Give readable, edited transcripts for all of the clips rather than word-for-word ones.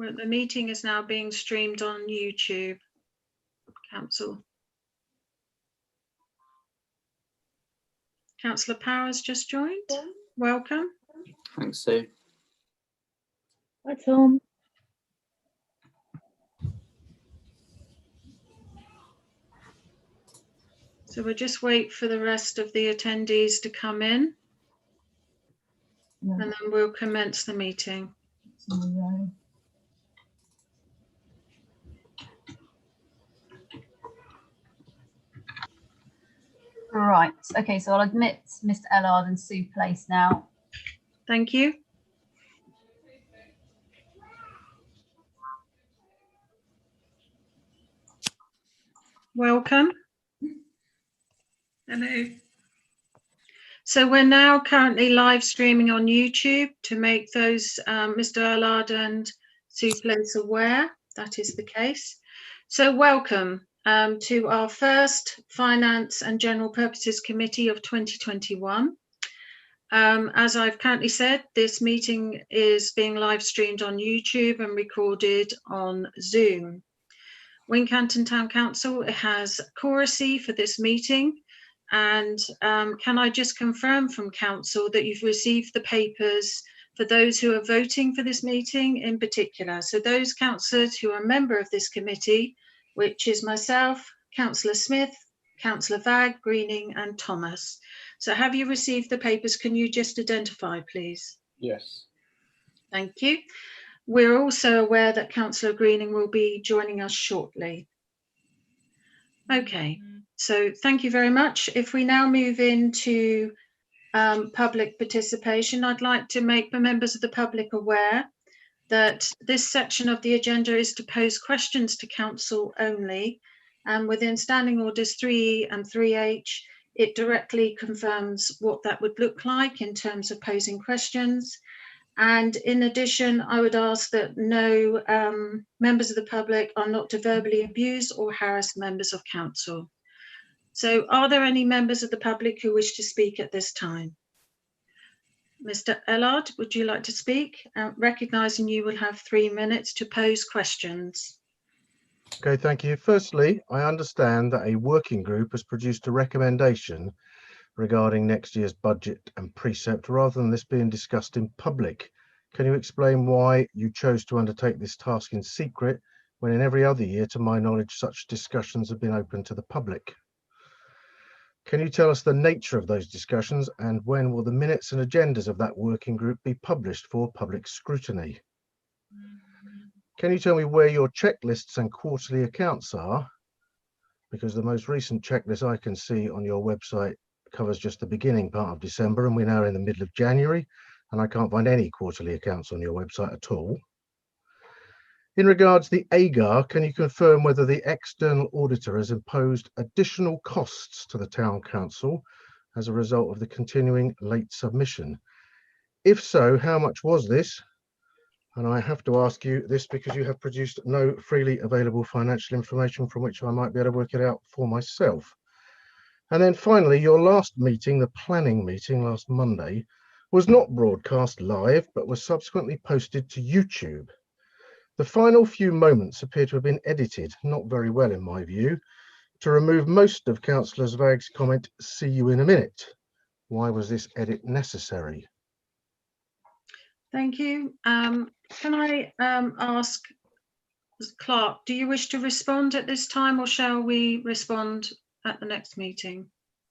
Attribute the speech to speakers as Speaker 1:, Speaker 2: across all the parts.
Speaker 1: Well, the meeting is now being streamed on YouTube. Council. Councillor Powers just joined. Welcome.
Speaker 2: Thanks, Sue.
Speaker 3: Hi, Tom.
Speaker 1: So we'll just wait for the rest of the attendees to come in, and then we'll commence the meeting.
Speaker 3: Right, okay, so I'll admit Mr. Ellard and Sue Place now.
Speaker 1: Thank you. Welcome. Hello. So we're now currently live streaming on YouTube to make those Mr. Ellard and Sue Place aware that is the case. So welcome to our first Finance and General Purposes Committee of 2021. As I've currently said, this meeting is being live streamed on YouTube and recorded on Zoom. Wincanton Town Council has quorum for this meeting, and can I just confirm from Council that you've received the papers for those who are voting for this meeting in particular. So those councillors who are a member of this committee, which is myself, Councillor Smith, Councillor Vagg, Greening and Thomas. So have you received the papers? Can you just identify, please?
Speaker 2: Yes.
Speaker 1: Thank you. We're also aware that Councillor Greening will be joining us shortly. Okay, so thank you very much. If we now move into public participation, I'd like to make the members of the public aware that this section of the agenda is to pose questions to Council only, and within Standing Orders 3E and 3H, it directly confirms what that would look like in terms of posing questions. And in addition, I would ask that no members of the public are not to verbally abuse or harass members of Council. So are there any members of the public who wish to speak at this time? Mr. Ellard, would you like to speak? Recognising you will have 3 minutes to pose questions.
Speaker 4: Okay, thank you. Firstly, I understand that a working group has produced a recommendation regarding next year's budget and precept rather than this being discussed in public. Can you explain why you chose to undertake this task in secret when in every other year, to my knowledge, such discussions have been open to the public? Can you tell us the nature of those discussions and when will the minutes and agendas of that working group be published for public scrutiny? Can you tell me where your checklists and quarterly accounts are? Because the most recent checklist I can see on your website covers just the beginning part of December, and we're now in the middle of January, and I can't find any quarterly accounts on your website at all. In regards to the AGAR, can you confirm whether the external auditor has imposed additional costs to the Town Council as a result of the continuing late submission? If so, how much was this? And I have to ask you this because you have produced no freely available financial information from which I might be able to work it out for myself. And then finally, your last meeting, the planning meeting last Monday, was not broadcast live, but was subsequently posted to YouTube. The final few moments appear to have been edited, not very well in my view, to remove most of Councillor Vagg's comment, "See you in a minute." Why was this edit necessary?
Speaker 1: Thank you. Can I ask Clark, do you wish to respond at this time, or shall we respond at the next meeting?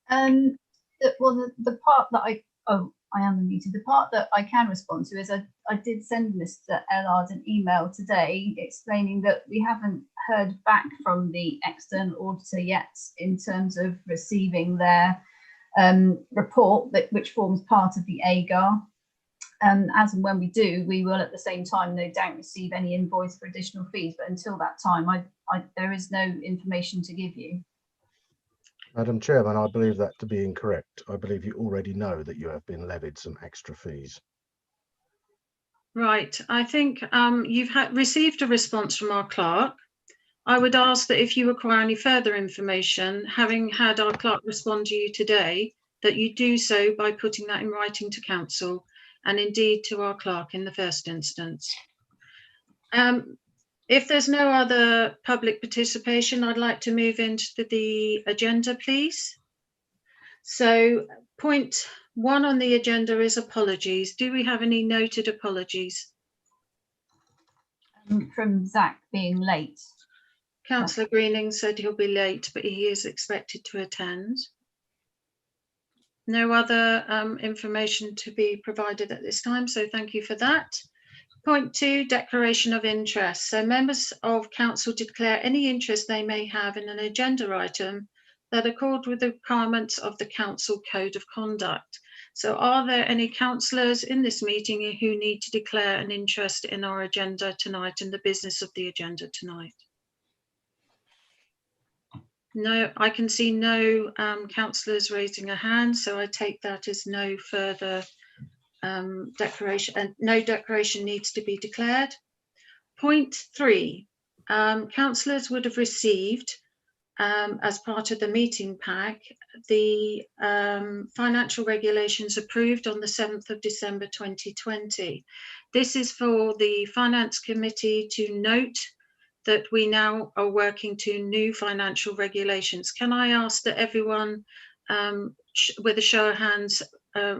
Speaker 3: Well, the part that I am unmuted. The part that I can respond to is I did send Mr. Ellard an email today explaining that we haven't heard back from the external auditor yet in terms of receiving their report, which forms part of the AGAR. As and when we do, we will at the same time no doubt receive any invoice for additional fees, but until that time there is no information to give you.
Speaker 4: Madam Chairman, I believe that to be incorrect. I believe you already know that you have been levied some extra fees.
Speaker 1: Right, I think you've received a response from our clerk. I would ask that if you require any further information, having had our clerk respond to you today, that you do so by putting that in writing to Council and indeed to our clerk in the first instance. If there's no other public participation, I'd like to move into the agenda, please. So point 1 on the agenda is apologies. Do we have any noted apologies?
Speaker 3: From Zach being late.
Speaker 1: Councillor Greening said he'll be late, but he is expected to attend. No other information to be provided at this time, so thank you for that. Point 2, declaration of interest. So members of council declare any interest they may have in an agenda item that accord with the requirements of the council code of conduct. So are there any councillors in this meeting who need to declare an interest in our agenda tonight and the business of the agenda tonight? No, I can see no councillors raising a hand, so I take that as no further declaration, and no declaration needs to be declared. Point 3, councillors would have received, as part of the meeting pack, the financial regulations approved on the 7th of December 2020. This is for the Finance Committee to note that we now are working to new financial regulations. Can I ask that everyone, with a show of hands,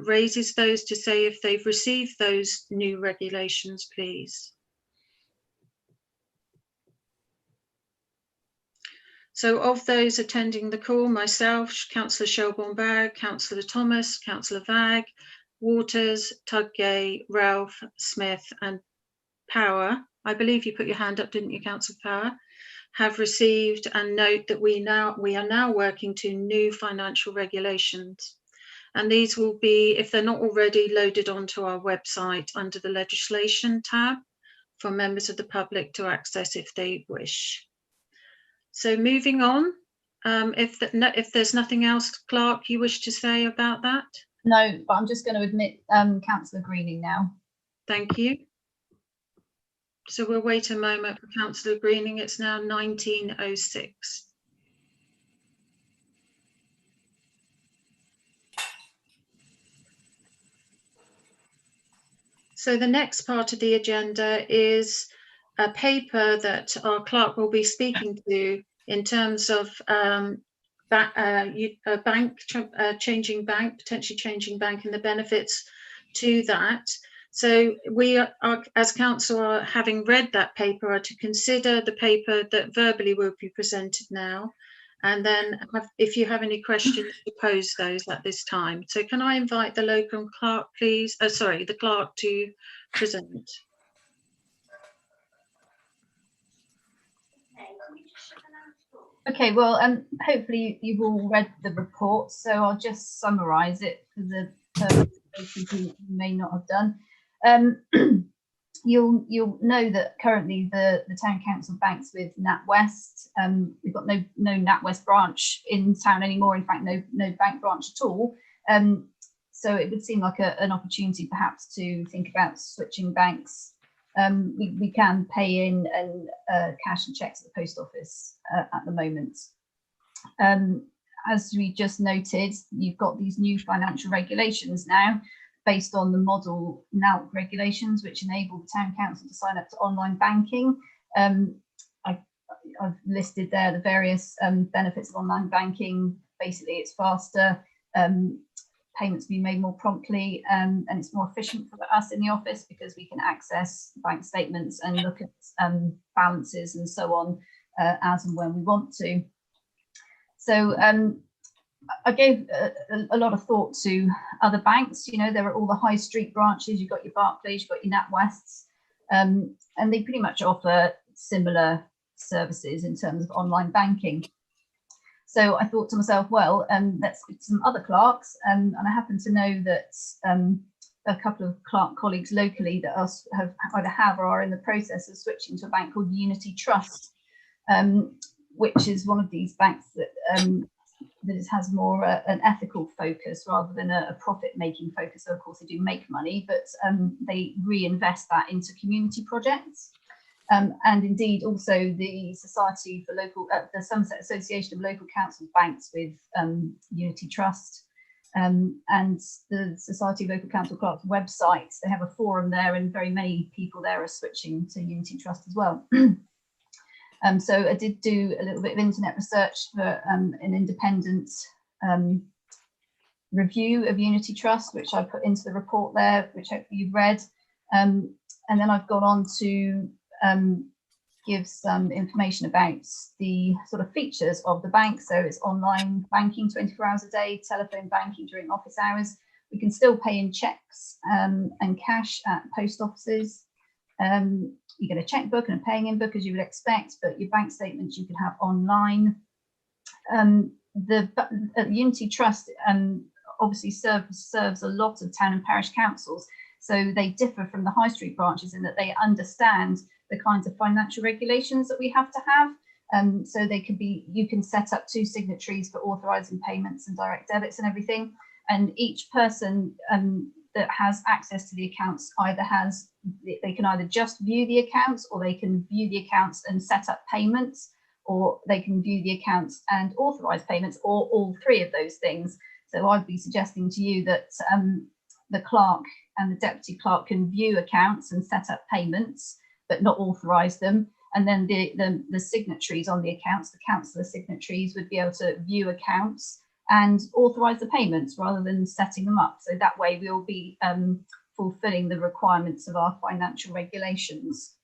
Speaker 1: raises those to say if they've received those new regulations, please? So of those attending the call, myself, Councillor Shelbourne-Bagg, Councillor Thomas, Councillor Vagg, Waters, Tudgay, Ralph, Smith and Power, I believe you put your hand up, didn't you, Councillor Power, have received and note that we are now working to new financial regulations. And these will be, if they're not already, loaded onto our website under the legislation tab for members of the public to access if they wish. So moving on, if there's nothing else, Clerk, you wish to say about that?
Speaker 3: No, but I'm just going to admit Councillor Greening now.
Speaker 1: Thank you. So we'll wait a moment for Councillor Greening. It's now 19:06. So the next part of the agenda is a paper that our clerk will be speaking to in terms of changing bank, potentially changing bank and the benefits to that. So we are, as council, are having read that paper, are to consider the paper that verbally will be presented now, and then if you have any questions, to pose those at this time. So can I invite the local clerk, please? Sorry, the clerk to present.
Speaker 3: Okay, well, hopefully you've all read the report, so I'll just summarise it for the purpose who may not have done. You'll know that currently the town council banks with NatWest. We've got no NatWest branch in town anymore. In fact, no bank branch at all. So it would seem like an opportunity perhaps to think about switching banks. We can pay in and cash and cheques at the post office at the moment. As we just noted, you've got these new financial regulations now based on the model NALC regulations, which enable the town council to sign up to online banking. I've listed there the various benefits of online banking. Basically, it's faster, payments being made more promptly, and it's more efficient for us in the office because we can access bank statements and look at balances and so on as and when we want to. So I gave a lot of thought to other banks. You know, there are all the high street branches, you've got your Barclays, you've got your NatWests, and they pretty much offer similar services in terms of online banking. So I thought to myself, well, let's speak to some other clerks, and I happen to know that a couple of clerk colleagues locally that have either have or are in the process of switching to a bank called Unity Trust, which is one of these banks that that has more an ethical focus rather than a profit-making focus. So of course they do make money, but they reinvest that into community projects. And indeed also the Society for Local, the Somerset Association of Local Council Banks with Unity Trust. And the Society of Local Council Clerks website, they have a forum there, and very many people there are switching to Unity Trust as well. So I did do a little bit of internet research for an independent review of Unity Trust, which I put into the report there, which hopefully you've read. And then I've gone on to give some information about the sort of features of the bank. So it's online banking 24 hours a day, telephone banking during office hours. We can still pay in cheques and cash at post offices. You get a checkbook and a paying in book, as you would expect, but your bank statements you can have online. The Unity Trust obviously serves a lot of town and parish councils, so they differ from the high street branches in that they understand the kinds of financial regulations that we have to have. So they can be, you can set up 2 signatories for authorising payments and direct debits and everything, and each person that has access to the accounts they can either just view the accounts, or they can view the accounts and set up payments, or they can view the accounts and authorise payments, or all 3 of those things. So I'd be suggesting to you that the clerk and the deputy clerk can view accounts and set up payments, but not authorise them. And then the signatories on the accounts, the councillor signatories, would be able to view accounts and authorise the payments rather than setting them up. So that way we'll be fulfilling the requirements of our financial regulations.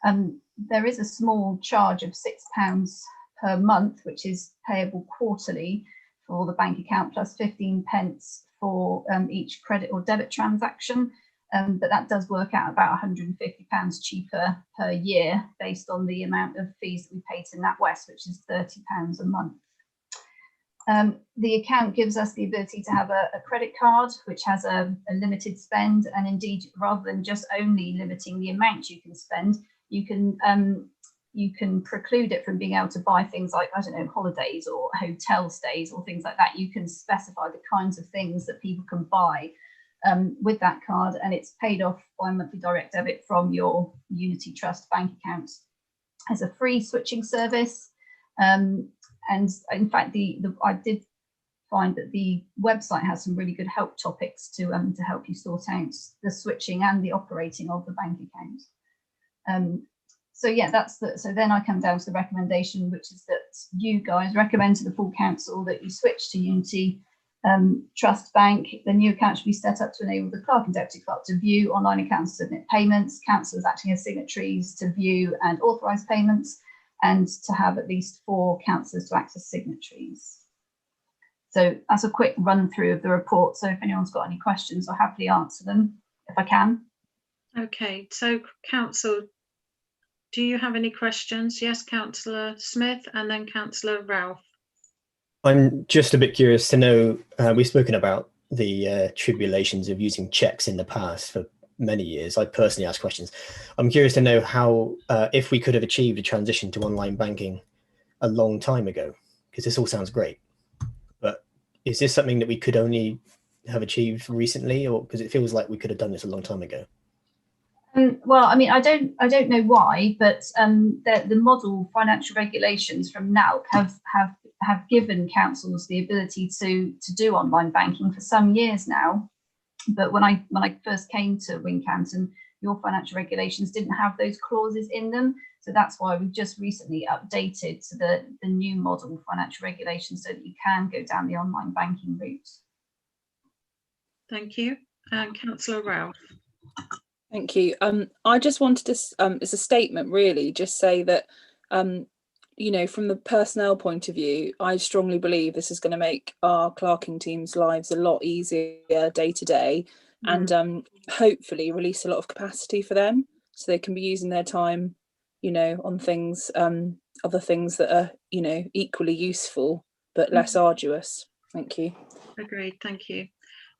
Speaker 3: There is a small charge of £6 per month, which is payable quarterly for the bank account, plus 15 pence for each credit or debit transaction. But that does work out about £150 cheaper per year based on the amount of fees that we pay to NatWest, which is £30 a month. The account gives us the ability to have a credit card, which has a limited spend, and indeed, rather than just only limiting the amount you can spend, you can preclude it from being able to buy things like, I don't know, holidays or hotel stays or things like that. You can specify the kinds of things that people can buy with that card, and it's paid off by monthly direct debit from your Unity Trust bank account. As a free switching service, and in fact, I did find that the website has some really good help topics to help you sort out the switching and the operating of the bank account. So yeah, so then I come down to the recommendation, which is that you guys recommend to the full council that you switch to Unity Trust Bank. The new account should be set up to enable the clerk and deputy clerk to view online accounts, submit payments, councillors acting as signatories to view and authorise payments, and to have at least 4 councillors to act as signatories. So that's a quick run through of the report. So if anyone's got any questions, I'll happily answer them if I can.
Speaker 1: Okay, so Council, do you have any questions? Yes, Councillor Smith, and then Councillor Ralph.
Speaker 2: I'm just a bit curious to know, we've spoken about the tribulations of using checks in the past for many years. I personally ask questions. I'm curious to know how, if we could have achieved a transition to online banking a long time ago, because this all sounds great, but is this something that we could only have achieved recently, or because it feels like we could have done this a long time ago?
Speaker 3: Well, I mean, I don't know why, but the model financial regulations from NALC have given councils the ability to do online banking for some years now. But when I first came to Wincanton, your financial regulations didn't have those clauses in them. So that's why we've just recently updated to the new model financial regulations so that you can go down the online banking route.
Speaker 1: Thank you. And Councillor Ralph.
Speaker 5: Thank you. I just wanted to, as a statement really, just say that, you know, from the personnel point of view, I strongly believe this is going to make our clerking team's lives a lot easier day to day, and hopefully release a lot of capacity for them so they can be using their time, you know, on things, other things that are, you know, equally useful but less arduous. Thank you.
Speaker 1: Agreed. Thank you.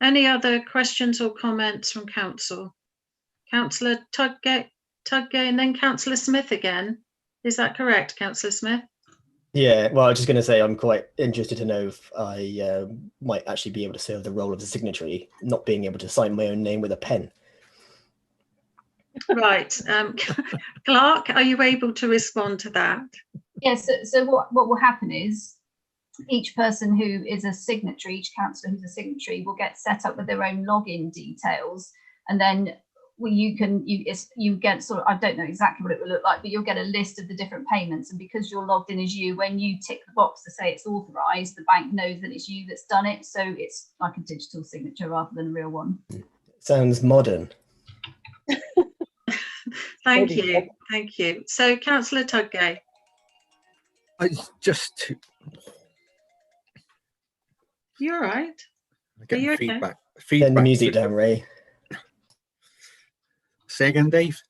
Speaker 1: Any other questions or comments from Council? Councillor Tudgate, and then Councillor Smith again. Is that correct, Councillor Smith?
Speaker 2: Yeah, well, I was just going to say I'm quite interested to know if I might actually be able to serve the role of the signatory, not being able to sign my own name with a pen.
Speaker 1: Right. Clark, are you able to respond to that?
Speaker 3: Yes. So what will happen is each person who is a signatory, each councillor who's a signatory, will get set up with their own login details, and then you get sort of, I don't know exactly what it will look like, but you'll get a list of the different payments, and because you're logged in as you, when you tick the box to say it's authorised, the bank knows that it's you that's done it, so it's like a digital signature rather than a real one.
Speaker 2: Sounds modern.
Speaker 1: Thank you. So, Councillor Tudgay. You're right. Are you okay?
Speaker 2: Feedback. Turn the music down, Ray.
Speaker 6: Say again, Dave.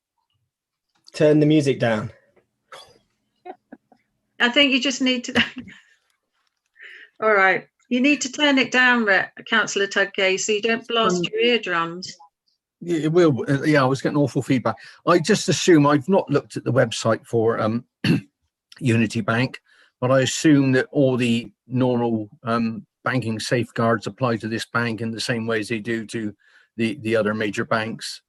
Speaker 2: Turn the music down.
Speaker 1: I think you just need to. All right. You need to turn it down, Councillor Tudgay, so you don't blast your eardrums.
Speaker 6: It will. Yeah, I was getting awful feedback. I just assume, I've not looked at the website for Unity Bank, but I assume that all the normal banking safeguards apply to this bank in the same way as they do to the other major banks.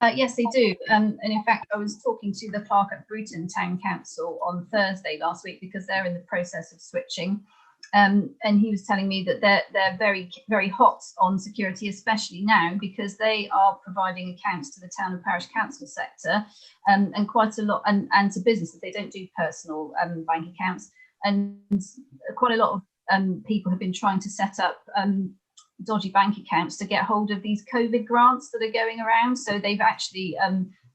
Speaker 3: Yes, they do. And in fact, I was talking to the clerk at Bruton Town Council on Thursday last week, because they're in the process of switching. And he was telling me that they're very, very hot on security, especially now, because they are providing accounts to the town and parish council sector, and quite a lot, and to businesses. They don't do personal bank accounts, and quite a lot of people have been trying to set up dodgy bank accounts to get hold of these COVID grants that are going around. So they've actually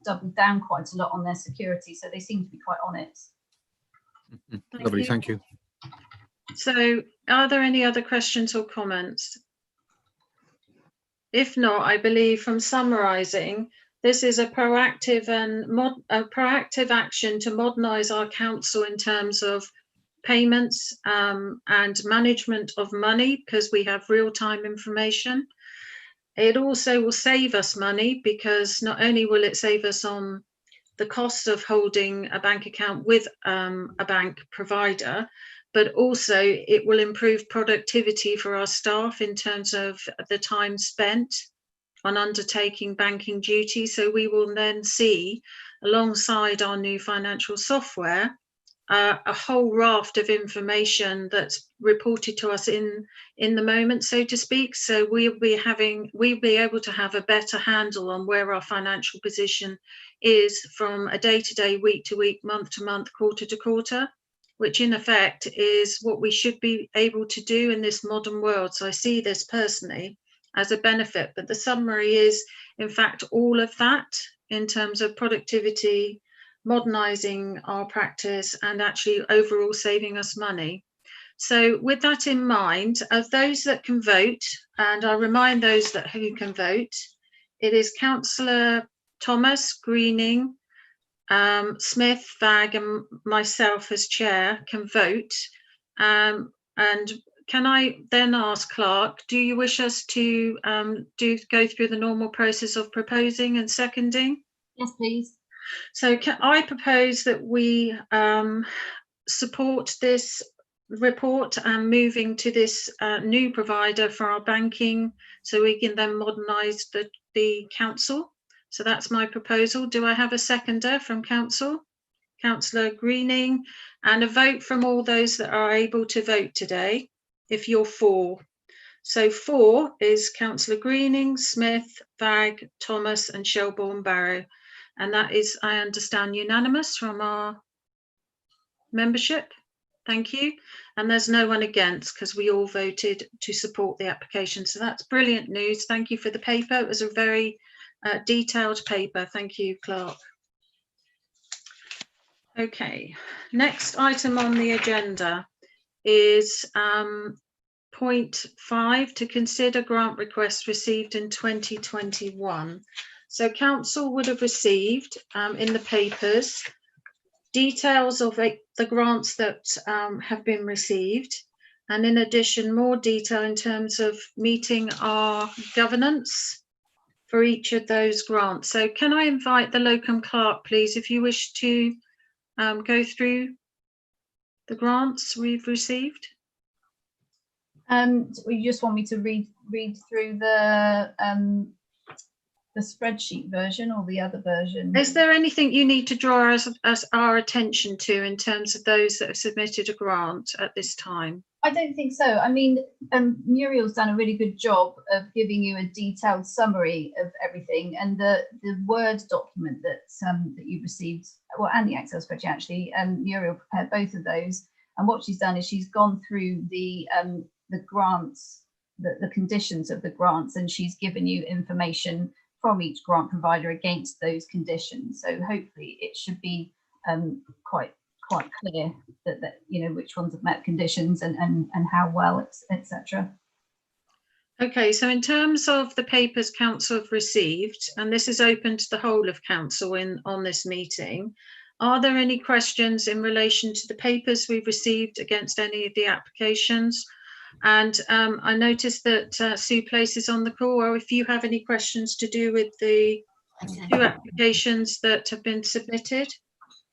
Speaker 3: doubled down quite a lot on their security. So they seem to be quite on it.
Speaker 6: Lovely, thank you.
Speaker 1: So are there any other questions or comments? If not, I believe from summarising, this is a proactive action to modernise our council in terms of payments and management of money, because we have real-time information. It also will save us money, because not only will it save us on the cost of holding a bank account with a bank provider, but also it will improve productivity for our staff in terms of the time spent on undertaking banking duties. So we will then see, alongside our new financial software, a whole raft of information that's reported to us in the moment, so to speak. So we'll be able to have a better handle on where our financial position is from a day-to-day, week-to-week, month-to-month, quarter-to-quarter, which in effect is what we should be able to do in this modern world. So I see this personally as a benefit, but the summary is, in fact, all of that in terms of productivity, modernising our practice, and actually overall saving us money. So with that in mind, of those that can vote, and I remind those who can vote, it is Councillor Thomas, Greening, Smith, Vag, and myself as chair can vote. And can I then ask Clark, do you wish us to go through the normal process of proposing and seconding?
Speaker 3: Yes, please.
Speaker 1: So I propose that we support this report and moving to this new provider for our banking, so we can then modernise the council. So that's my proposal. Do I have a seconder from council? Councillor Greening, and a vote from all those that are able to vote today, if you're for. So for is Councillor Greening, Smith, Vag, Thomas and Shelbourne-Barrow. And that is, I understand, unanimous from our membership. Thank you. And there's no one against, because we all voted to support the application. So that's brilliant news. Thank you for the paper. It was a very detailed paper. Thank you, Clark. Okay, next item on the agenda is point 5, to consider grant requests received in 2021. So council would have received in the papers details of the grants that have been received, and in addition more detail in terms of meeting our governance for each of those grants. So can I invite the locum clerk, please, if you wish to go through the grants we've received?
Speaker 3: You just want me to read through the the spreadsheet version or the other version?
Speaker 1: Is there anything you need to draw us our attention to in terms of those that have submitted a grant at this time?
Speaker 3: I don't think so. I mean, Muriel's done a really good job of giving you a detailed summary of everything, and the Word document that that you received, well, and the Excel spreadsheet actually. Muriel prepared both of those, and what she's done is she's gone through the grants, the conditions of the grants, and she's given you information from each grant provider against those conditions. So hopefully it should be quite clear that you know which ones have met conditions and how well, etc.
Speaker 1: Okay, so in terms of the papers council have received, and this is open to the whole of council on this meeting, are there any questions in relation to the papers we've received against any of the applications? And I noticed that Sue Place is on the call, or if you have any questions to do with the 2 applications that have been submitted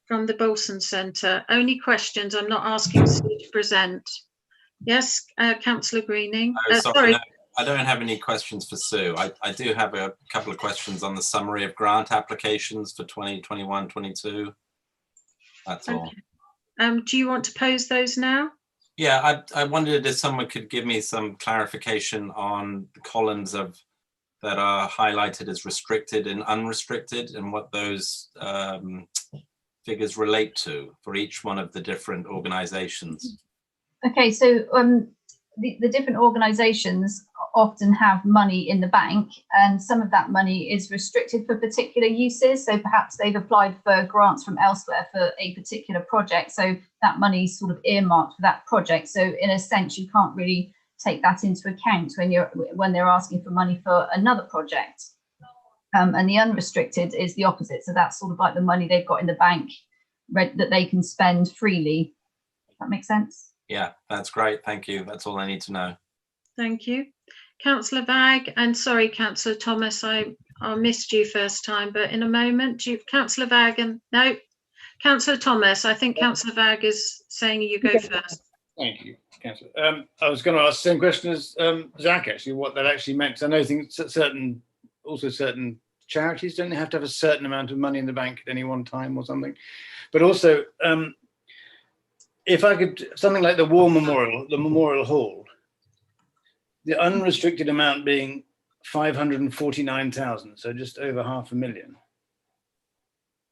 Speaker 1: from the Bolson Centre. Only questions, I'm not asking Sue to present. Yes, Councillor Greening.
Speaker 7: Sorry. No, I don't have any questions for Sue. I do have a couple of questions on the summary of grant applications for 2021-22. That's all.
Speaker 1: Do you want to pose those now?
Speaker 7: Yeah, I wondered if someone could give me some clarification on the columns that are highlighted as restricted and unrestricted, and what those figures relate to for each one of the different organizations.
Speaker 3: Okay, so the different organizations often have money in the bank, and some of that money is restricted for particular uses. So perhaps they've applied for grants from elsewhere for a particular project, so that money is sort of earmarked for that project. So in a sense, you can't really take that into account when they're asking for money for another project. And the unrestricted is the opposite. So that's sort of like the money they've got in the bank that they can spend freely. Does that make sense?
Speaker 7: Yeah, that's great. Thank you. That's all I need to know.
Speaker 1: Thank you. Councillor Vagg, and sorry, Councillor Thomas, I missed you first time, but in a moment, Councillor Vagg and no, Councillor Thomas, I think Councillor Vagg is saying you go first.
Speaker 8: Thank you, Councillor. I was going to ask the same question as Zach, actually, what that actually meant. Because I know things certain charities don't have to have a certain amount of money in the bank at any one time or something. But also, if I could, something like the War Memorial, the Memorial Hall, the unrestricted amount being 549,000, so just over £500,000.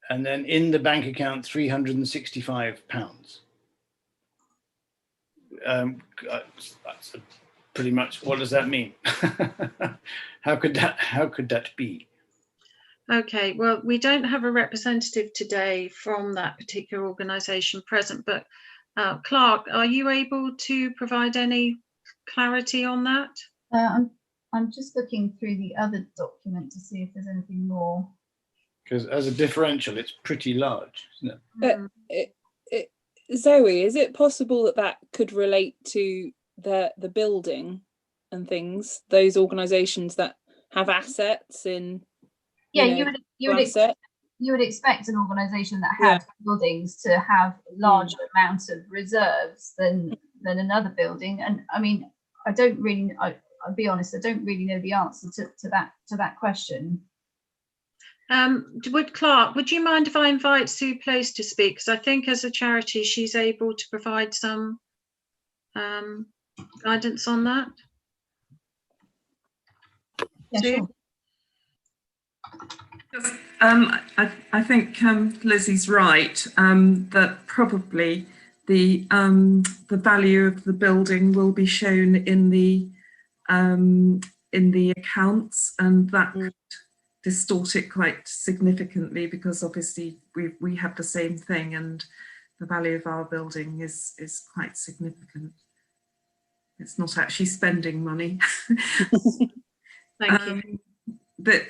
Speaker 8: And then in the bank account, £365. That's pretty much, what does that mean? How could that be?
Speaker 1: Okay, well, we don't have a representative today from that particular organisation present, but Clark, are you able to provide any clarity on that?
Speaker 3: I'm just looking through the other document to see if there's anything more.
Speaker 8: Because as a differential, it's pretty large, isn't
Speaker 5: it? Zoe, is it possible that could relate to the building and things, those organisations that have assets in?
Speaker 3: Yeah, you would expect an organisation that had buildings to have larger amounts of reserves than another building. And I mean, I'll be honest, I don't really know the answer to that question.
Speaker 1: Clark, would you mind if I invite Sue Place to speak? Because I think as a charity, she's able to provide some guidance on that.
Speaker 3: Yeah,
Speaker 1: Sue?
Speaker 3: sure.
Speaker 9: I think Lizzie's right, that probably the value of the building will be shown in the accounts, and that could distort it quite significantly, because obviously we have the same thing, and the value of our building is quite significant. It's not actually spending money.
Speaker 1: Thank you.
Speaker 9: But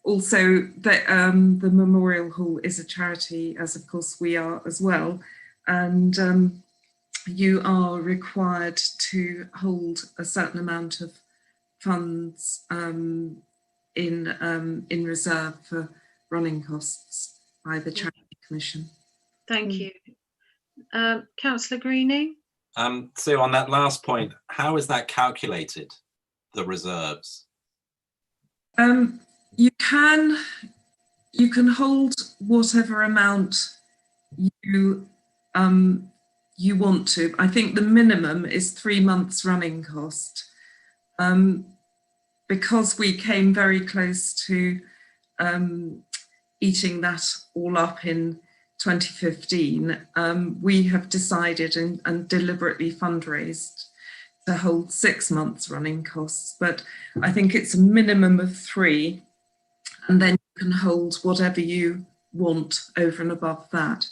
Speaker 9: also that the Memorial Hall is a charity, as of course we are as well, and you are required to hold a certain amount of funds in reserve for running costs by the Charity Commission.
Speaker 1: Thank you. Councillor Greening?
Speaker 7: Sue, on that last point, how is that calculated, the reserves?
Speaker 9: you can hold whatever amount you you want to. I think the minimum is 3 months running cost. Because we came very close to eating that all up in 2015, we have decided and deliberately fundraised to hold 6 months running costs. But I think it's a minimum of 3, and then you can hold whatever you want over and above that.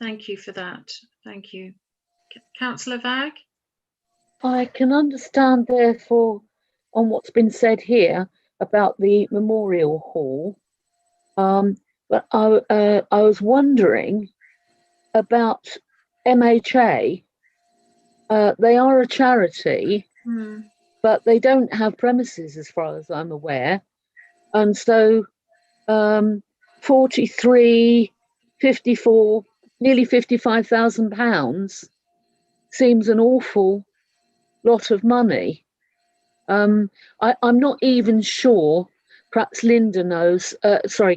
Speaker 1: Thank you for that. Thank you. Councillor Vag?
Speaker 10: I can understand, therefore, on what's been said here about the Memorial Hall, but I was wondering about MHA. They are a charity, but they don't have premises as far as I'm aware. And so 43, 54, nearly £55,000 seems an awful lot of money. I'm not even sure, perhaps Linda knows,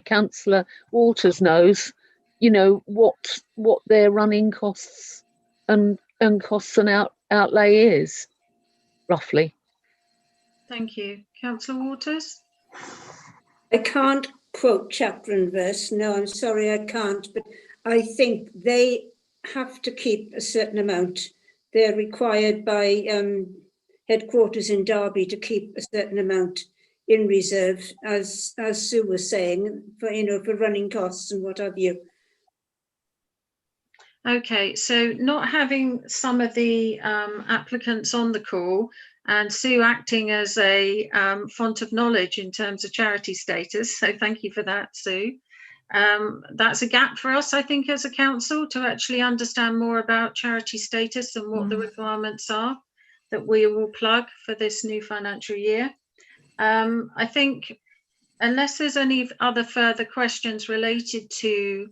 Speaker 10: Councillor Waters knows, you know, what their running costs and costs and outlay is, roughly.
Speaker 1: Thank you. Councillor Waters?
Speaker 11: I can't quote chapter and verse. No, I'm sorry, I can't. But I think they have to keep a certain amount. They're required by headquarters in Derby to keep a certain amount in reserve, as Sue was saying, for for running costs and what have you.
Speaker 1: Okay, so not having some of the applicants on the call and Sue acting as a font of knowledge in terms of charity status, so thank you for that, Sue. That's a gap for us, I think, as a council to actually understand more about charity status and what the requirements are that we will plug for this new financial year. I think unless there's any other further questions related to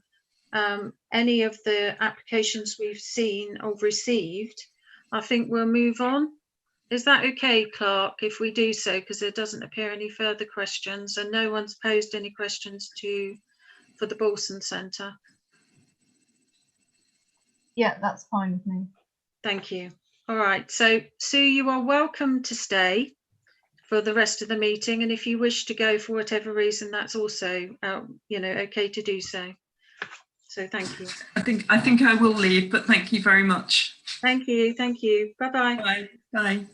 Speaker 1: any of the applications we've seen or received, I think we'll move on. Is that okay, Clark, if we do so, because there doesn't appear any further questions and no one's posed any questions for the Balson Centre?
Speaker 3: Yeah, that's fine with me.
Speaker 1: Thank you. All right, so Sue, you are welcome to stay for the rest of the meeting, and if you wish to go for whatever reason, that's also okay to do so. So thank you.
Speaker 9: I think I will leave, but thank you very much.
Speaker 1: Thank you. Thank you. Bye-bye.
Speaker 9: Bye. Bye.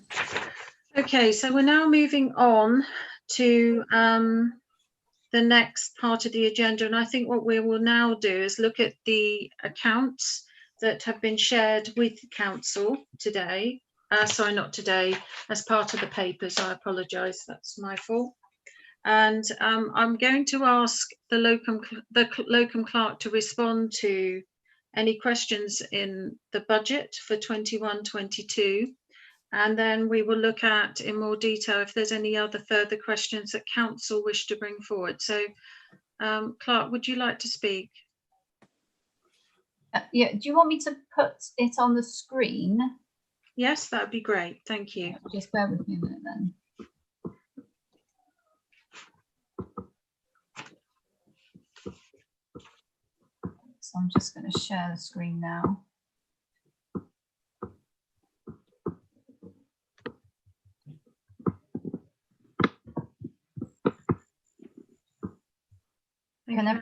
Speaker 1: Okay, so we're now moving on to the next part of the agenda, and I think what we will now do is look at the accounts that have been shared with the council today. Sorry, not today, as part of the papers. I apologise, that's my fault. And I'm going to ask the locum clerk to respond to any questions in the budget for 21-22, and then we will look at in more detail if there's any other further questions that council wish to bring forward. So Clark, would you like to speak?
Speaker 3: Yeah, do you want me to put it on the screen?
Speaker 1: Yes, that would be great, thank you.
Speaker 3: Just bear with me a minute then. So I'm just going to share the screen now. Can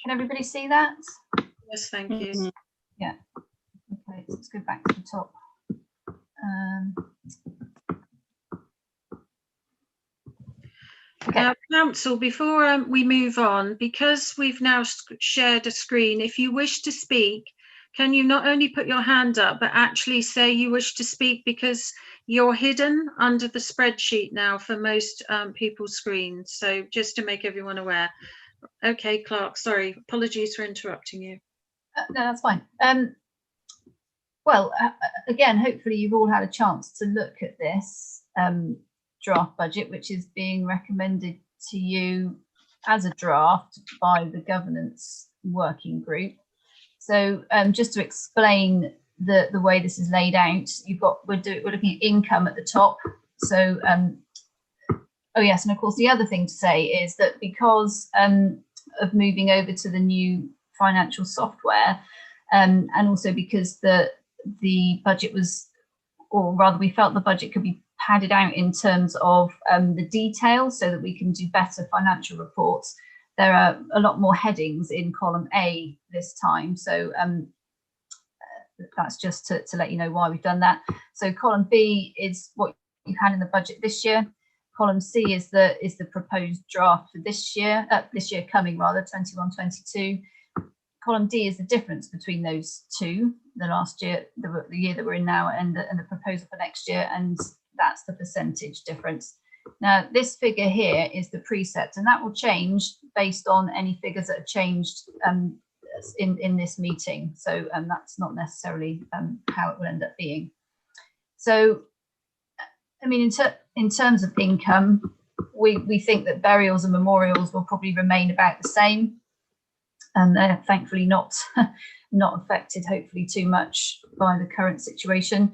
Speaker 3: everybody see that?
Speaker 1: Yes, thank you.
Speaker 3: Yeah. Okay, so let's go back to the top. Okay.
Speaker 1: Now, council, before we move on, because we've now shared a screen, if you wish to speak, can you not only put your hand up, but actually say you wish to speak, because you're hidden under the spreadsheet now for most people's screens. So just to make everyone aware. Okay, Clark, sorry, apologies for interrupting you.
Speaker 3: No, that's fine. Well, again, hopefully you've all had a chance to look at this draft budget, which is being recommended to you as a draft by the governance working group. So just to explain the way this is laid out, we're looking at income at the top. So Oh yes, and of course the other thing to say is that because of moving over to the new financial software, and also because the budget was, or rather we felt the budget could be padded out in terms of the detail so that we can do better financial reports. There are a lot more headings in column A this time. So that's just to let you know why we've done that. So column B is what you had in the budget this year. Column C is the proposed draft for this year coming rather, 21-22. Column D is the difference between those two, the last year, the year that we're in now, and the proposal for next year, and that's the percentage difference. Now, this figure here is the precept, and that will change based on any figures that have changed in this meeting. So that's not necessarily how it will end up being. So, I mean, in terms of income, we think that burials and memorials will probably remain about the same, and they're thankfully not affected, hopefully, too much by the current situation.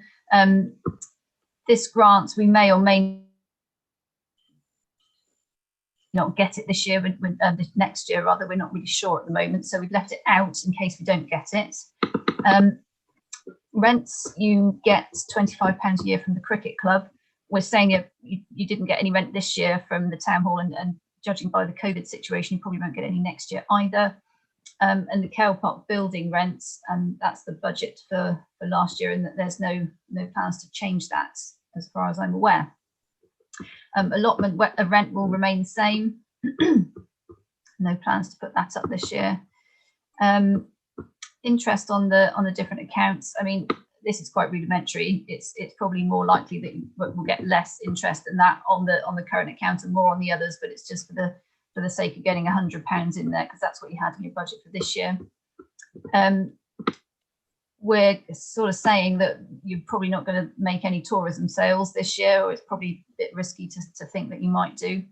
Speaker 3: This grant, we may or may not get it this year, next year rather, we're not really sure at the moment, so we've left it out in case we don't get it. Rents, you get £25 a year from the cricket club. We're saying if you didn't get any rent this year from the town hall, and judging by the COVID situation, you probably won't get any next year either. And the Kell Park building rents, that's the budget for last year, and that there's no plans to change that as far as I'm aware. Allotment rent will remain the same. No plans to put that up this year. Interest on the different accounts. I mean, this is quite rudimentary. It's probably more likely that we'll get less interest than that on the current account and more on the others, but it's just for the sake of getting £100 in there, because that's what you had in your budget for this year. We're sort of saying that you're probably not going to make any tourism sales this year, or it's probably a bit risky to think that you might do.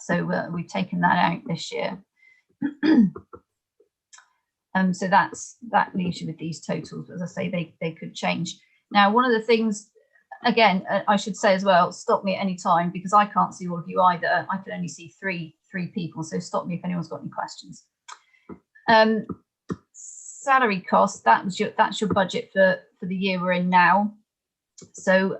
Speaker 3: So we've taken that out this year. So that leaves you with these totals. As I say, they could change. Now, one of the things, again, I should say as well, stop me at any time, because I can't see all of you either. I can only see three people, so stop me if anyone's got any questions. Salary costs, that's your budget for the year we're in now. So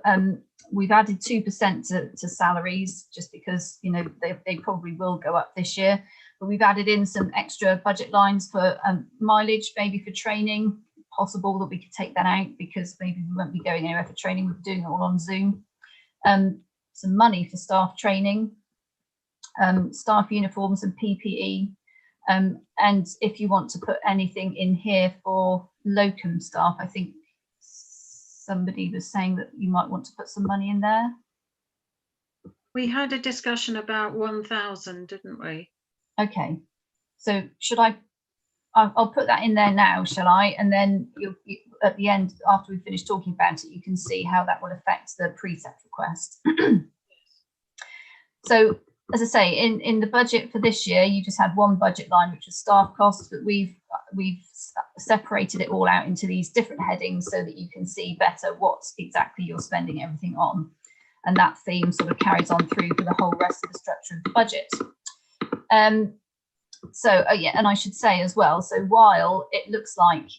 Speaker 3: we've added 2% to salaries, just because they probably will go up this year. But we've added in some extra budget lines for mileage, maybe for training. Possible that we could take that out, because maybe we won't be going anywhere for training. We're doing it all on Zoom. Some money for staff training, staff uniforms and PPE. And if you want to put anything in here for locum staff, I think somebody was saying that you might want to put some money in there.
Speaker 1: We had a discussion about 1,000, didn't we?
Speaker 3: Okay, so should I'll put that in there now, shall I? And then you at the end, after we finish talking about it, you can see how that will affect the precept request. So, as I say, in the budget for this year, you just had one budget line, which was staff costs, but we've separated it all out into these different headings so that you can see better what exactly you're spending everything on. And that theme sort of carries on through for the whole rest of the structure of the budget. So yeah, and I should say as well, so while it looks like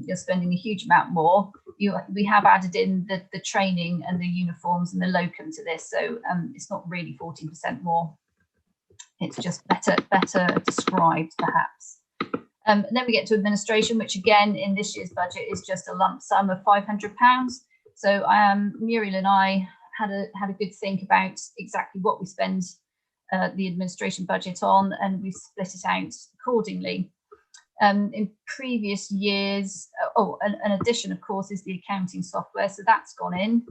Speaker 3: you're spending a huge amount more, we have added in the training and the uniforms and the locum to this, so it's not really 14% more. It's just better described, perhaps. And then we get to administration, which again in this year's budget is just a lump sum of £500. So Muriel and I had a good think about exactly what we spend the administration budget on, and we split it out accordingly. In previous years, an addition, of course, is the accounting software, so that's gone in.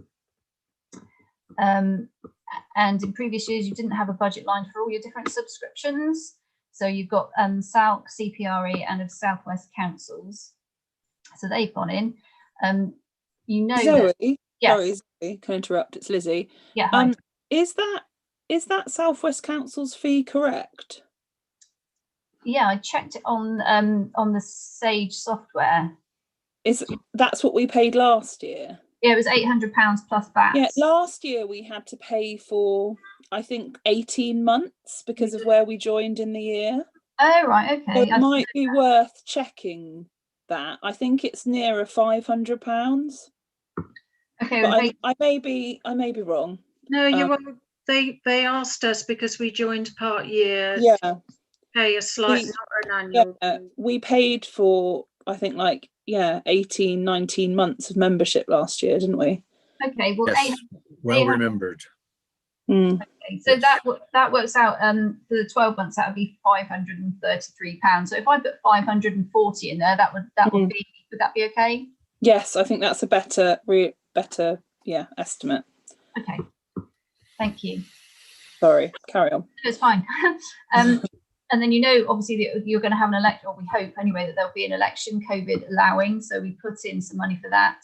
Speaker 3: And in previous years, you didn't have a budget line for all your different subscriptions. So you've got SALC, CPRE, and of South West Councils. So they've gone in. You know,
Speaker 5: Zoe,
Speaker 3: yes.
Speaker 5: Sorry, Zoe, can I interrupt? It's Lizzie.
Speaker 3: Yeah. Hi.
Speaker 5: Is that South West Council's fee correct?
Speaker 3: Yeah, I checked it on the Sage software.
Speaker 5: That's what we paid last year?
Speaker 3: Yeah, it was £800 plus VAT.
Speaker 5: Yeah, last year we had to pay for, I think, 18 months because of where we joined in the year.
Speaker 3: Oh, right, okay.
Speaker 5: So it might be worth checking that. I think it's nearer £500.
Speaker 3: Okay,
Speaker 5: but I may be wrong.
Speaker 1: No, you were. They asked us because we joined part year.
Speaker 5: Yeah.
Speaker 1: Pay a slight, not an annual.
Speaker 5: Yeah, we paid for, I think, like 18, 19 months of membership last year, didn't we?
Speaker 3: Okay, well,
Speaker 6: yes, well remembered.
Speaker 5: Mm.
Speaker 3: Okay, so yes. that works out. For the 12 months, that would be £533. So if I put 540 in there, that would be. Would that be okay?
Speaker 5: Yes, I think that's a better estimate.
Speaker 3: Okay, thank you.
Speaker 5: Sorry, carry on.
Speaker 3: It's fine. And then obviously that you're going to have an election, or we hope anyway that there'll be an election, COVID allowing. So we put in some money for that,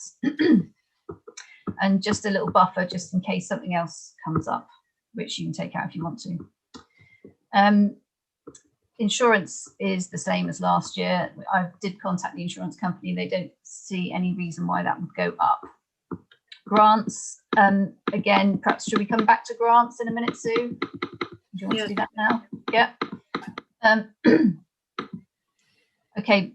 Speaker 3: and just a little buffer just in case something else comes up, which you can take out if you want to. Insurance is the same as last year. I did contact the insurance company. They don't see any reason why that would go up. Grants, again, perhaps should we come back to grants in a minute, Sue? Do you want to do that now? Yeah. Okay.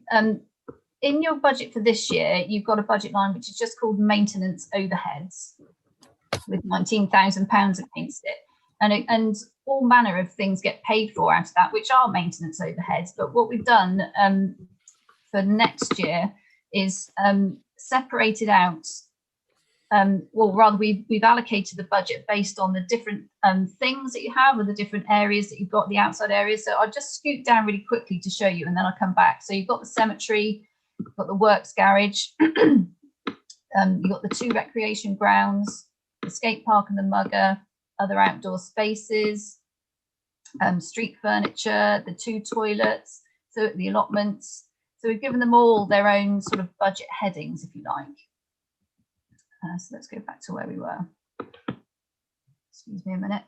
Speaker 3: In your budget for this year, you've got a budget line which is just called maintenance overheads, with £19,000 against it, and all manner of things get paid for out of that, which are maintenance overheads. But what we've done for next year is separated out. Well, rather, we've allocated the budget based on the different things that you have, or the different areas that you've got, the outside areas. So I'll just scoot down really quickly to show you, and then I'll come back. So you've got the cemetery, you've got the works garage, you've got the 2 recreation grounds, the skate park and the mugger, other outdoor spaces, street furniture, the 2 toilets, so the allotments. So we've given them all their own sort of budget headings, if you like. So let's go back to where we were. Excuse me a minute.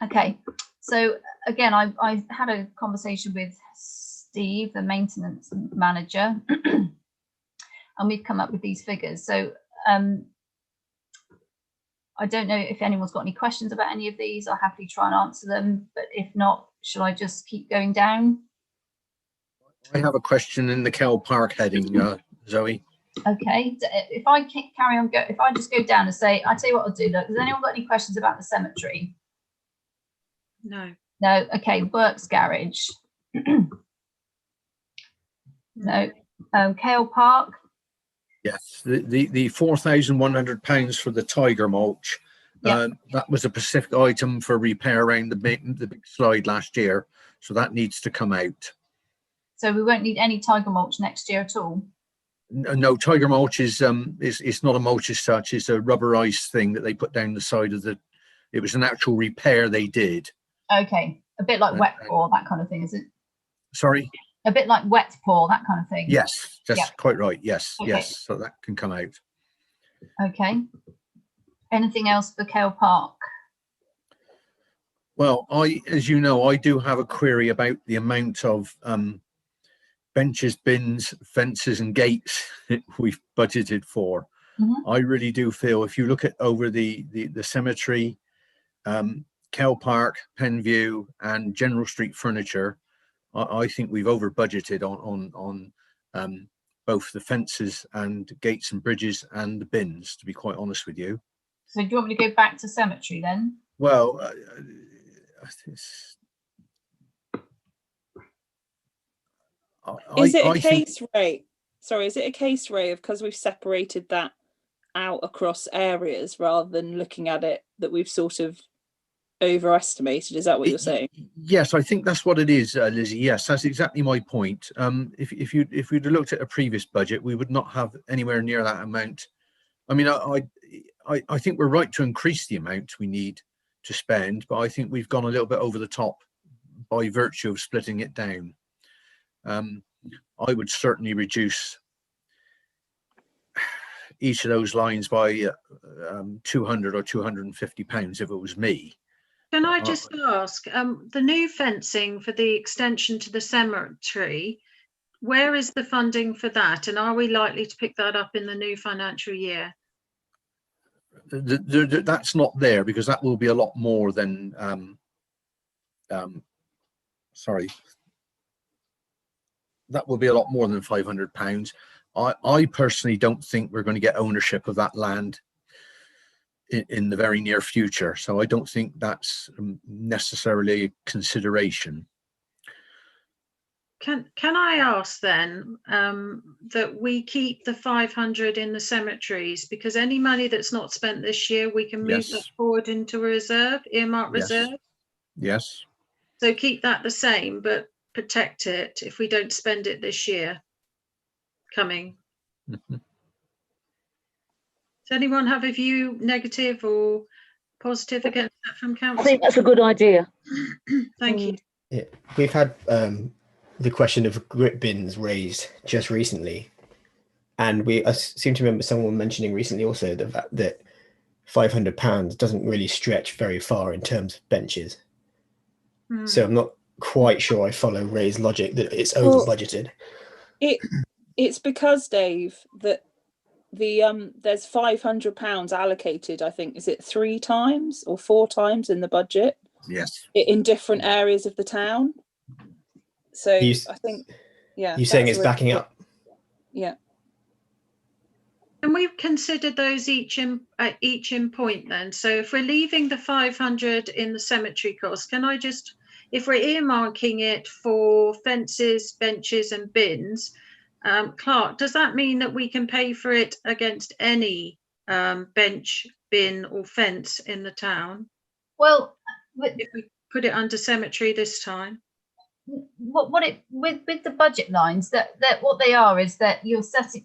Speaker 3: Okay, so again, I had a conversation with Steve, the maintenance manager, and we've come up with these figures. So I don't know if anyone's got any questions about any of these. I'll happily try and answer them, but if not, shall I just keep going down?
Speaker 6: I have a question in the Kell Park heading, Zoe.
Speaker 3: Okay, if I carry on, if I just go down and say, I'll tell you what I'll do. Look, has anyone got any questions about the cemetery?
Speaker 1: No.
Speaker 3: No. Okay, works garage. No. Kale Park.
Speaker 6: Yes, the £4,100 for the tiger mulch. Yeah. That was a specific item for repair around the big slide last year, so that needs to come out.
Speaker 3: So we won't need any tiger mulch next year at all.
Speaker 6: No, tiger mulch is it's not a mulch as such. It's a rubberized thing that they put down the side of the. It was an actual repair they did.
Speaker 3: Okay, a bit like wet pour, that kind of thing, is it?
Speaker 6: Sorry.
Speaker 3: A bit like wet pour, that kind of thing.
Speaker 6: Yes, that's quite right. Yes,
Speaker 3: okay.
Speaker 6: Yes. So that can come out.
Speaker 3: Okay. Anything else for Kale Park?
Speaker 6: Well, as you know, I do have a query about the amount of benches, bins, fences and gates we've budgeted for. Mm-hmm. I really do feel if you look at over the cemetery, Kell Park, Penview and General Street furniture, I think we've over budgeted on both the fences and gates and bridges and the bins, to be quite honest with you.
Speaker 3: So do you want me to go back to cemetery then?
Speaker 6: Well,
Speaker 5: is it a case, Ray? Sorry, is it a case, Ray, of because we've separated that out across areas rather than looking at it that we've sort of overestimated? Is that what you're saying?
Speaker 6: Yes, I think that's what it is, Lizzie. Yes, that's exactly my point. If we'd looked at a previous budget, we would not have anywhere near that amount. I mean, I think we're right to increase the amount we need to spend, but I think we've gone a little bit over the top by virtue of splitting it down. I would certainly reduce each of those lines by £200 or £250 if it was me.
Speaker 1: Can I just ask, the new fencing for the extension to the cemetery, where is the funding for that? And are we likely to pick that up in the new financial year?
Speaker 6: That's not there, because that will be a lot more than sorry, that will be a lot more than £500. I personally don't think we're going to get ownership of that land in the very near future, so I don't think that's necessarily a consideration.
Speaker 1: Can I ask then that we keep the 500 in the cemeteries, because any money that's not spent this year, we can move that
Speaker 6: Yes.
Speaker 1: forward into a reserve, earmark
Speaker 6: Yes.
Speaker 1: reserve.
Speaker 6: Yes.
Speaker 1: So keep that the same, but protect it if we don't spend it this year coming.
Speaker 6: Mhm.
Speaker 1: Does anyone have a view, negative or positive, against that from
Speaker 10: I
Speaker 1: council?
Speaker 10: think that's a good idea.
Speaker 1: Thank you.
Speaker 2: Yeah, we've had the question of grit bins raised just recently, and I seem to remember someone mentioning recently also the fact that £500 doesn't really stretch very far in terms of benches. So I'm not quite sure I follow Ray's logic that it's over budgeted.
Speaker 5: It's because, Dave, that there's £500 allocated, I think, is it 3 times or 4 times in the budget?
Speaker 6: Yes.
Speaker 5: In different areas of the town. So I think, yeah.
Speaker 2: You're saying it's backing up?
Speaker 5: Yeah.
Speaker 1: And we've considered those each in point then. So if we're leaving the 500 in the cemetery cost, can I just, if we're earmarking it for fences, benches and bins, Clark, does that mean that we can pay for it against any bench, bin or fence in the town?
Speaker 3: Well,
Speaker 1: if we put it under cemetery this time.
Speaker 3: With the budget lines, that what they are is that you're setting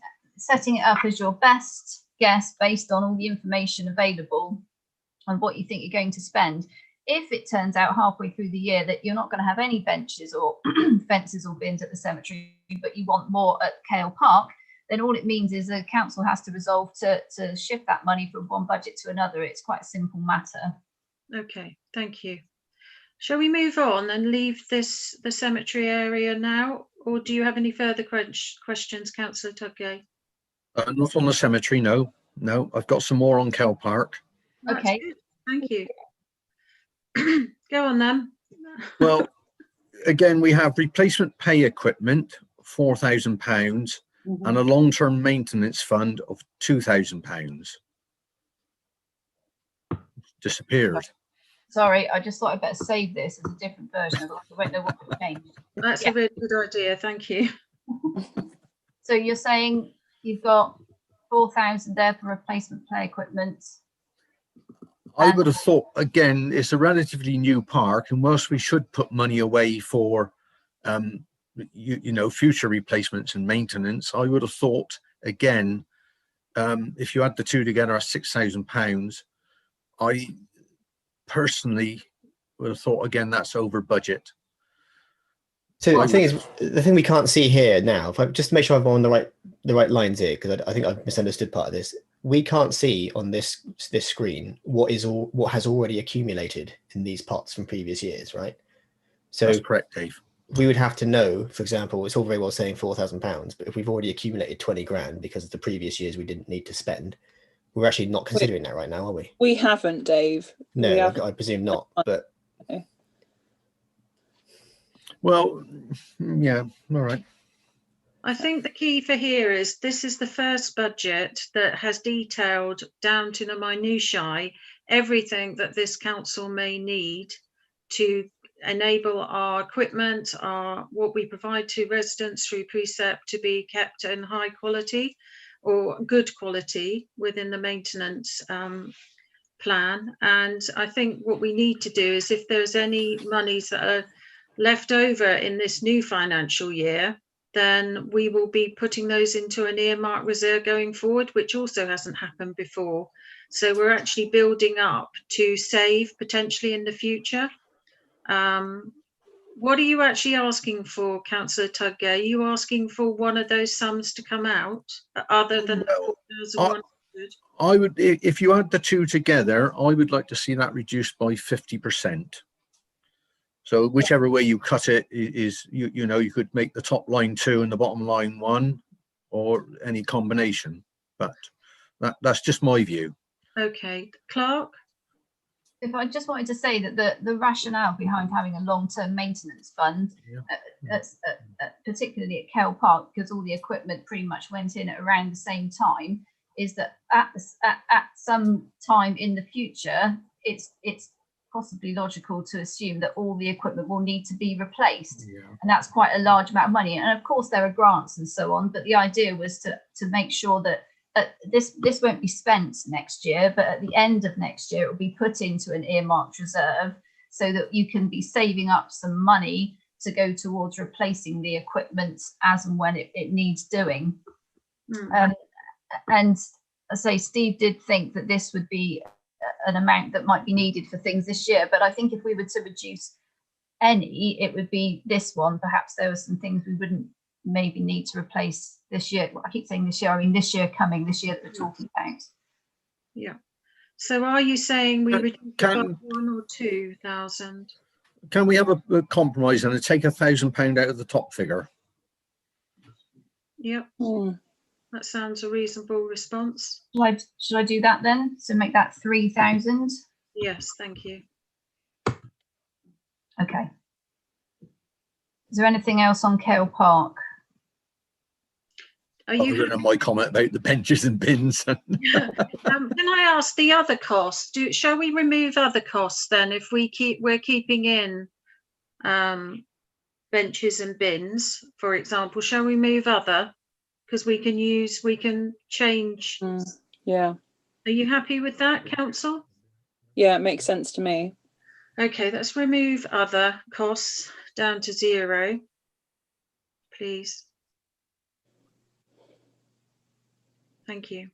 Speaker 3: it up as your best guess based on all the information available on what you think you're going to spend. If it turns out halfway through the year that you're not going to have any benches or fences or bins at the cemetery, but you want more at Kale Park, then all it means is the council has to resolve to shift that money from one budget to another. It's quite a simple matter.
Speaker 1: Okay, thank you. Shall we move on and leave the cemetery area now, or do you have any further questions, Councillor Tudgay?
Speaker 6: Not on the cemetery, no. I've got some more on Kell Park.
Speaker 3: Okay,
Speaker 1: thank you. Go on then.
Speaker 6: Well, again, we have replacement pay equipment, £4,000, and a long-term maintenance fund of £2,000. Disappeared.
Speaker 3: Sorry, I just thought I'd better save this as a different version. Otherwise I won't know what it changed.
Speaker 1: That's a really good idea. Thank you.
Speaker 3: So you're saying you've got 4,000 there for replacement play equipment.
Speaker 6: I would have thought, again, it's a relatively new park, and whilst we should put money away for, you know, future replacements and maintenance, I would have thought, again, if you add the two together, £6,000, I personally would have thought, again, that's over budget.
Speaker 2: So the thing we can't see here now, if I just make sure I'm on the right lines here, because I think I've misunderstood part of this. We can't see on this screen what has already accumulated in these pots from previous years, right? So
Speaker 6: that's correct, Dave.
Speaker 2: We would have to know, for example, it's all very well saying £4,000, but if we've already accumulated 20 grand because of the previous years we didn't need to spend, we're actually not considering that right now, are we?
Speaker 5: We haven't, Dave.
Speaker 2: No, I presume not, but.
Speaker 5: Okay.
Speaker 6: Well, yeah, all right.
Speaker 1: I think the key for here is this is the first budget that has detailed down to the minutiae everything that this council may need to enable our equipment, what we provide to residents through Precept to be kept in high quality or good quality within the maintenance plan. And I think what we need to do is if there's any monies that are left over in this new financial year, then we will be putting those into an earmark reserve going forward, which also hasn't happened before. So we're actually building up to save potentially in the future. What are you actually asking for, Councillor Tudgay? Are you asking for one of those sums to come out other than the 4,100?
Speaker 6: I would, if you add the two together, I would like to see that reduced by 50%. So whichever way you cut it is, you know, you could make the top line 2 and the bottom line 1, or any combination. But that's just my view.
Speaker 1: Okay, Clark?
Speaker 3: If I just wanted to say that the rationale behind having a long-term maintenance fund, particularly at Kell Park, because all the equipment pretty much went in at around the same time, is that at some time in the future, it's possibly logical to assume that all the equipment will need to be replaced, and that's quite a large amount of money. And of course, there are grants and so on, but the idea was to make sure that this won't be spent next year, but at the end of next year, it will be put into an earmarked reserve so that you can be saving up some money to go towards replacing the equipment as and when it needs doing. And I say, Steve did think that this would be an amount that might be needed for things this year, but I think if we were to reduce any, it would be this one. Perhaps there were some things we wouldn't maybe need to replace this year. Well, I keep saying this year, I mean this year that we're talking about.
Speaker 1: Yeah. So are you saying we reduce by 1 or 2,000?
Speaker 6: Can we have a compromise and take £1,000 out of the top figure?
Speaker 1: Yep. That sounds a reasonable response.
Speaker 3: Should I do that then? So make that 3,000?
Speaker 1: Yes, thank you.
Speaker 3: Okay. Is there anything else on Kell Park?
Speaker 6: Other than my comment about the benches and bins?
Speaker 1: Can I ask the other costs? Shall we remove other costs then if we're keeping in benches and bins, for example? Shall we move other? Because we can change.
Speaker 5: Yeah.
Speaker 1: Are you happy with that, Council?
Speaker 5: Yeah, it makes sense to me.
Speaker 1: Okay, let's remove other costs down to 0, please. Thank you.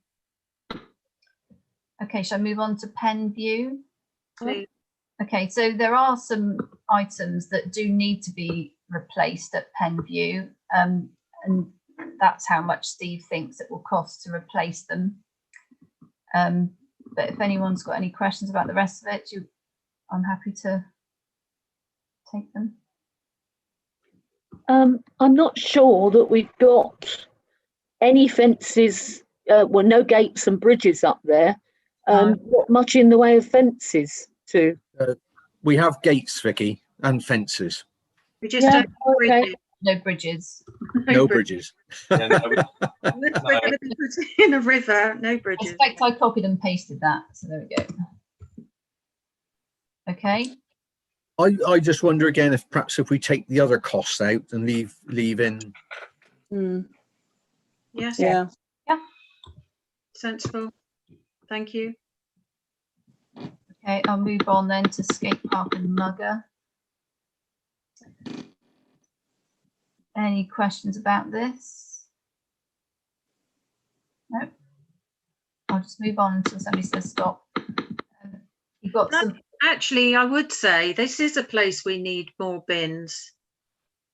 Speaker 3: Okay, shall I move on to Pen View?
Speaker 1: Please.
Speaker 3: Okay, so there are some items that do need to be replaced at Pen View, and that's how much Steve thinks it will cost to replace them. But if anyone's got any questions about the rest of it, I'm happy to take them.
Speaker 10: I'm not sure that we've got any fences, well, no gates and bridges up there. Not much in the way of fences too.
Speaker 6: We have gates, Vicky, and fences.
Speaker 1: We just don't have
Speaker 10: okay.
Speaker 3: No bridges.
Speaker 6: No bridges.
Speaker 1: We're going to be putting in a river, no bridges.
Speaker 3: I suspect I copied and pasted that, so there we go. Okay.
Speaker 6: I just wonder again if perhaps if we take the other costs out and leave in.
Speaker 1: Yes.
Speaker 5: Yeah.
Speaker 1: Sensible. Thank you.
Speaker 3: Okay, I'll move on then to Skate Park and Mugger. Any questions about this? No. I'll just move on until somebody says stop. You've got some.
Speaker 1: Actually, I would say this is a place we need more bins.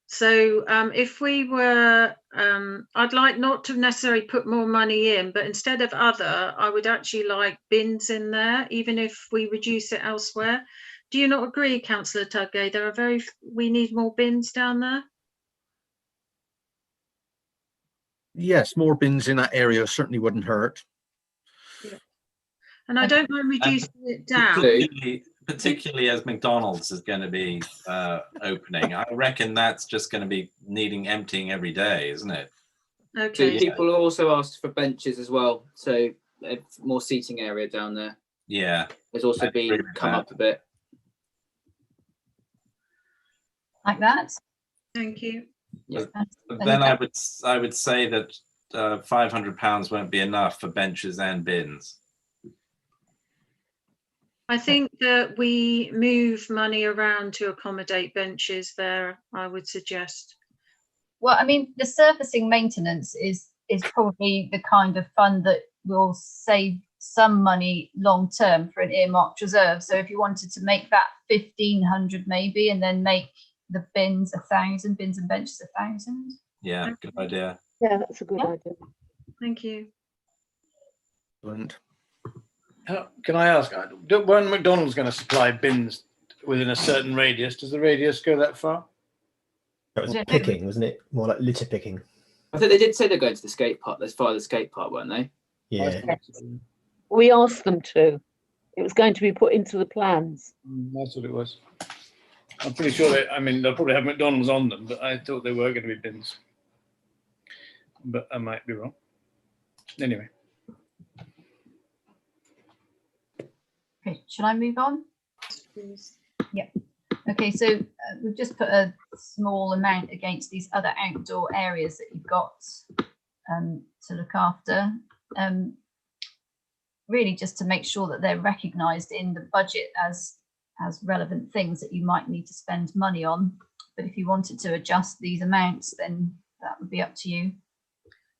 Speaker 1: So if we were, I'd like not to necessarily put more money in, but instead of other, I would actually like bins in there, even if we reduce it elsewhere. Do you not agree, Councillor Tudgay? We need more bins down there.
Speaker 6: Yes, more bins in that area certainly wouldn't hurt.
Speaker 1: Yeah. And I don't mind reducing it down.
Speaker 7: Particularly as McDonald's is going to be opening. I reckon that's just going to be needing emptying every day, isn't it?
Speaker 1: Okay.
Speaker 12: So people also asked for benches as well, so more seating area down there.
Speaker 7: Yeah.
Speaker 12: There's also been come up a bit.
Speaker 3: Like that.
Speaker 1: Thank you.
Speaker 3: Yeah.
Speaker 7: But then I would say that £500 won't be enough for benches and bins.
Speaker 1: I think that we move money around to accommodate benches there, I would suggest.
Speaker 3: Well, I mean, the surfacing maintenance is probably the kind of fund that will save some money long term for an earmarked reserve. So if you wanted to make that 1,500 maybe, and then make the bins 1,000, bins and benches 1,000.
Speaker 7: Yeah, good idea.
Speaker 10: Yeah, that's a good idea.
Speaker 1: Thank you.
Speaker 8: Can I ask, when McDonald's going to supply bins, within a certain radius. Does the radius go that far?
Speaker 2: That was picking, wasn't it? More like litter picking.
Speaker 12: I think they did say they're going to the skate park. As far as the skate park, weren't they?
Speaker 2: Yeah.
Speaker 10: We asked them to. It was going to be put into the plans.
Speaker 8: That's what it was. I'm pretty sure they'll probably have McDonald's on them, but I thought they were going to be bins. But I might be wrong. Anyway.
Speaker 3: Okay, should I move on? Yeah. Okay, so we've just put a small amount against these other outdoor areas that you've got to look after. Really just to make sure that they're recognised in the budget as relevant things that you might need to spend money on. But if you wanted to adjust these amounts, then that would be up to you.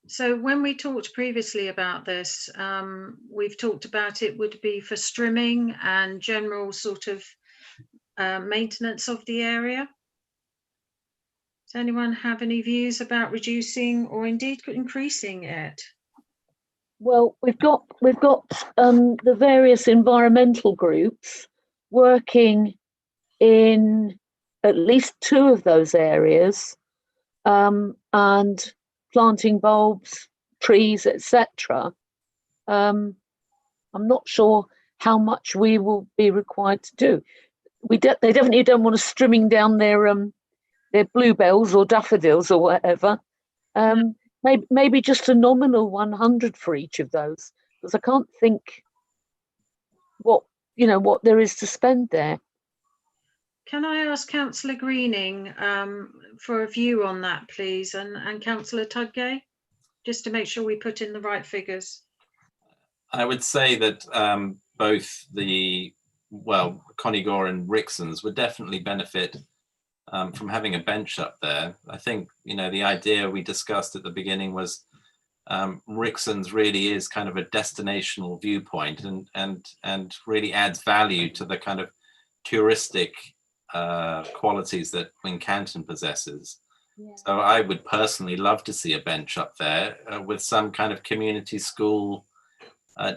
Speaker 1: So when we talked previously about this, we've talked about it would be for strimming and general sort of maintenance of the area. Does anyone have any views about reducing or indeed increasing it?
Speaker 10: Well, we've got the various environmental groups working in at least 2 of those areas, and planting bulbs, trees, etc. I'm not sure how much we will be required to do. They definitely don't want us strimming down their bluebells or daffodils or whatever. Maybe just a nominal 100 for each of those, because I can't think what there is to spend there.
Speaker 1: Can I ask Councillor Greening for a view on that, please, and Councillor Tudgay, just to make sure we put in the right figures?
Speaker 7: I would say that both Conigore and Rixon's would definitely benefit from having a bench up there. I think, the idea we discussed at the beginning was Rixon's really is kind of a destinational viewpoint and really adds value to the kind of touristic qualities that Wincanton possesses. Yeah. So I would personally love to see a bench up there with some kind of community school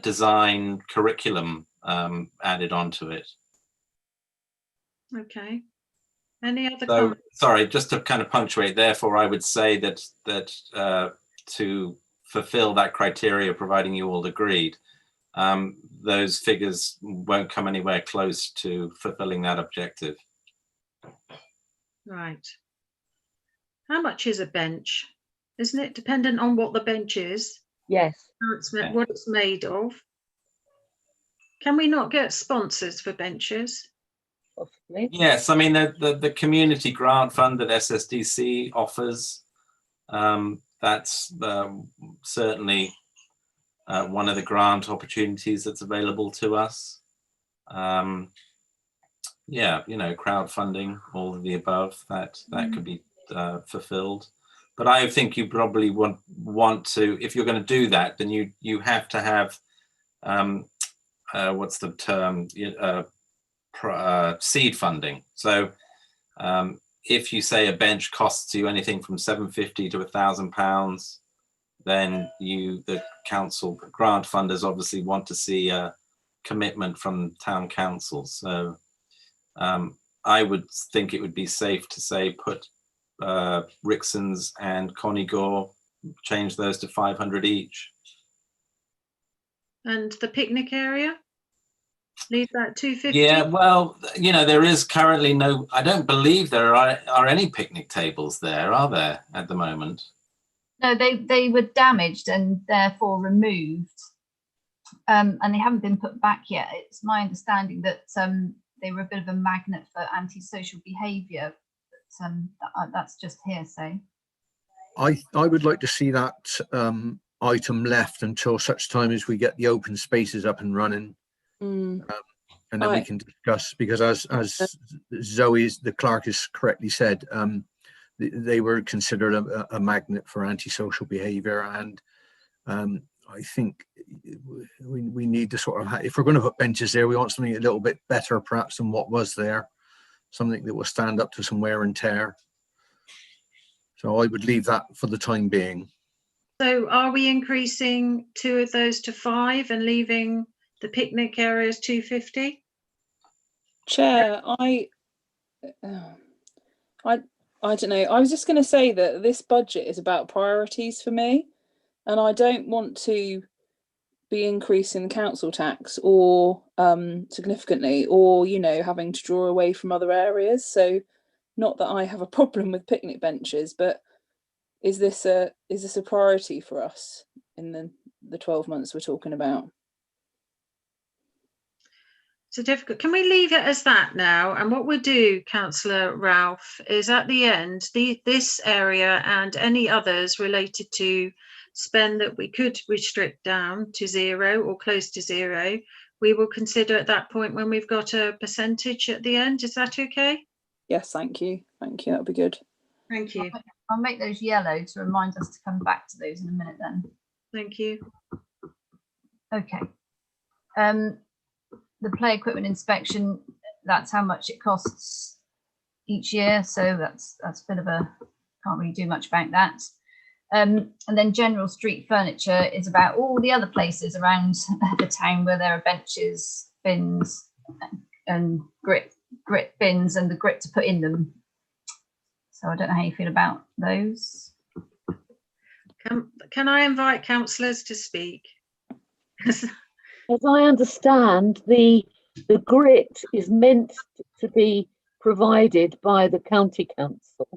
Speaker 7: design curriculum added onto it.
Speaker 1: Okay. Any other comments?
Speaker 7: Sorry, just to kind of punctuate, therefore, I would say that to fulfill that criteria, providing you all agreed, those figures won't come anywhere close to fulfilling that objective.
Speaker 1: Right. How much is a bench? Isn't it dependent on what the bench is?
Speaker 10: Yes.
Speaker 1: What it's made of. Can we not get sponsors for benches?
Speaker 10: Possibly.
Speaker 7: Yes, I mean the community grant fund that SSDC offers, that's certainly one of the grant opportunities that's available to us. Yeah, crowdfunding, all of the above, that could be fulfilled. But I think you probably want to, if you're going to do that, then you have to have what's the term? Seed funding. So if you say a bench costs you anything from £750 to £1,000, then the council grant funders obviously want to see a commitment from town council. So I would think it would be safe to say put Rixon's and Conigore, change those to 500 each.
Speaker 1: And the picnic area? Leave that 250?
Speaker 7: Yeah, well, there is currently I don't believe there are any picnic tables there, are there, at the moment?
Speaker 3: No, they were damaged and therefore removed, and they haven't been put back yet. It's my understanding that they were a bit of a magnet for antisocial behaviour, but that's just hearsay.
Speaker 6: I would like to see that item left until such time as we get the open spaces up and running. And then we can discuss, because as Zoe, the clerk, has correctly said, they were considered a magnet for antisocial behaviour, and I think we need to sort of, if we're going to put benches there, we want something a little bit better perhaps than what was there, something that will stand up to some wear and tear. So I would leave that for the time being.
Speaker 1: So are we increasing 2 of those to 5 and leaving the picnic areas 250?
Speaker 5: Chair, I don't know. I was just going to say that this budget is about priorities for me, and I don't want to be increasing the council tax or significantly, or having to draw away from other areas. So, not that I have a problem with picnic benches, but is this a priority for us in the 12 months we're talking about?
Speaker 1: So difficult. Can we leave it as that now? And what we'll do, Councillor Ralph, is at the end, this area and any others related to spend that we could restrict down to zero or close to zero, we will consider at that point when we've got a percentage at the end. Is that okay?
Speaker 5: Yes, thank you. Thank you. That'll be good.
Speaker 1: Thank you.
Speaker 3: I'll make those yellow to remind us to come back to those in a minute then.
Speaker 1: Thank you.
Speaker 3: Okay. The play equipment inspection, that's how much it costs each year. So that's a bit of a, can't really do much about that. And then general street furniture is about all the other places around the town where there are benches, bins and grit bins and the grit to put in them. So I don't know how you feel about those.
Speaker 1: Can I invite councillors to speak?
Speaker 10: As I understand, the grit is meant to be provided by the county council.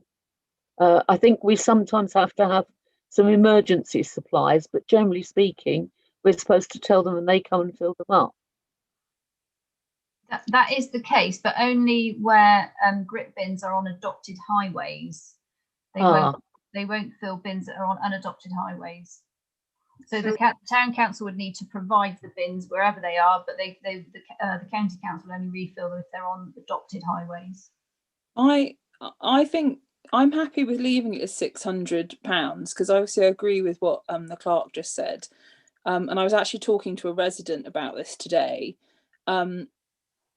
Speaker 10: I think we sometimes have to have some emergency supplies, but generally speaking, we're supposed to tell them and they come and fill them up.
Speaker 3: That is the case, but only where grit bins are on adopted highways. They won't fill bins that are on unadopted highways. So the town council would need to provide the bins wherever they are, but the county council only refill them if they're on adopted highways.
Speaker 5: I think I'm happy with leaving it as £600 because obviously I agree with what the clerk just said, and I was actually talking to a resident about this today, and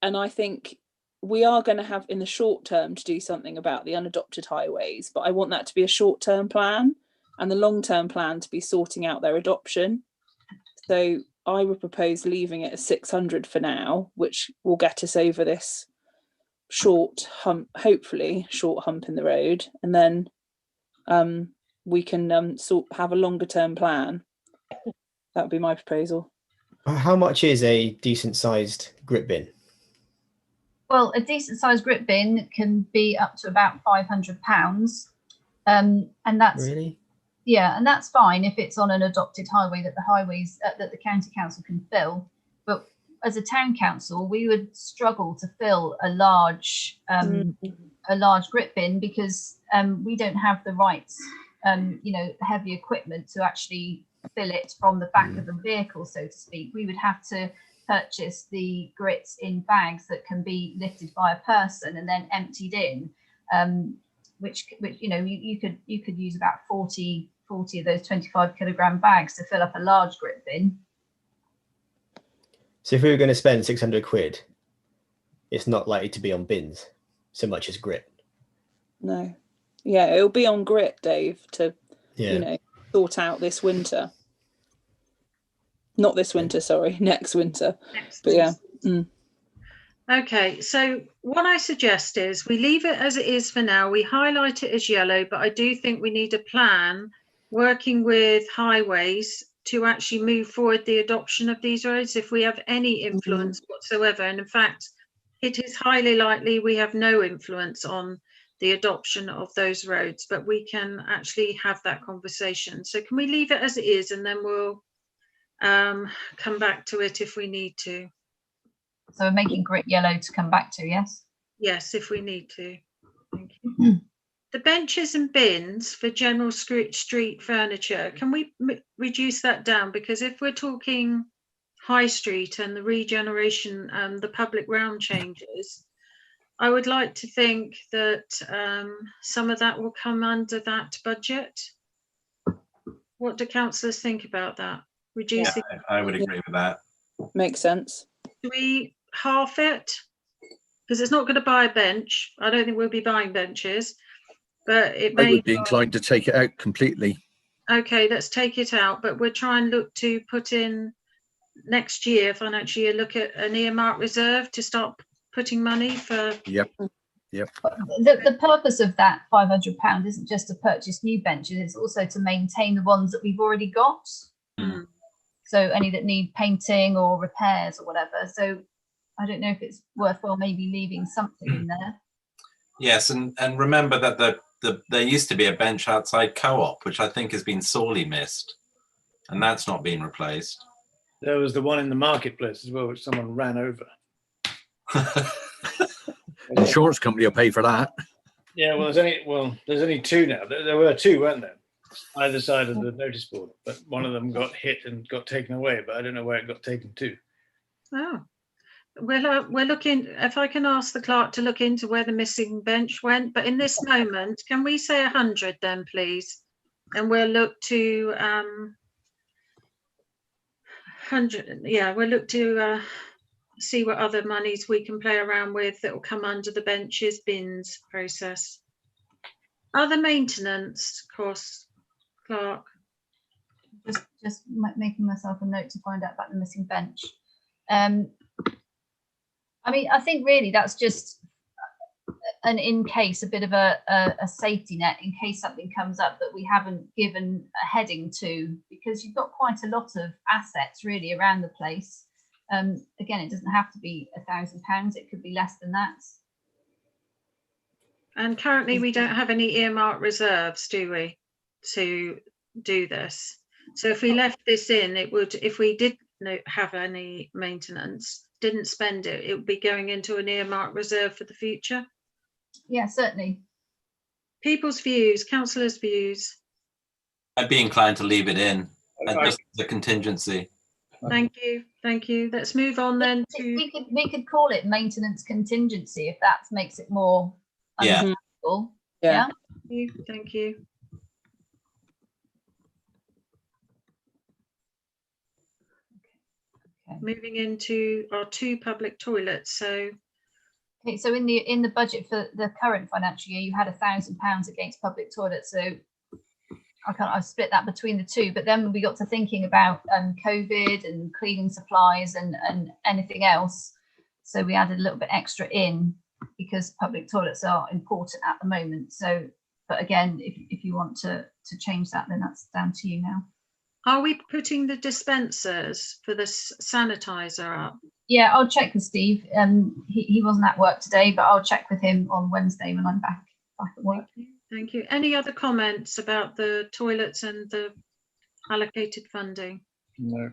Speaker 5: I think we are going to have in the short term to do something about the unadopted highways, but I want that to be a short-term plan and the long-term plan to be sorting out their adoption. So I would propose leaving it at 600 for now, which will get us over this short hump, hopefully short hump in the road, and then we can have a longer-term plan. That would be my proposal.
Speaker 2: How much is a decent-sized grit bin?
Speaker 3: Well, a decent-sized grit bin can be up to about £500, and that's
Speaker 2: really.
Speaker 3: Yeah, and that's fine if it's on an adopted highway that the county council can fill. But as a town council, we would struggle to fill a large grit bin because we don't have the right, heavy equipment to actually fill it from the back of the vehicle, so to speak. We would have to purchase the grits in bags that can be lifted by a person and then emptied in, which you could use about 40 of those 25-kilogram bags to fill up a large grit bin.
Speaker 2: So if we were going to spend 600 quid, it's not likely to be on bins so much as grit.
Speaker 5: No. Yeah, it'll be on grit, Dave, to sort out this winter. Not this winter, sorry, next winter. But yeah.
Speaker 1: Okay, so what I suggest is we leave it as it is for now. We highlight it as yellow, but I do think we need a plan working with highways to actually move forward the adoption of these roads if we have any influence whatsoever. And in fact, it is highly likely we have no influence on the adoption of those roads, but we can actually have that conversation. So can we leave it as it is, and then we'll come back to it if we need to.
Speaker 3: So we're making grit yellow to come back to, yes?
Speaker 1: Yes, if we need to. Thank you. The benches and bins for general street furniture, can we reduce that down? Because if we're talking High Street and the regeneration and the public realm changes, I would like to think that some of that will come under that budget. What do councillors think about that? Reducing?
Speaker 7: Yeah, I would agree with that.
Speaker 5: Makes sense.
Speaker 1: Do we half it? Because it's not going to buy a bench. I don't think we'll be buying benches, but it may.
Speaker 6: I would be inclined to take it out completely.
Speaker 1: Okay, let's take it out, but we'll try and look to put in next year, financial year, look at an earmark reserve to start putting money for?
Speaker 6: Yep.
Speaker 3: The purpose of that £500 isn't just to purchase new benches, it's also to maintain the ones that we've already got. So any that need painting or repairs or whatever. So I don't know if it's worthwhile maybe leaving something in there.
Speaker 7: Yes, and remember that there used to be a bench outside Co-op, which I think has been sorely missed, and that's not been replaced.
Speaker 8: There was the one in the marketplace as well, which someone ran over.
Speaker 6: Insurance company will pay for that.
Speaker 8: Yeah, well, there's only two now. There were two, weren't there? Either side of the notice board, but one of them got hit and got taken away, but I don't know where it got taken to.
Speaker 1: Oh, we're looking, if I can ask the clerk to look into where the missing bench went, but in this moment, can we say 100 then, please? And we'll look to 100, yeah, we'll look to see what other monies we can play around with that will come under the benches bins process. Other maintenance costs, Clark?
Speaker 3: Just making myself a note to find out about the missing bench. I mean, I think really that's just an in case, a bit of a safety net in case something comes up that we haven't given a heading to, because you've got quite a lot of assets really around the place. Again, it doesn't have to be £1,000, it could be less than that.
Speaker 1: And currently we don't have any earmarked reserves, do we, to do this? So if we left this in, it would, if we did have any maintenance, didn't spend it, it would be going into an earmarked reserve for the future.
Speaker 3: Yeah, certainly.
Speaker 1: People's views, councillors' views.
Speaker 7: I'd be inclined to leave it in, just the contingency.
Speaker 1: Thank you, thank you. Let's move on then to.
Speaker 3: We could call it maintenance contingency if that makes it more understandable. Yeah.
Speaker 1: Thank you. Okay. Moving into our 2 public toilets. So.
Speaker 3: Okay, so in the budget for the current financial year, you had £1,000 against public toilets. So I've split that between the 2, but then we got to thinking about COVID and cleaning supplies and anything else. So we added a little bit extra in because public toilets are important at the moment. So, but again, if you want to change that, then that's down to you now.
Speaker 1: Are we putting the dispensers for the sanitizer up?
Speaker 3: Yeah, I'll check with Steve. He wasn't at work today, but I'll check with him on Wednesday when I'm back at work.
Speaker 1: Thank you. Any other comments about the toilets and the allocated funding?
Speaker 8: No.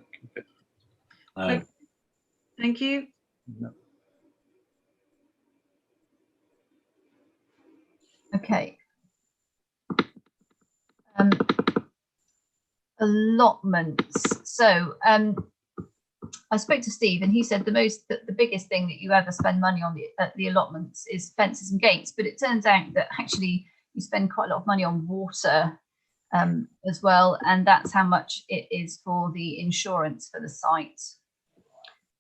Speaker 1: Okay. Thank you.
Speaker 8: No.
Speaker 3: Okay. Allotments. So I spoke to Steve and he said the biggest thing that you ever spend money on the allotments is fences and gates, but it turns out that actually you spend quite a lot of money on water as well, and that's how much it is for the insurance for the site.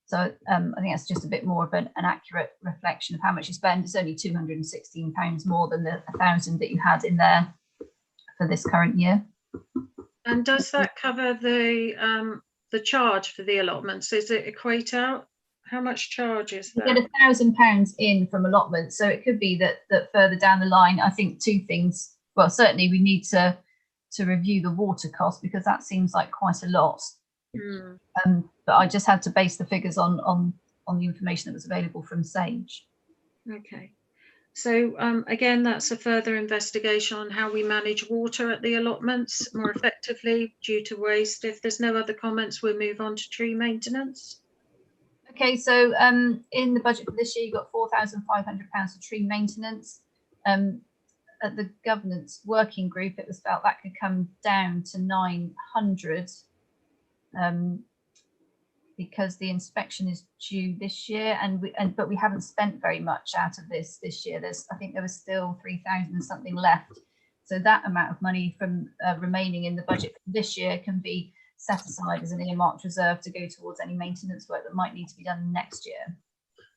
Speaker 3: So I think that's just a bit more of an accurate reflection of how much you spend. It's only £216 more than the 1,000 that you had in there for this current year.
Speaker 1: And does that cover the charge for the allotments? Does it equate out? How much charge is that?
Speaker 3: You get £1,000 in from allotments, so it could be that further down the line, I think 2 things. Well, certainly we need to review the water cost because that seems like quite a lot. But I just had to base the figures on the information that was available from Sage.
Speaker 1: Okay. So again, that's a further investigation on how we manage water at the allotments more effectively due to waste. If there's no other comments, we'll move on to tree maintenance.
Speaker 3: Okay, so in the budget for this year, you got £4,500 for tree maintenance. At the governance working group, it was felt that could come down to 900 because the inspection is due this year, but we haven't spent very much out of this year. I think there was still 3,000 and something left. So that amount of money from remaining in the budget for this year can be set aside as an earmarked reserve to go towards any maintenance work that might need to be done next year.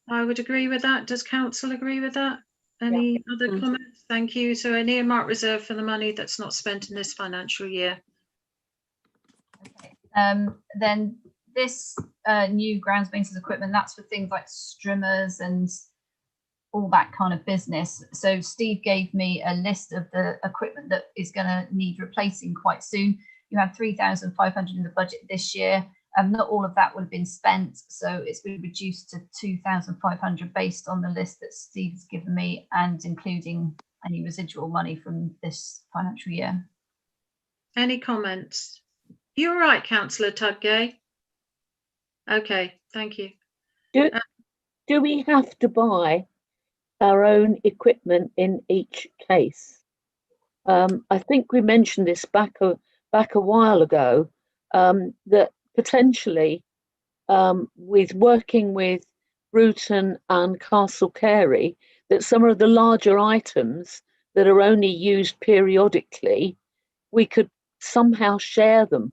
Speaker 1: I would agree with that. Does council agree with that? Any other comments? Thank you. So an earmarked reserve for the money that's not spent in this financial year.
Speaker 3: Okay. Then this new grounds maintenance equipment, that's for things like strimmers and all that kind of business. So Steve gave me a list of the equipment that is going to need replacing quite soon. You had 3,500 in the budget this year. Not all of that would have been spent, so it's been reduced to 2,500 based on the list that Steve's given me, and including any residual money from this financial year.
Speaker 1: Any comments? You're right, Councillor Tudgay. Okay, thank you.
Speaker 10: Do we have to buy our own equipment in each case? I think we mentioned this back a while ago, that potentially with working with Bruton and Castle Carey, that some of the larger items that are only used periodically, we could somehow share them.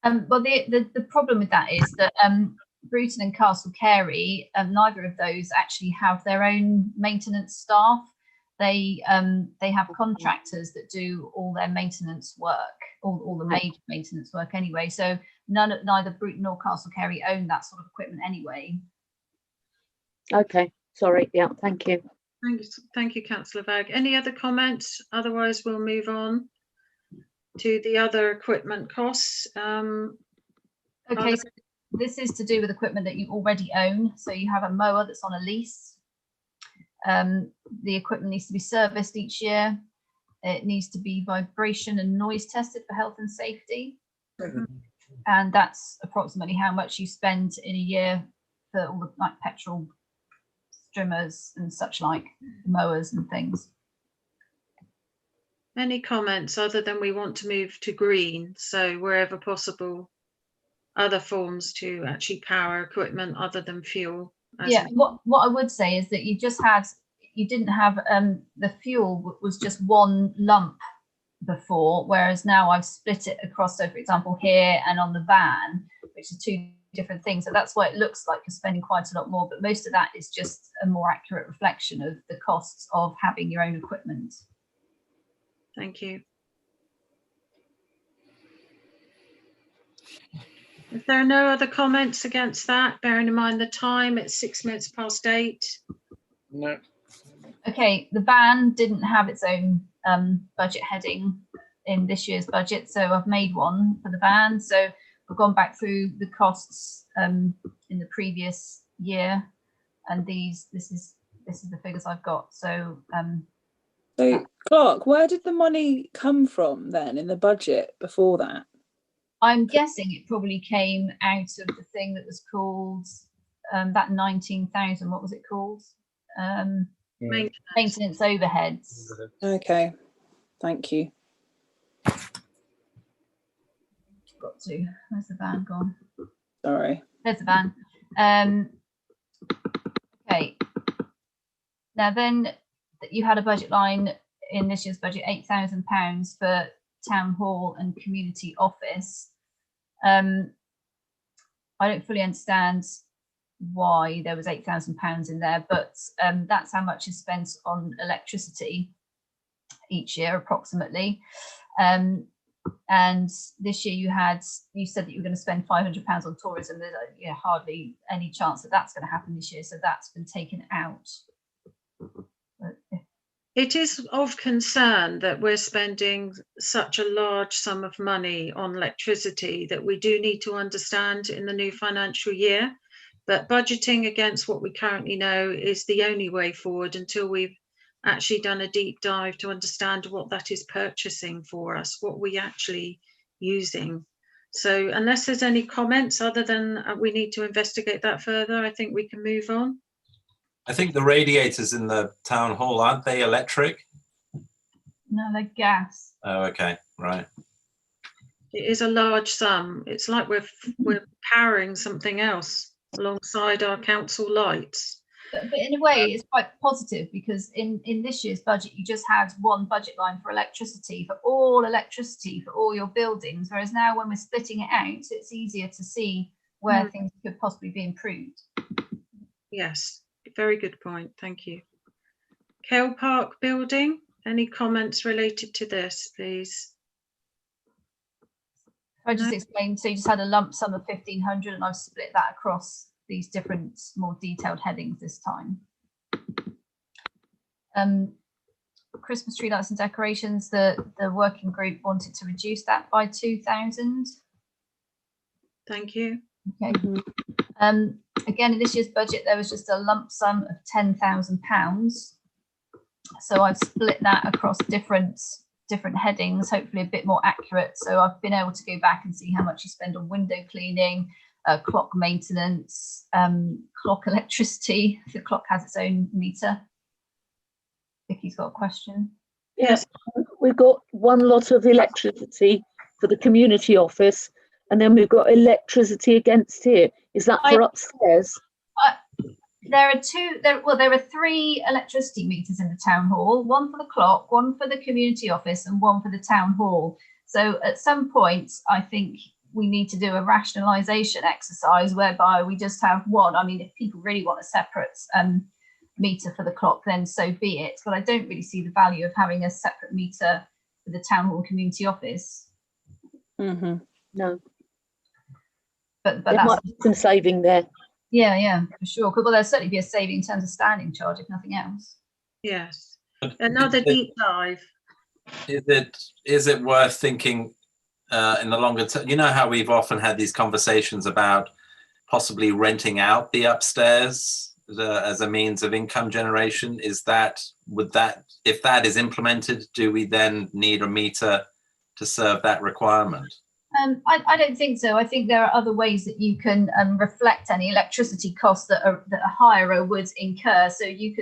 Speaker 3: Well, the problem with that is that Bruton and Castle Carey, neither of those actually have their own maintenance staff. They have contractors that do all their maintenance work, all the major maintenance work anyway. So neither Bruton nor Castle Carey own that sort of equipment anyway.
Speaker 10: Okay, sorry. Yeah, thank you.
Speaker 1: Thank you, Councillor Vagg. Any other comments? Otherwise, we'll move on to the other equipment costs.
Speaker 3: Okay, so this is to do with equipment that you already own. So you have a mower that's on a lease. The equipment needs to be serviced each year. It needs to be vibration and noise tested for health and safety. And that's approximately how much you spend in a year for all the like petrol trimmers and such like, mowers and things.
Speaker 1: Any comments other than we want to move to green? So wherever possible, other forms to actually power equipment other than fuel.
Speaker 3: Yeah, what I would say is that you didn't have the fuel was just one lump before, whereas now I've split it across. So for example, here and on the van, which are two different things. So that's why it looks like you're spending quite a lot more, but most of that is just a more accurate reflection of the costs of having your own equipment.
Speaker 1: Thank you. If there are no other comments against that, bearing in mind the time, it's 6 minutes past 8.
Speaker 8: No.
Speaker 3: Okay, the van didn't have its own budget heading in this year's budget, so I've made one for the van. So I've gone back through the costs in the previous year, and this is the figures I've got. So
Speaker 5: so Clark, where did the money come from then in the budget before that?
Speaker 3: I'm guessing it probably came out of the thing that was called that 19,000. What was it called? Maintenance overheads.
Speaker 5: Okay, thank you.
Speaker 3: Got to. Where's the van gone?
Speaker 5: Sorry.
Speaker 3: There's the van. Okay. Now then, you had a budget line in this year's budget, £8,000 for town hall and community office. I don't fully understand why there was £8,000 in there, but that's how much is spent on electricity each year approximately. And this year you said that you were going to spend £500 on tourism. There's hardly any chance that that's going to happen this year, so that's been taken out.
Speaker 1: It is of concern that we're spending such a large sum of money on electricity that we do need to understand in the new financial year. But budgeting against what we currently know is the only way forward until we've actually done a deep dive to understand what that is purchasing for us, what we actually using. So unless there's any comments other than we need to investigate that further, I think we can move on.
Speaker 7: I think the radiators in the town hall, aren't they electric?
Speaker 3: No, they're gas.
Speaker 7: Oh, okay, right.
Speaker 1: It is a large sum. It's like we're powering something else alongside our council lights.
Speaker 3: But in a way, it's quite positive because in this year's budget, you just had one budget line for electricity for all your buildings, whereas now when we're splitting it out, it's easier to see where things could possibly be improved.
Speaker 1: Yes, very good point. Thank you. Kell Park building, any comments related to this, please?
Speaker 3: I just explained, so you just had a lump sum of 1,500 and I've split that across these different more detailed headings this time. Christmas tree lights and decorations, the working group wanted to reduce that by 2,000.
Speaker 1: Thank you.
Speaker 3: Okay. Again, in this year's budget, there was just a lump sum of £10,000. So I've split that across different headings, hopefully a bit more accurate. So I've been able to go back and see how much you spend on window cleaning, clock maintenance, clock electricity. The clock has its own meter. Vicky's got a question.
Speaker 10: Yes, we've got one lot of electricity for the community office, and then we've got electricity against here. Is that for upstairs?
Speaker 3: There are 3 electricity meters in the town hall, one for the clock, one for the community office, and one for the town hall. So at some point, I think we need to do a rationalisation exercise whereby we just have one. I mean, if people really want a separate meter for the clock, then so be it. But I don't really see the value of having a separate meter for the town hall community office.
Speaker 10: No.
Speaker 3: But
Speaker 10: there
Speaker 3: that's
Speaker 10: might be some saving there.
Speaker 3: Yeah, for sure. Well, there'll certainly be a saving in terms of standing charge, if nothing else.
Speaker 1: Yes. Another deep dive.
Speaker 7: Is it worth thinking in the longer term? You know how we've often had these conversations about possibly renting out the upstairs as a means of income generation. If that is implemented, do we then need a meter to serve that requirement?
Speaker 3: I don't think so. I think there are other ways that you can reflect any electricity costs that a hirer would incur. So you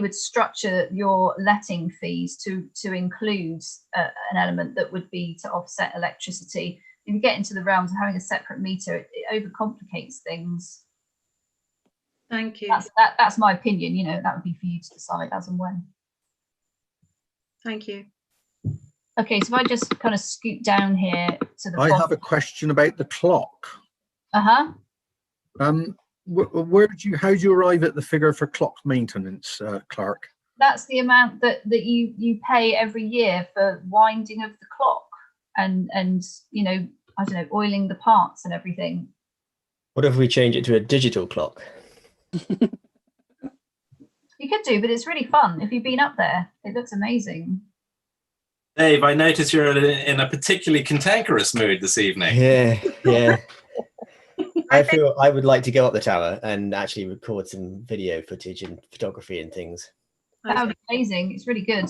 Speaker 3: would structure your letting fees to include an element that would be to offset electricity. If you get into the realms of having a separate meter, it overcomplicates things.
Speaker 1: Thank you.
Speaker 3: That's my opinion. You know, that would be for you to decide as and when.
Speaker 1: Thank you.
Speaker 3: Okay, so if I just kind of scoot down here to the
Speaker 6: I
Speaker 3: bottom.
Speaker 6: have a question about the clock.
Speaker 3: Uh-huh.
Speaker 6: How do you arrive at the figure for clock maintenance, Clark?
Speaker 3: That's the amount that you pay every year for winding of the clock and you know, I don't know, oiling the parts and everything.
Speaker 2: What if we change it to a digital clock?
Speaker 3: You could do, but it's really fun. If you've been up there, it looks amazing.
Speaker 7: Dave, I notice you're in a particularly cantankerous mood this evening.
Speaker 2: Yeah. I feel I would like to go up the tower and actually record some video footage and photography and things.
Speaker 3: That would be amazing. It's really good.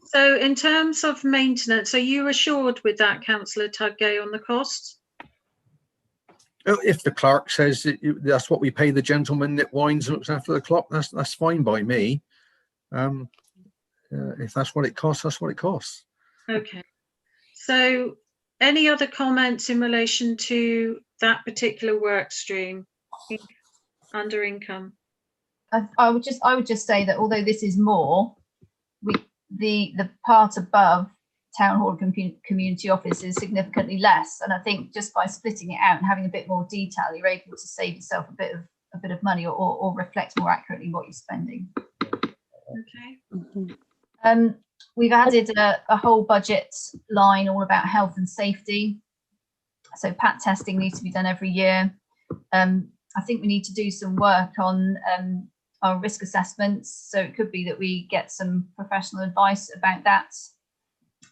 Speaker 1: So in terms of maintenance, are you assured with that, Councillor Tudgay, on the costs?
Speaker 6: If the clerk says that's what we pay the gentleman that winds and looks after the clock, that's fine by me. If that's what it costs, that's what it costs.
Speaker 1: Okay. So any other comments in relation to that particular work stream under income?
Speaker 3: I would just say that although this is more, the part above town hall community office is significantly less, and I think just by splitting it out and having a bit more detail, you're able to save yourself a bit of money or reflect more accurately what you're spending.
Speaker 1: Okay.
Speaker 3: We've added a whole budget line all about health and safety. So PAT testing needs to be done every year. I think we need to do some work on our risk assessments. So it could be that we get some professional advice about that.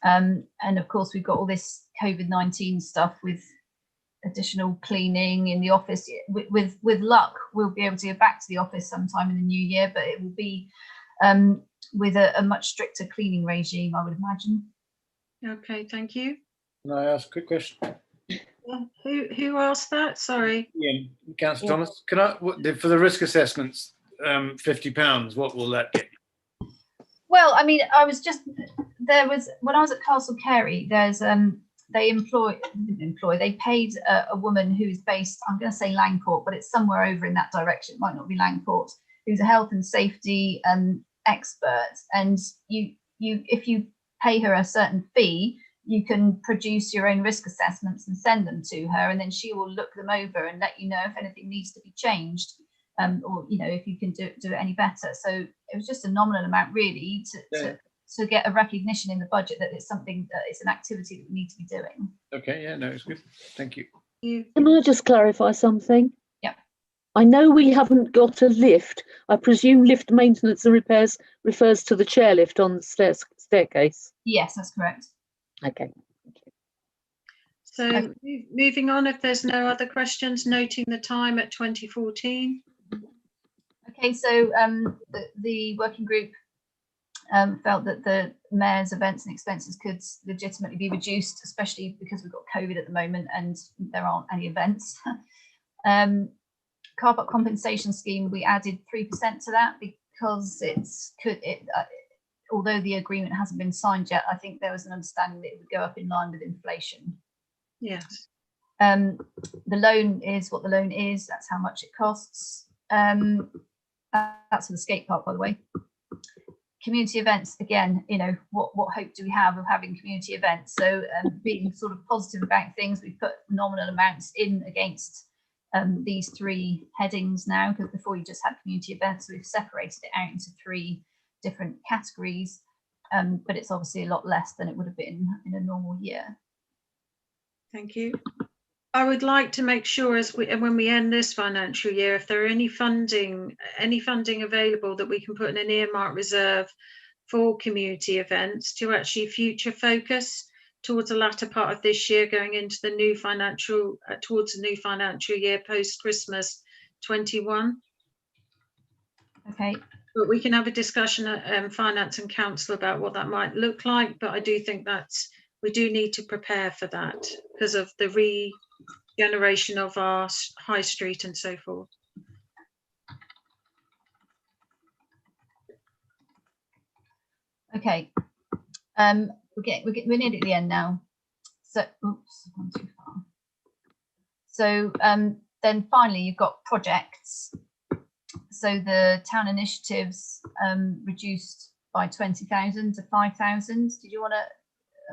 Speaker 3: And of course, we've got all this COVID-19 stuff with additional cleaning in the office. With luck, we'll be able to get back to the office sometime in the new year, but it will be with a much stricter cleaning regime, I would imagine.
Speaker 1: Okay, thank you.
Speaker 8: Can I ask a quick question?
Speaker 1: Who asked that? Sorry.
Speaker 8: Ian, Councillor Thomas, can I, for the risk assessments, £50, what will that get?
Speaker 3: Well, I mean, when I was at Castle Carey, there's they paid a woman who's based, I'm going to say Langport, but it's somewhere over in that direction. It might not be Langport, who's a health and safety expert, and if you pay her a certain fee, you can produce your own risk assessments and send them to her, and then she will look them over and let you know if anything needs to be changed, or you know, if you can do it any better. So it was just a nominal amount really to get a recognition in the budget that it's something that it's an activity that we need to be doing.
Speaker 8: Okay, yeah, no, it's good. Thank you.
Speaker 10: Can I just clarify something?
Speaker 3: Yeah.
Speaker 10: I know we haven't got a lift. I presume lift maintenance and repairs refers to the chairlift on the staircase.
Speaker 3: Yes, that's correct.
Speaker 10: Okay.
Speaker 1: So moving on, if there's no other questions, noting the time at 2014.
Speaker 3: Okay, so the working group felt that the mayor's events and expenses could legitimately be reduced, especially because we've got COVID at the moment and there aren't any events. Car park compensation scheme, we added 3% to that because although the agreement hasn't been signed yet, I think there was an understanding that it would go up in line with inflation.
Speaker 1: Yes.
Speaker 3: The loan is what the loan is. That's how much it costs. That's for the skate park, by the way. Community events, again, you know, what hope do we have of having community events? So being sort of positive about things, we put nominal amounts in against these three headings now, because before you just had community events, so we've separated it out into three different categories, but it's obviously a lot less than it would have been in a normal year.
Speaker 1: Thank you. I would like to make sure when we end this financial year, if there are any funding available that we can put in an earmark reserve for community events to actually future focus towards the latter part of this year, going into the new towards the new financial year post Christmas 21.
Speaker 3: Okay.
Speaker 1: But we can have a discussion at Finance and Council about what that might look like. But I do think we do need to prepare for that because of the regeneration of our high street and so forth.
Speaker 3: Okay. We're nearly at the end now. So, oops, gone too far. So then finally you've got projects. So the town initiatives reduced by 20,000 to 5,000. Did you want to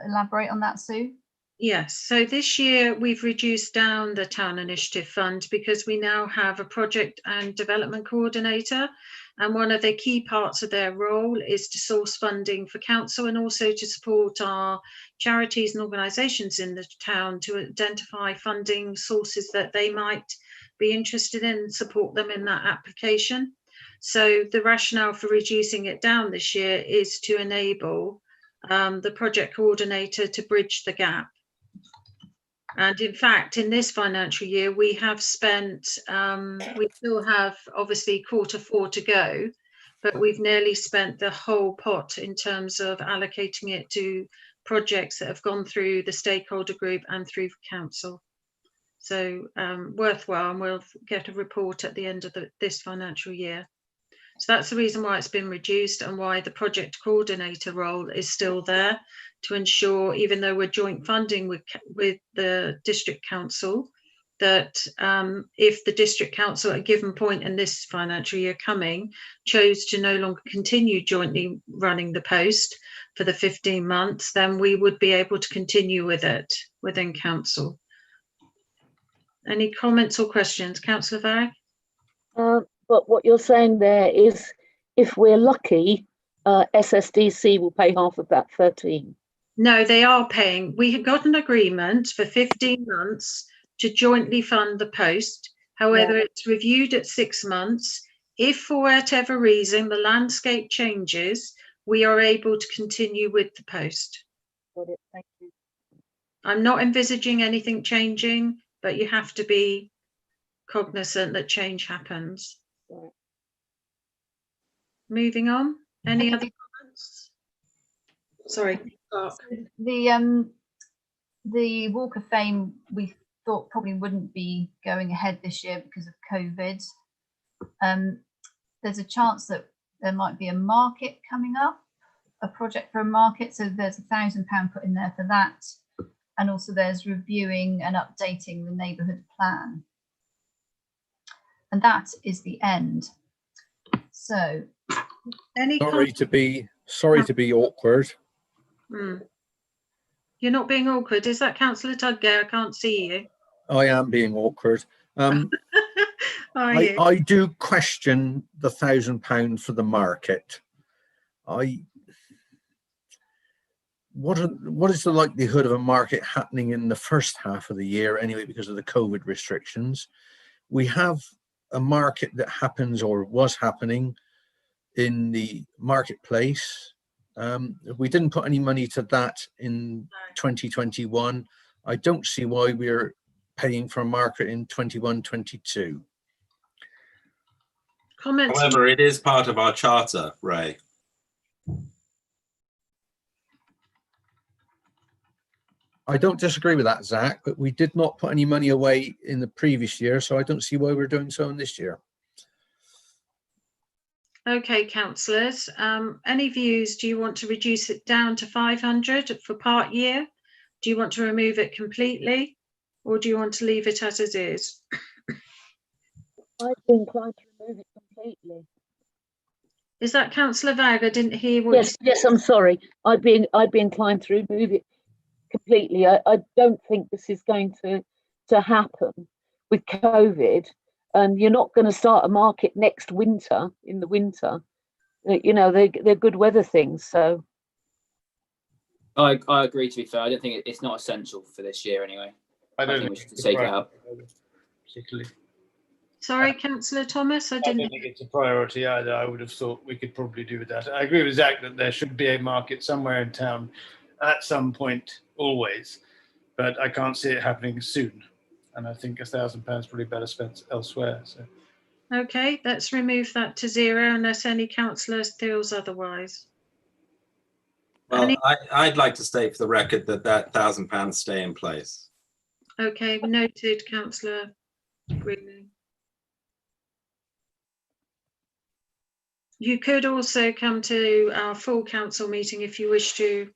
Speaker 3: elaborate on that, Sue?
Speaker 1: Yes, so this year we've reduced down the Town Initiative Fund because we now have a project and development coordinator, and one of the key parts of their role is to source funding for council and also to support our charities and organisations in the town to identify funding sources that they might be interested in and support them in that application. So the rationale for reducing it down this year is to enable the project coordinator to bridge the gap. And in fact, in this financial year, we have spent, we still have obviously Q4 to go, but we've nearly spent the whole pot in terms of allocating it to projects that have gone through the stakeholder group and through council. So worthwhile, and we'll get a report at the end of this financial year. So that's the reason why it's been reduced and why the project coordinator role is still there, to ensure, even though we're joint funding with the district council, that if the district council at a given point in this financial year coming chose to no longer continue jointly running the post for the 15 months, then we would be able to continue with it within council. Any comments or questions, Councillor Varrick?
Speaker 10: But what you're saying there is, if we're lucky, SSDC will pay half of that 13.
Speaker 1: No, they are paying. We had got an agreement for 15 months to jointly fund the post. However, it's reviewed at 6 months. If for whatever reason the landscape changes, we are able to continue with the post.
Speaker 10: Got it. Thank you.
Speaker 1: I'm not envisaging anything changing, but you have to be cognizant that change happens.
Speaker 10: Right.
Speaker 1: Moving on. Any other comments? Sorry.
Speaker 3: The Walk of Fame, we thought probably wouldn't be going ahead this year because of COVID. There's a chance that there might be a market coming up, a project for a market. So there's £1,000 put in there for that. And also there's reviewing and updating the neighbourhood plan. And that is the end. So
Speaker 6: sorry to be awkward.
Speaker 1: You're not being awkward. Is that Councillor Tudgay? I can't see you.
Speaker 6: I am being awkward. I do question the £1,000 for the market. What is the likelihood of a market happening in the first half of the year anyway, because of the COVID restrictions? We have a market that happens or was happening in the marketplace. We didn't put any money to that in 2021. I don't see why we're paying for a market in 21-22.
Speaker 1: Comments?
Speaker 7: However, it is part of our charter, Ray.
Speaker 6: I don't disagree with that, Zach, but we did not put any money away in the previous year, so I don't see why we're doing so in this year.
Speaker 1: Okay, councillors. Any views? Do you want to reduce it down to 500 for part year? Do you want to remove it completely, or do you want to leave it as it is?
Speaker 10: I'd be inclined to remove it completely.
Speaker 1: Is that Councillor Vagg? I didn't hear what you
Speaker 10: Yes,
Speaker 1: said.
Speaker 10: yes, I'm sorry. I'd be inclined to remove it completely. I don't think this is going to happen with COVID, and you're not going to start a market next winter, in the winter. You know, they're good weather things, so.
Speaker 12: I agree, to be fair. I don't think it's not essential for this year anyway. I think we should take it out.
Speaker 8: Particularly.
Speaker 1: Sorry, Councillor Thomas, I
Speaker 8: I
Speaker 1: didn't.
Speaker 8: don't think it's a priority either. I would have thought we could probably do with that. I agree with Zach that there should be a market somewhere in town at some point, always, but I can't see it happening soon. And I think £1,000 probably better spent elsewhere. So.
Speaker 1: Okay, let's remove that to 0 unless any councillor feels otherwise.
Speaker 7: Well, I'd like to state for the record that £1,000 stay in place.
Speaker 1: Okay, noted, Councillor Greening. You could also come to our full council meeting if you wish to,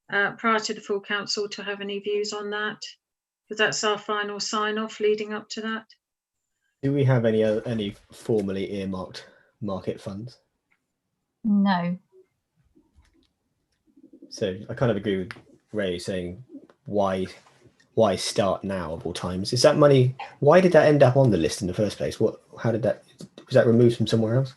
Speaker 1: prior to the full council, to have any views on that, because that's our final sign off leading up to that.
Speaker 2: Do we have any formally earmarked market funds?
Speaker 3: No.
Speaker 2: So I kind of agree with Ray saying why start now of all times? Is that money? Why did that end up on the list in the first place? How did that? Was that removed from somewhere else?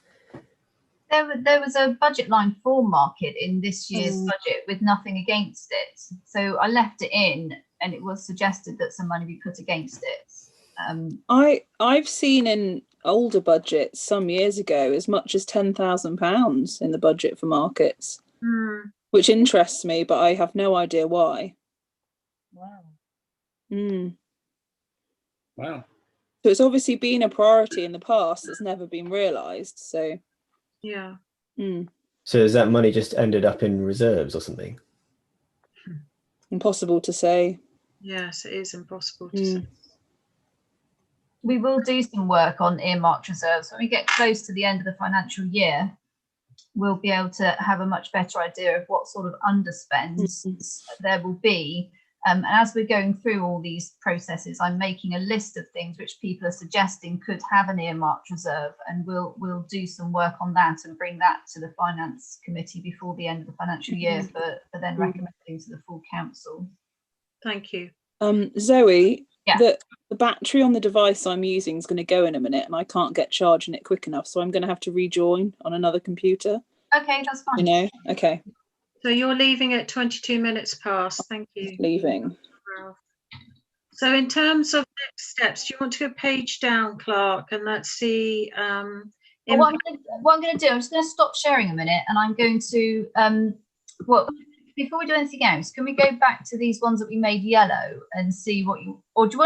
Speaker 3: There was a budget line for market in this year's budget with nothing against it. So I left it in, and it was suggested that some money be put against it.
Speaker 5: I've seen in older budgets some years ago as much as £10,000 in the budget for markets, which interests me, but I have no idea why.
Speaker 10: Wow.
Speaker 8: Wow.
Speaker 5: So it's obviously been a priority in the past that's never been realised. So
Speaker 1: yeah.
Speaker 2: So has that money just ended up in reserves or something?
Speaker 5: Impossible to say.
Speaker 1: Yes, it is impossible to say.
Speaker 3: We will do some work on earmarked reserves. When we get close to the end of the financial year, we'll be able to have a much better idea of what sort of underspends there will be. And as we're going through all these processes, I'm making a list of things which people are suggesting could have an earmarked reserve, and we'll do some work on that and bring that to the Finance Committee before the end of the financial year for then recommending to the full council.
Speaker 1: Thank you.
Speaker 5: Zoe,
Speaker 3: yeah.
Speaker 5: The battery on the device I'm using is going to go in a minute, and I can't get charging it quick enough, so I'm going to have to rejoin on another computer.
Speaker 3: Okay, that's fine.
Speaker 5: You know, okay.
Speaker 1: So you're leaving at 22 minutes past. Thank you.
Speaker 5: Leaving.
Speaker 1: So in terms of next steps, do you want to go page down, Clark, and let's see.
Speaker 3: What I'm going to do, I'm just going to stop sharing a minute, and I'm going to before we do anything else, can we go back to these ones that we made yellow and see what you, or do you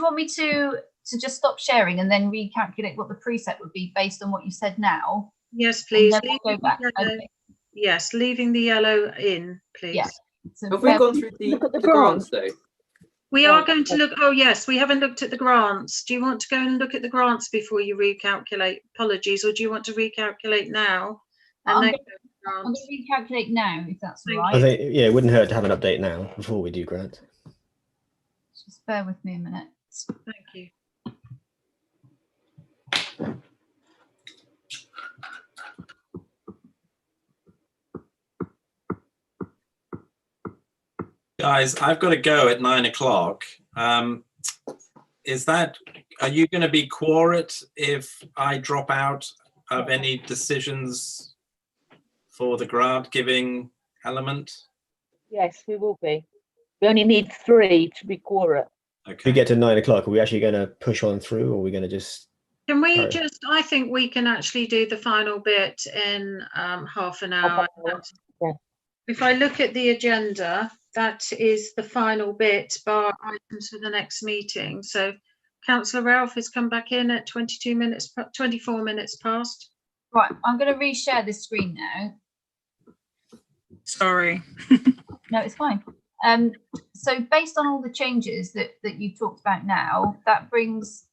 Speaker 3: want me to just stop sharing and then recalculate what the precept would be based on what you said now?
Speaker 1: Yes, please.
Speaker 3: We'll go back. Okay.
Speaker 1: Yes, leaving the yellow in, please.
Speaker 3: Yeah. So
Speaker 12: have we gone through the grants though?
Speaker 1: We are going to look. Oh yes, we haven't looked at the grants. Do you want to go and look at the grants before you recalculate? Apologies, or do you want to recalculate now? And then
Speaker 3: I'm going to recalculate now, if that's all right.
Speaker 2: I think it wouldn't hurt to have an update now before we do grants.
Speaker 3: Just bear with me a minute.
Speaker 1: Thank you.
Speaker 7: Guys, I've got to go at 9 o'clock. Are you going to be quorate if I drop out of any decisions for the grant giving element?
Speaker 10: Yes, we will be. We only need 3 to be quorate.
Speaker 2: Okay. If we get to 9 o'clock, are we actually going to push on through, or are we going to just
Speaker 1: Can we
Speaker 2: Sorry.
Speaker 1: just, I think we can actually do the final bit in half an hour.
Speaker 10: Yeah.
Speaker 1: If I look at the agenda, that is the final bit, bar items for the next meeting. So Councillor Ralph has come back in at 22 minutes, 24 minutes past.
Speaker 3: Right, I'm going to reshare this screen now.
Speaker 5: Sorry.
Speaker 3: No, it's fine. So based on all the changes that you talked about now, that brings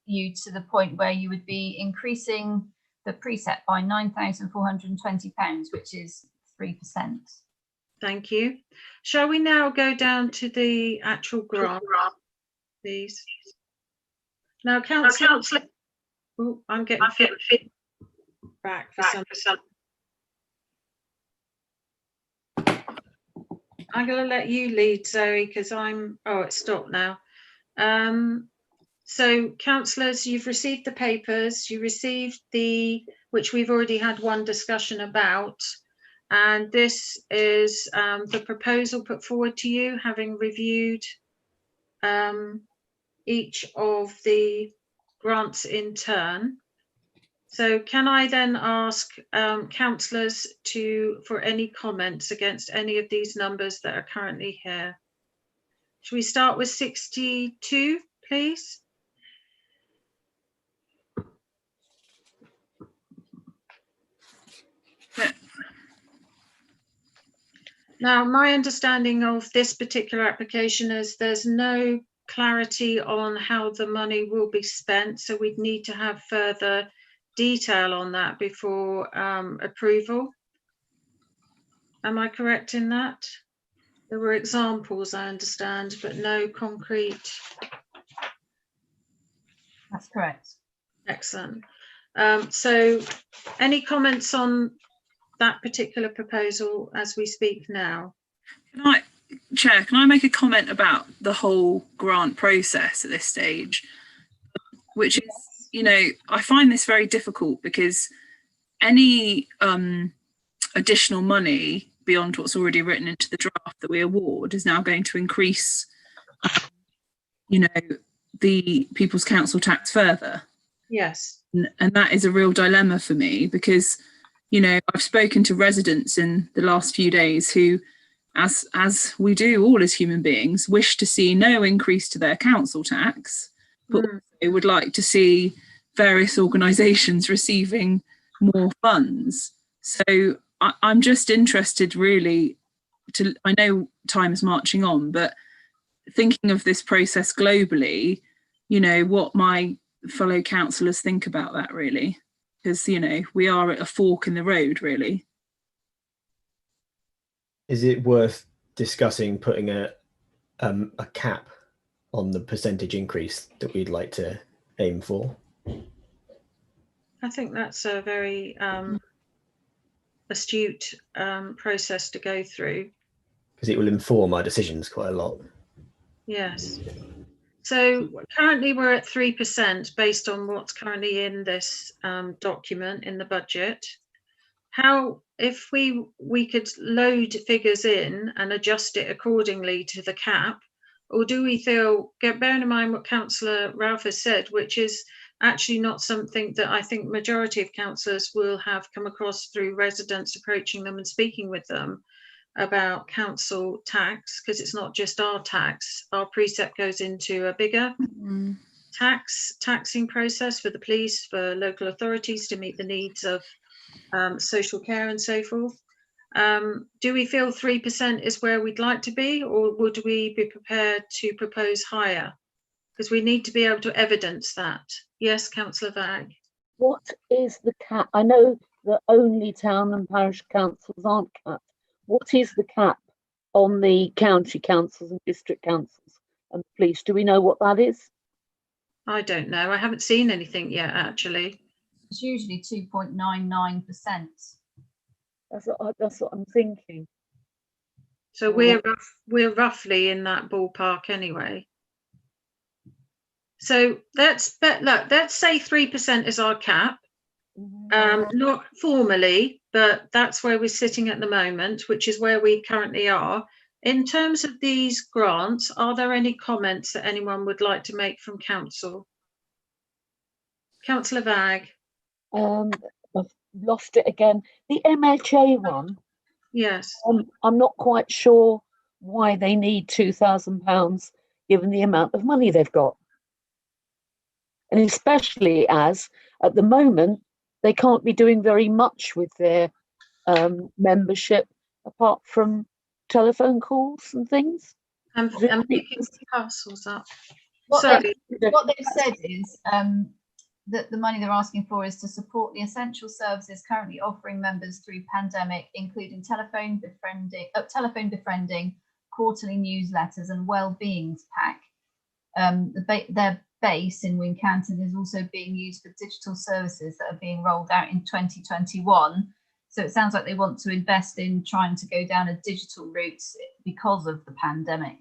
Speaker 3: you to the point where you would be increasing the precept by £9,420, which is 3%.
Speaker 1: Thank you. Shall we now go down to the actual grant, please? Now, Councillor, oh, I'm getting feedback for some. I'm going to let you lead, Zoe, because oh, it's stopped now. So, councillors, you've received the papers, you received which we've already had one discussion about, and this is the proposal put forward to you, having reviewed each of the grants in turn. So can I then ask councillors for any comments against any of these numbers that are currently here? Should we start with 62, please? Now, my understanding of this particular application is there's no clarity on how the money will be spent, so we'd need to have further detail on that before approval. Am I correct in that? There were examples, I understand, but no concrete.
Speaker 3: That's correct.
Speaker 1: Excellent. So any comments on that particular proposal as we speak now?
Speaker 5: Chair, can I make a comment about the whole grant process at this stage? Which is, you know, I find this very difficult because any additional money beyond what's already written into the draft that we award is now going to increase, you know, the People's Council tax further.
Speaker 1: Yes.
Speaker 5: And that is a real dilemma for me because, you know, I've spoken to residents in the last few days who, as we do all as human beings, wish to see no increase to their council tax, but they would like to see various organisations receiving more funds. So I'm just interested really I know time is marching on, but thinking of this process globally, you know, what my fellow councillors think about that really, because, you know, we are at a fork in the road really.
Speaker 2: Is it worth discussing putting a cap on the percentage increase that we'd like to aim for?
Speaker 1: I think that's a very astute process to go through.
Speaker 2: Because it will inform our decisions quite a lot.
Speaker 1: Yes. So currently we're at 3% based on what's currently in this document in the budget. How, if we could load figures in and adjust it accordingly to the cap, or do we feel, bearing in mind what Councillor Ralph has said, which is actually not something that I think majority of councillors will have come across through residents approaching them and speaking with them about council tax, because it's not just our tax. Our precept goes into a bigger taxing process for the police, for local authorities to meet the needs of social care and so forth. Do we feel 3% is where we'd like to be, or would we be prepared to propose higher? Because we need to be able to evidence that. Yes, Councillor Vag.
Speaker 10: What is the cap? I know that only town and parish councils aren't capped. What is the cap on the county councils and district councils and police? Do we know what that is?
Speaker 1: I don't know. I haven't seen anything yet, actually.
Speaker 3: It's usually 2.99%.
Speaker 10: That's what I'm thinking.
Speaker 1: So we're roughly in that ballpark anyway. So let's say 3% is our cap. Not formally, but that's where we're sitting at the moment, which is where we currently are. In terms of these grants, are there any comments that anyone would like to make from council? Councillor Vag.
Speaker 10: I've lost it again. The MHA one.
Speaker 1: Yes.
Speaker 10: I'm not quite sure why they need £2,000 given the amount of money they've got. And especially as at the moment, they can't be doing very much with their membership apart from telephone calls and things.
Speaker 1: And picking parcels up.
Speaker 3: What
Speaker 1: Sorry.
Speaker 3: they've said is that the money they're asking for is to support the essential services currently offering members through pandemic, including telephone befriending, quarterly newsletters, and well-beings pack. Their base in Wincanton is also being used for digital services that are being rolled out in 2021. So it sounds like they want to invest in trying to go down a digital route because of the pandemic.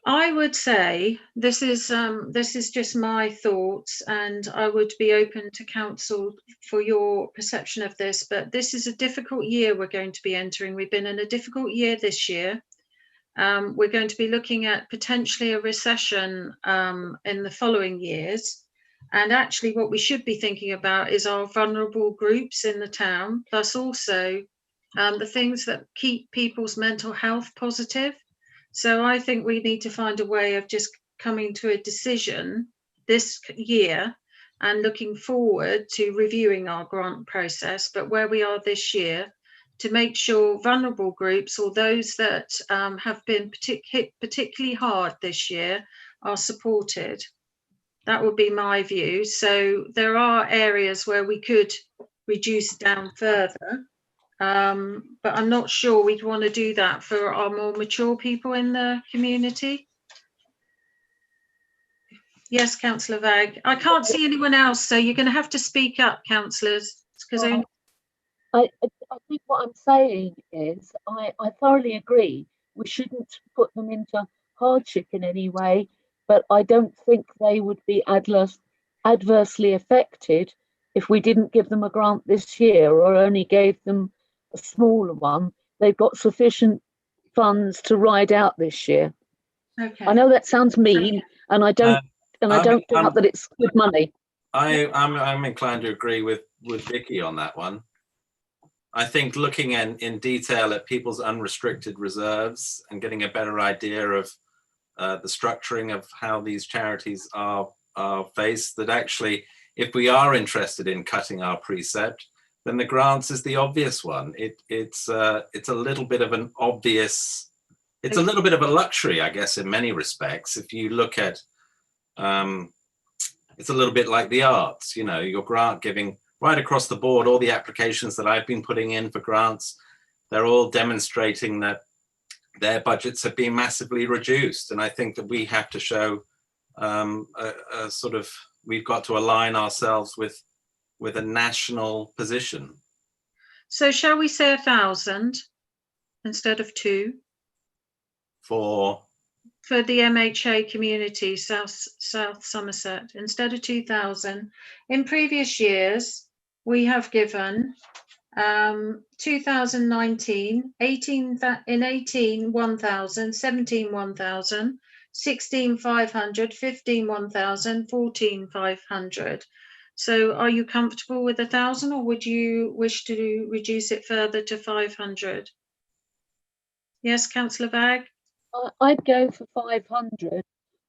Speaker 1: I would say this is just my thoughts, and I would be open to council for your perception of this, but this is a difficult year we're going to be entering. We've been in a difficult year this year. We're going to be looking at potentially a recession in the following years. And actually what we should be thinking about is our vulnerable groups in the town, plus also the things that keep people's mental health positive. So I think we need to find a way of just coming to a decision this year and looking forward to reviewing our grant process, but where we are this year, to make sure vulnerable groups or those that have been hit particularly hard this year are supported. That would be my view. So there are areas where we could reduce down further. But I'm not sure we'd want to do that for our more mature people in the community. Yes, Councillor Vag. I can't see anyone else, so you're going to have to speak up, councillors. Because
Speaker 10: I think what I'm saying is I thoroughly agree we shouldn't put them into hardship in any way, but I don't think they would be adversely affected if we didn't give them a grant this year or only gave them a smaller one. They've got sufficient funds to ride out this year.
Speaker 1: Okay.
Speaker 10: I know that sounds mean, and I don't doubt that it's good money.
Speaker 7: I'm inclined to agree with Vicky on that one. I think looking in detail at people's unrestricted reserves and getting a better idea of the structuring of how these charities are faced, that actually, if we are interested in cutting our precept, then the grants is the obvious one. It's a little bit of an obvious, it's a little bit of a luxury, I guess, in many respects. If you look at, it's a little bit like the arts, you know, your grant giving right across the board, all the applications that I've been putting in for grants, they're all demonstrating that their budgets have been massively reduced. And I think that we have to show a sort of, we've got to align ourselves with a national position.
Speaker 1: So shall we say 1,000 instead of 2? For the MHA community, South Somerset, instead of 2,000. In previous years, we have given 2019, 18 1,000, 17 1,000, 16 500, 15 1,000, 14 500. So are you comfortable with 1,000, or would you wish to reduce it further to 500? Yes, Councillor Vag?
Speaker 10: I'd go for 500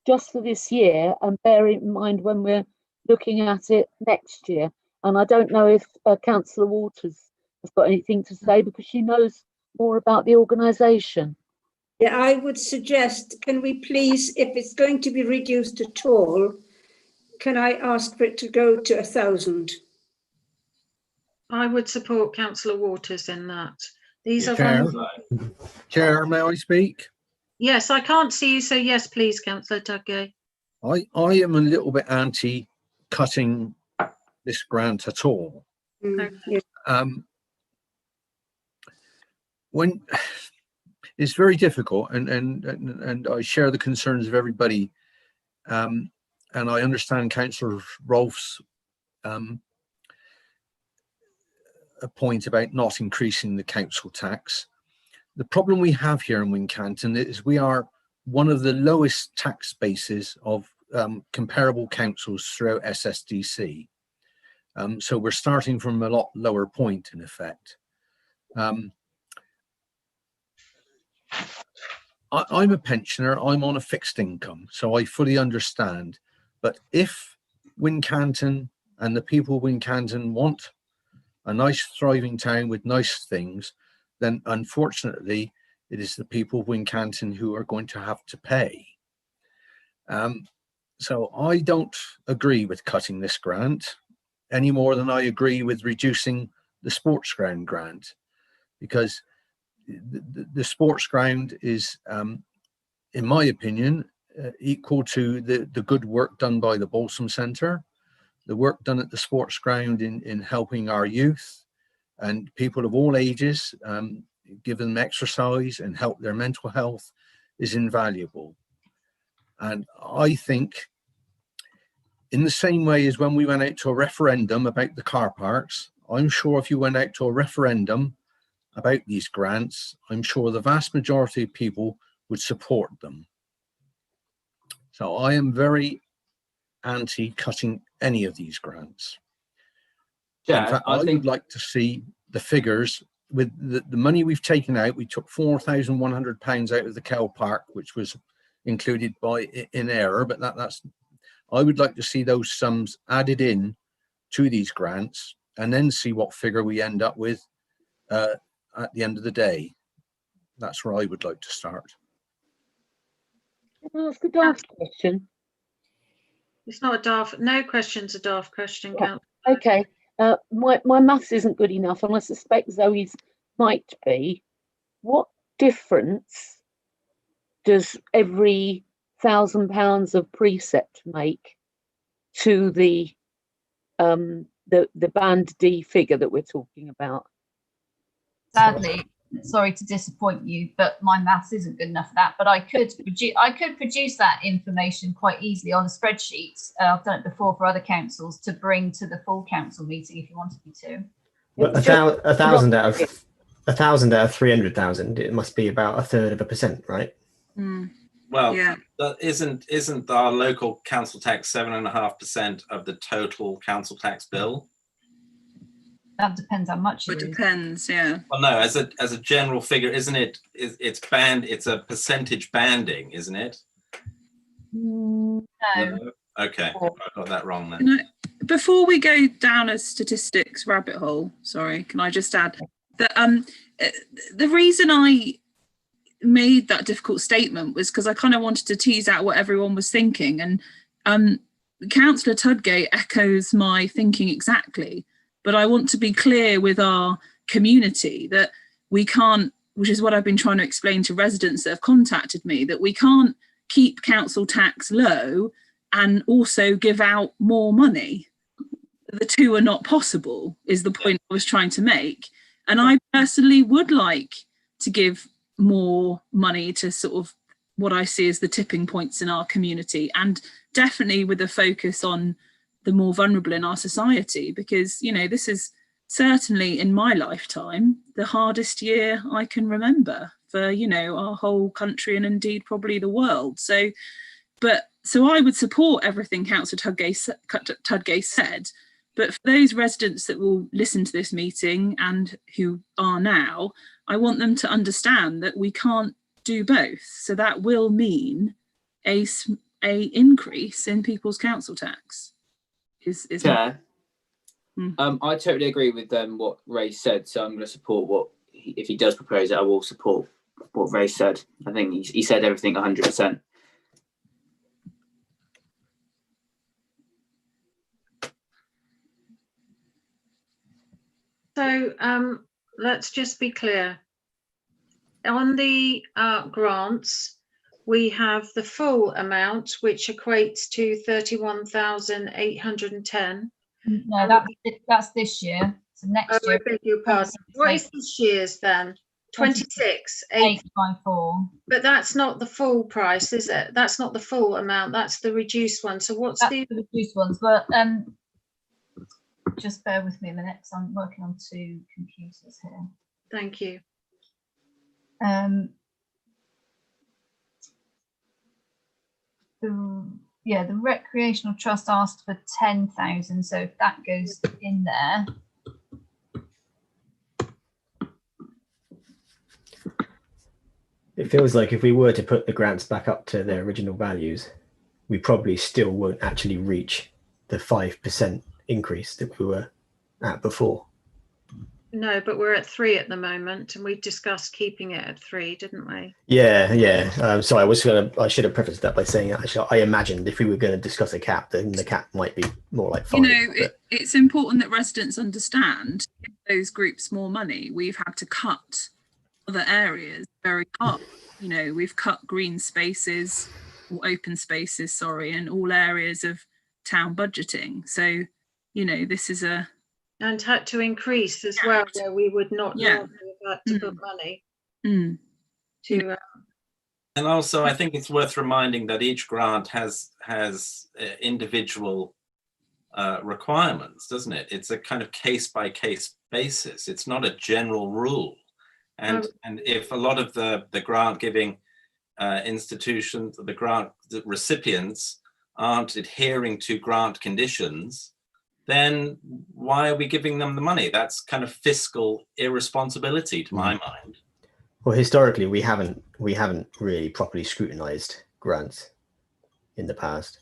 Speaker 10: just for this year, and bear in mind when we're looking at it next year. And I don't know if Councillor Waters has got anything to say, because she knows more about the organisation.
Speaker 11: Yeah, I would suggest, can we please, if it's going to be reduced at all, can I ask for it to go to 1,000?
Speaker 1: I would support Councillor Waters in that. These are
Speaker 6: Chair, may I speak?
Speaker 1: Yes, I can't see you, so yes, please, Councillor Dugay.
Speaker 6: I am a little bit anti cutting this grant at all.
Speaker 1: Okay.
Speaker 6: When it's very difficult, and I share the concerns of everybody, and I understand Councillor Rolfe's a point about not increasing the council tax. The problem we have here in Wincanton is we are one of the lowest tax bases of comparable councils throughout SSDC. So we're starting from a lot lower point in effect. I'm a pensioner, I'm on a fixed income, so I fully understand. But if Wincanton and the people of Wincanton want a nice thriving town with nice things, then unfortunately it is the people of Wincanton who are going to have to pay. So I don't agree with cutting this grant any more than I agree with reducing the sports ground grant, because the sports ground is, in my opinion, equal to the good work done by the Balsam Centre, the work done at the sports ground in helping our youth and people of all ages, give them exercise and help their mental health is invaluable. And I think in the same way as when we went out to a referendum about the car parks, I'm sure if you went out to a referendum about these grants, I'm sure the vast majority of people would support them. So I am very anti-cutting any of these grants.
Speaker 12: Yeah,
Speaker 6: in fact,
Speaker 12: I think
Speaker 6: would like to see the figures with the money we've taken out. We took £4,100 out of the Kell Park, which was included in error, but that's I would like to see those sums added in to these grants and then see what figure we end up with at the end of the day. That's where I would like to start.
Speaker 10: Can I ask a daft question?
Speaker 1: It's not a daft, no question's a daft question, Councillor.
Speaker 10: Okay, my maths isn't good enough, and I suspect Zoe's might be. What difference does every £1,000 of Precept make to the band D figure that we're talking about?
Speaker 3: Sadly, sorry to disappoint you, but my maths isn't good enough for that. But I could produce that information quite easily on a spreadsheet. I've done it before for other councils to bring to the full council meeting if you wanted me to.
Speaker 2: Well, a thousand out of 300,000, it must be about 1/3%, right?
Speaker 7: Well,
Speaker 9: Yeah.
Speaker 7: that isn't our local council tax 7.5% of the total council tax bill?
Speaker 3: That depends how much
Speaker 9: It depends, yeah.
Speaker 7: Well, no, as a general figure, isn't it? It's a percentage banding, isn't it?
Speaker 3: No.
Speaker 7: Okay, I got that wrong then.
Speaker 5: Before we go down a statistics rabbit hole, sorry, can I just add that the reason I made that difficult statement was because I kind of wanted to tease out what everyone was thinking, and Councillor Tudgate echoes my thinking exactly. But I want to be clear with our community that we can't, which is what I've been trying to explain to residents that have contacted me, that we can't keep council tax low and also give out more money. The two are not possible, is the point I was trying to make. And I personally would like to give more money to sort of what I see as the tipping points in our community, and definitely with a focus on the more vulnerable in our society, because, you know, this is certainly in my lifetime the hardest year I can remember for, you know, our whole country and indeed probably the world. So I would support everything Councillor Tudgate said, but for those residents that will listen to this meeting and who are now, I want them to understand that we can't do both. So that will mean a increase in people's council tax.
Speaker 12: Chair, I totally agree with what Ray said, so I'm going to support if he does propose it, I will support what Ray said. I think he said everything 100%.
Speaker 1: So let's just be clear. On the grants, we have the full amount, which equates to 31,810.
Speaker 3: No, that's this year. So next year.
Speaker 1: I beg your pardon. What is this year's then? 26,854. But that's not the full price, is it? That's not the full amount. That's the reduced one. So what's the
Speaker 3: reduced ones? But just bear with me a minute, because I'm working on two computers here.
Speaker 1: Thank you.
Speaker 3: yeah, the recreational trust asked for 10,000. So if that goes in there,
Speaker 2: It feels like if we were to put the grants back up to their original values, we probably still won't actually reach the 5% increase that we were at before.
Speaker 1: No, but we're at 3 at the moment, and we discussed keeping it at 3, didn't we?
Speaker 2: Yeah. So I should have prefaced that by saying actually I imagined if we were going to discuss a cap, then the cap might be more like 5.
Speaker 5: You know, it's important that residents understand if those groups more money. We've had to cut other areas very hard. You know, we've cut green spaces or open spaces, sorry, in all areas of town budgeting. So, you know, this is a
Speaker 1: and had to increase as well, where we would not normally have had to put money to.
Speaker 7: And also, I think it's worth reminding that each grant has individual requirements, doesn't it? It's a kind of case by case basis. It's not a general rule. And if a lot of the grant giving institutions, the grant recipients aren't adhering to grant conditions, then why are we giving them the money? That's kind of fiscal irresponsibility to my mind.
Speaker 2: Well, historically, we haven't really properly scrutinized grants in the past.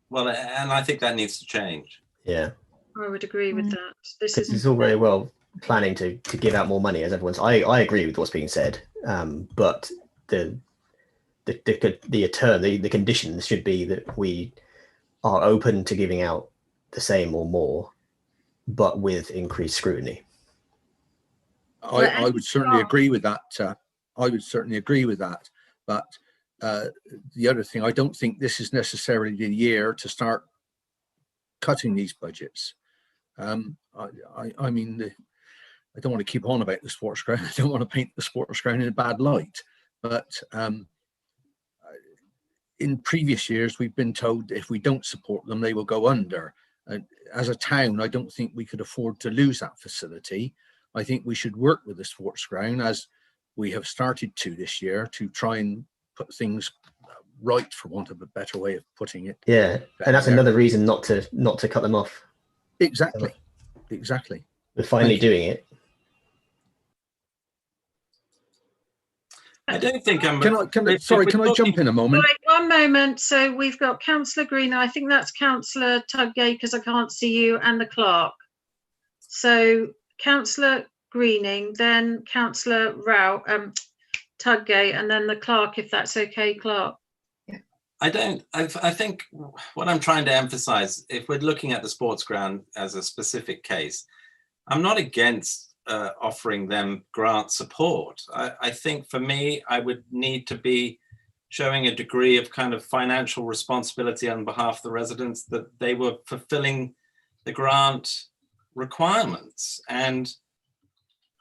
Speaker 7: Well, and I think that needs to change.
Speaker 2: Yeah,
Speaker 1: I would agree with that. This
Speaker 2: is all very well planning to give out more money, as everyone's. I agree with what's being said, but the conditions should be that we are open to giving out the same or more, but with increased scrutiny.
Speaker 6: I would certainly agree with that. I would certainly agree with that. But the other thing, I don't think this is necessarily the year to start cutting these budgets. I mean, I don't want to keep on about the sports ground. I don't want to paint the sports ground in a bad light. But in previous years, we've been told that if we don't support them, they will go under. As a town, I don't think we could afford to lose that facility. I think we should work with the sports ground, as we have started to this year, to try and put things right, for want of a better way of putting it.
Speaker 2: Yeah, and that's another reason not to cut them off.
Speaker 6: Exactly.
Speaker 2: We're finally doing it.
Speaker 7: I don't think I'm.
Speaker 6: Can I jump in a moment?
Speaker 1: Right, one moment. So we've got Councillor Green. I think that's Councillor Tudgate, because I can't see you, and the clerk. So Councillor Greening, then Councillor Tudgate, and then the clerk, if that's okay, clerk.
Speaker 7: I think what I'm trying to emphasize, if we're looking at the sports ground as a specific case, I'm not against offering them grant support. I think for me, I would need to be showing a degree of kind of financial responsibility on behalf of the residents, that they were fulfilling the grant requirements, and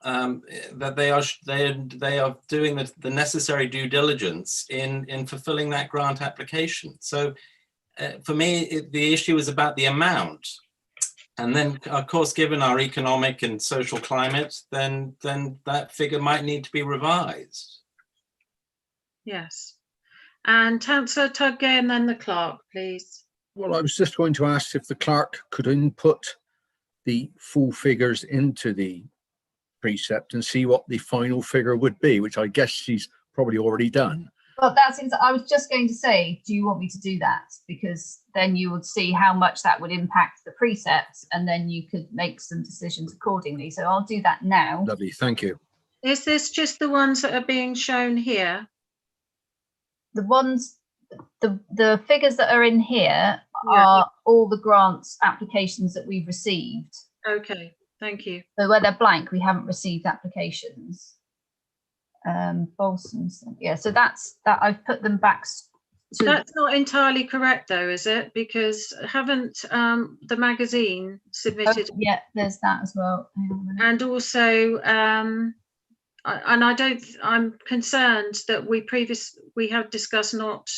Speaker 7: that they are doing the necessary due diligence in fulfilling that grant application. So for me, the issue is about the amount. And then, of course, given our economic and social climate, then that figure might need to be revised.
Speaker 1: Yes. And Councillor Tudgate, and then the clerk, please.
Speaker 6: Well, I was just going to ask if the clerk could input the full figures into the precept and see what the final figure would be, which I guess she's probably already done.
Speaker 3: Well, I was just going to say, do you want me to do that? Because then you would see how much that would impact the precepts, and then you could make some decisions accordingly. So I'll do that now.
Speaker 6: Lovely, thank you.
Speaker 1: Is this just the ones that are being shown here?
Speaker 3: The ones, the figures that are in here are all the grants applications that we've received.
Speaker 1: Okay, thank you.
Speaker 3: So where they're blank, we haven't received applications. Bolson's, yeah, so that's that. I've put them back to.
Speaker 1: That's not entirely correct though, is it? Because haven't the magazine submitted?
Speaker 3: Oh, yeah, there's that as well.
Speaker 1: And also I'm concerned that we have discussed not.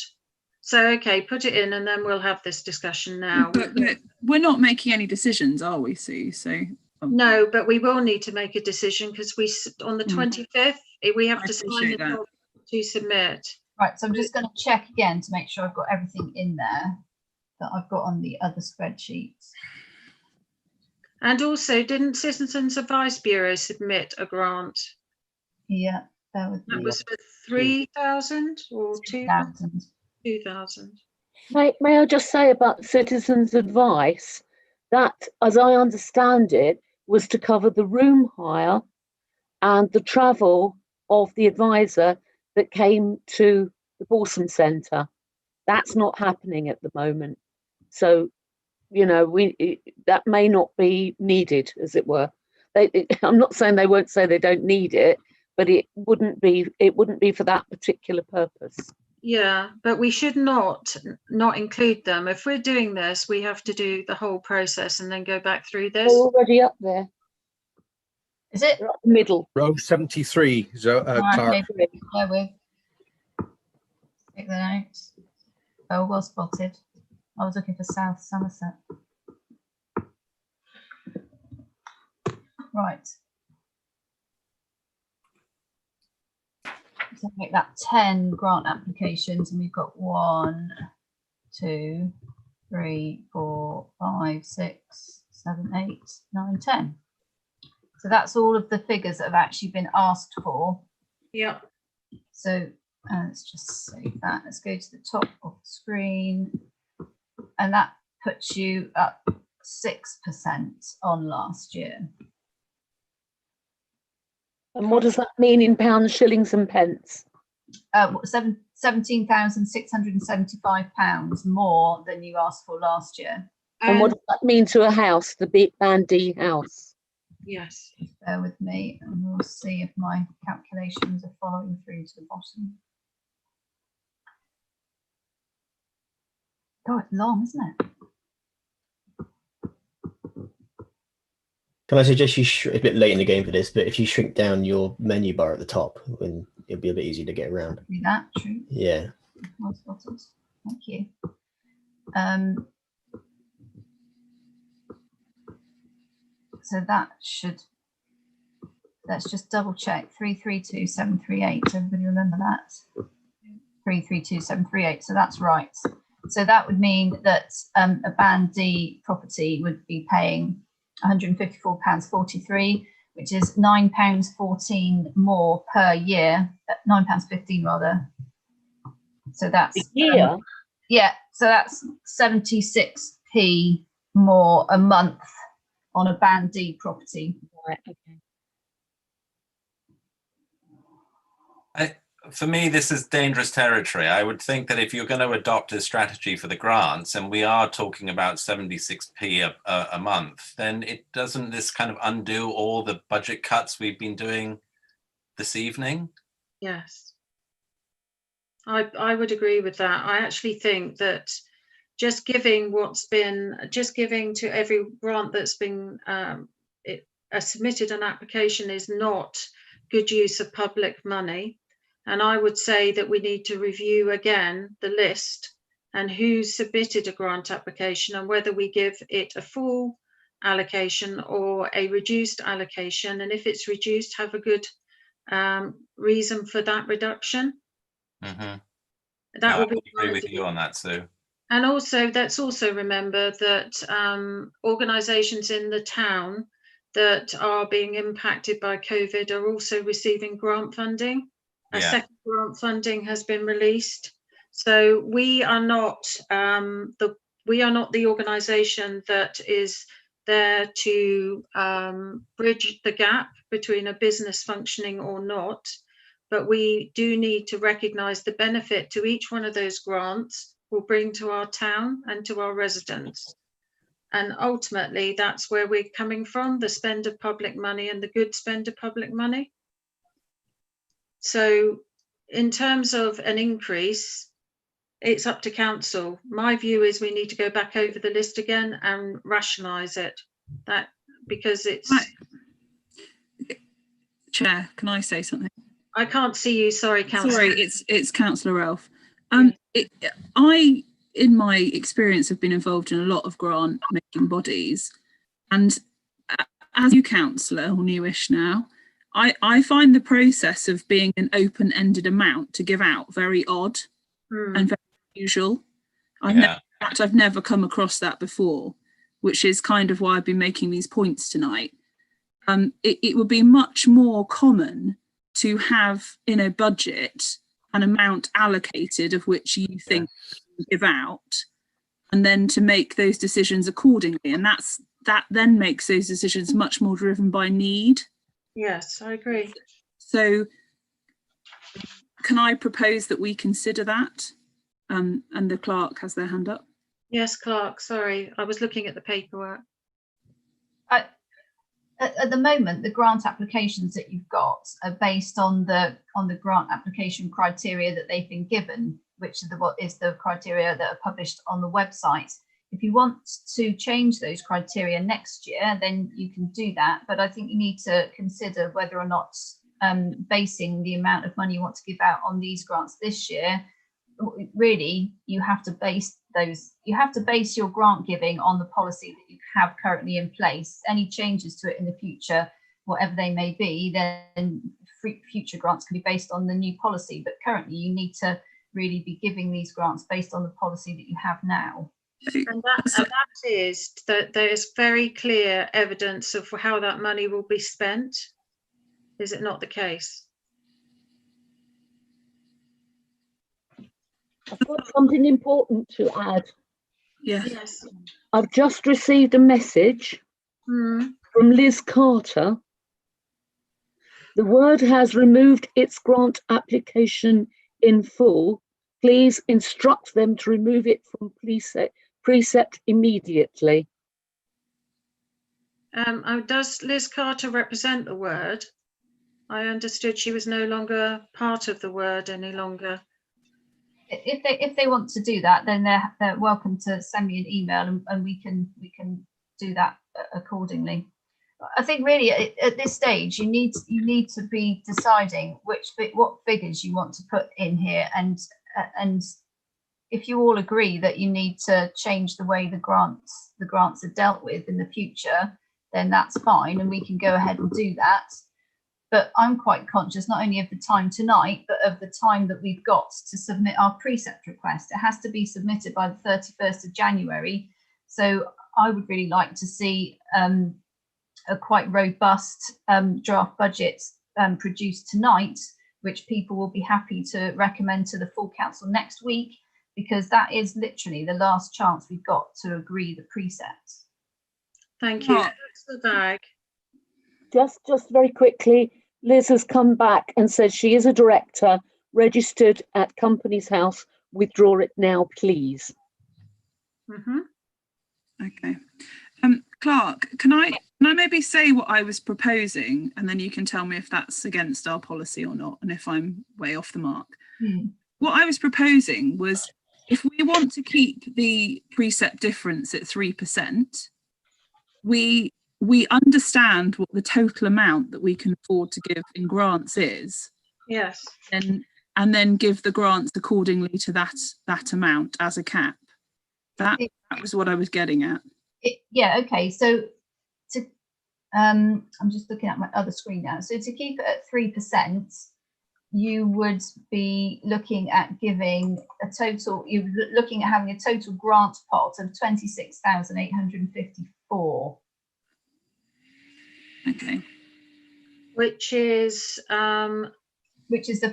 Speaker 1: So okay, put it in, and then we'll have this discussion now.
Speaker 5: But we're not making any decisions, are we, Sue? So
Speaker 1: no, but we will need to make a decision, because on the 25th we have to sign the to submit.
Speaker 3: Right, so I'm just going to check again to make sure I've got everything in there that I've got on the other spreadsheets.
Speaker 1: And also, didn't Citizens Advice Bureau submit a grant?
Speaker 3: Yeah, that
Speaker 1: was for 3,000 or
Speaker 3: 2,000.
Speaker 1: 2,000.
Speaker 10: May I just say about citizens' advice that, as I understand it, was to cover the room hire and the travel of the advisor that came to the Balsam Centre. That's not happening at the moment. So, you know, that may not be needed, as it were. I'm not saying they won't say they don't need it, but it wouldn't be for that particular purpose.
Speaker 1: Yeah, but we should not include them. If we're doing this, we have to do the whole process and then go back through this.
Speaker 10: They're already up there.
Speaker 3: Is it?
Speaker 10: They're up the middle.
Speaker 6: Row 73. So,
Speaker 3: Okay, yeah, we'll take the notes. Oh, well spotted. I was looking for South Somerset. Right. So make that 10 grant applications, and we've got 1, 2, 3, 4, 5, 6, 7, 8, 9, 10. So that's all of the figures that have actually been asked for.
Speaker 1: Yeah.
Speaker 3: So let's just save that. Let's go to the top of the screen, and that puts you up 6% on last year.
Speaker 10: And what does that mean in pounds, shillings and pence?
Speaker 3: £17,675 more than you asked for last year.
Speaker 10: And what does that mean to a house, the big Band D house?
Speaker 1: Yes.
Speaker 3: Bear with me and we'll see if my calculations are following through to the bottom. God, it's long, isn't it?
Speaker 2: Can I suggest it's a bit late in the game for this, but if you shrink down your menu bar at the top, then it'll be a bit easier to get around.
Speaker 3: Do that, true.
Speaker 2: Yeah.
Speaker 3: Well spotted. Thank you. So let's just double check. 332738. Everybody remember that? 332738. So that's right. So that would mean that a Band D property would be paying £154.43, which is £9.14 more per year. £9.15 rather. So that's
Speaker 10: a year.
Speaker 3: Yeah. So that's 76p more a month on a Band D property.
Speaker 10: Right. Okay.
Speaker 7: For me, this is dangerous territory. I would think that if you're going to adopt a strategy for the grants, and we are talking about 76p a month, then doesn't this kind of undo all the budget cuts we've been doing this evening?
Speaker 1: Yes. I would agree with that. I actually think that just giving to every grant that's been submitted an application is not good use of public money. And I would say that we need to review again the list and who submitted a grant application and whether we give it a full allocation or a reduced allocation. And if it's reduced, have a good reason for that reduction.
Speaker 7: Mm-hmm.
Speaker 1: That would be.
Speaker 7: I agree with you on that, Sue.
Speaker 1: And also, let's also remember that organisations in the town that are being impacted by COVID are also receiving grant funding. A second grant funding has been released. So we are not the organisation that is there to bridge the gap between a business functioning or not. But we do need to recognise the benefit to each one of those grants will bring to our town and to our residents. And ultimately, that's where we're coming from, the spend of public money and the good spend of public money. So in terms of an increase, it's up to council. My view is we need to go back over the list again and rationalise it. Because it's...
Speaker 5: Chair, can I say something?
Speaker 1: I can't see you, sorry, Councillor.
Speaker 5: Sorry, it's Councillor Ralph. I, in my experience, have been involved in a lot of grant making bodies, and as new councillor, or newish now, I find the process of being an open-ended amount to give out very odd and very unusual. I've never come across that before, which is kind of why I've been making these points tonight. It would be much more common to have in a budget an amount allocated of which you think you give out, and then to make those decisions accordingly. And that then makes those decisions much more driven by need.
Speaker 1: Yes, I agree.
Speaker 5: So can I propose that we consider that? And the clerk has their hand up.
Speaker 1: Yes, Clark, sorry, I was looking at the paperwork.
Speaker 3: At the moment, the grant applications that you've got are based on the grant application criteria that they've been given, which is the criteria that are published on the website. If you want to change those criteria next year, then you can do that. But I think you need to consider whether or not basing the amount of money you want to give out on these grants this year. Really, you have to base your grant giving on the policy that you have currently in place. Any changes to it in the future, whatever they may be, then future grants can be based on the new policy. But currently, you need to really be giving these grants based on the policy that you have now.
Speaker 1: And that is that there is very clear evidence of how that money will be spent. Is it not the case?
Speaker 10: I've got something important to add.
Speaker 1: Yes.
Speaker 10: I've just received a message from Liz Carter. The word has removed its grant application in full. Please instruct them to remove it from Precept immediately.
Speaker 1: Does Liz Carter represent the word? I understood she was no longer part of the word any longer.
Speaker 3: If they want to do that, then they're welcome to send me an email, and we can do that accordingly. I think really at this stage you need to be deciding what figures you want to put in here, and if you all agree that you need to change the way the grants are dealt with in the future, then that's fine, and we can go ahead and do that. But I'm quite conscious not only of the time tonight, but of the time that we've got to submit our Precept request. It has to be submitted by the 31st of January. So I would really like to see a quite robust draft budget produced tonight, which people will be happy to recommend to the full council next week, because that is literally the last chance we've got to agree the Precept.
Speaker 1: Thank you. That's the bag.
Speaker 10: Just very quickly, Liz has come back and said she is a director registered at Companies House. Withdraw it now, please.
Speaker 5: Okay. Clark, can I maybe say what I was proposing, and then you can tell me if that's against our policy or not, and if I'm way off the mark. What I was proposing was, if we want to keep the Precept difference at 3%, we understand what the total amount that we can afford to give in grants is.
Speaker 1: Yes.
Speaker 5: And then give the grants accordingly to that amount as a cap. That was what I was getting at.
Speaker 3: Yeah, okay. So I'm just looking at my other screen now. So to keep it at 3%, you would be looking at having a total grant pot of 26,854.
Speaker 5: Okay.
Speaker 1: Which is
Speaker 3: the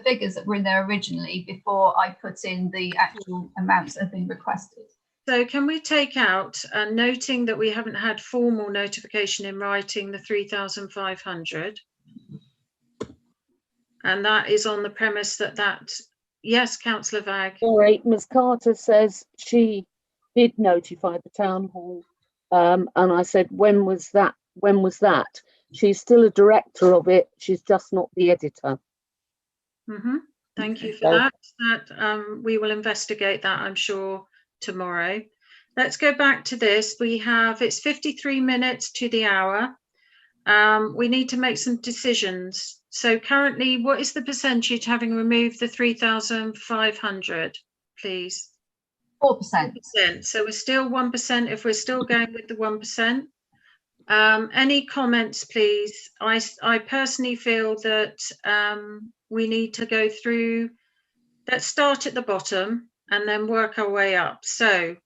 Speaker 3: figures that were in there originally before I put in the actual amounts that have been requested.
Speaker 1: So can we take out, noting that we haven't had formal notification in writing, the 3,500, and that is on the premise that yes, Councillor Vag.
Speaker 10: Sorry, Ms. Carter says she did notify the town hall, and I said, when was that? When was that? She's still a director of it. She's just not the editor.
Speaker 1: Thank you for that. We will investigate that, I'm sure, tomorrow. Let's go back to this. It's 53 minutes to the hour. We need to make some decisions. So currently, what is the percentage having removed the 3,500, please?
Speaker 3: 4%.
Speaker 1: 4%. So we're still 1% if we're still going with the 1%. Any comments, please? I personally feel that we need to go through, let's start at the bottom and then work our way up. So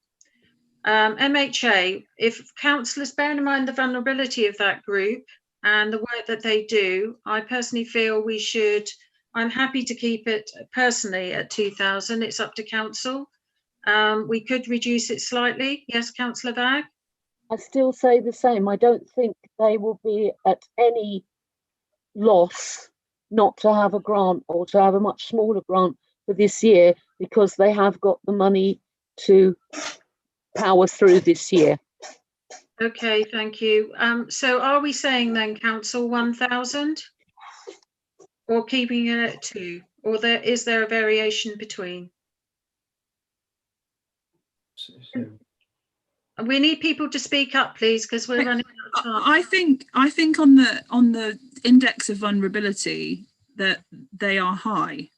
Speaker 1: MHA, if councillors, bearing in mind the vulnerability of that group and the work that they do, I personally feel we should, I'm happy to keep it personally at 2,000. It's up to council. We could reduce it slightly. Yes, Councillor Vag?
Speaker 10: I still say the same. I don't think they will be at any loss not to have a grant or to have a much smaller grant for this year, because they have got the money to power through this year.
Speaker 1: Okay, thank you. So are we saying then, council, 1,000? Or keeping it at 2? Or is there a variation between? We need people to speak up, please, because we're running out of time.
Speaker 5: I think on the index of vulnerability that they are high.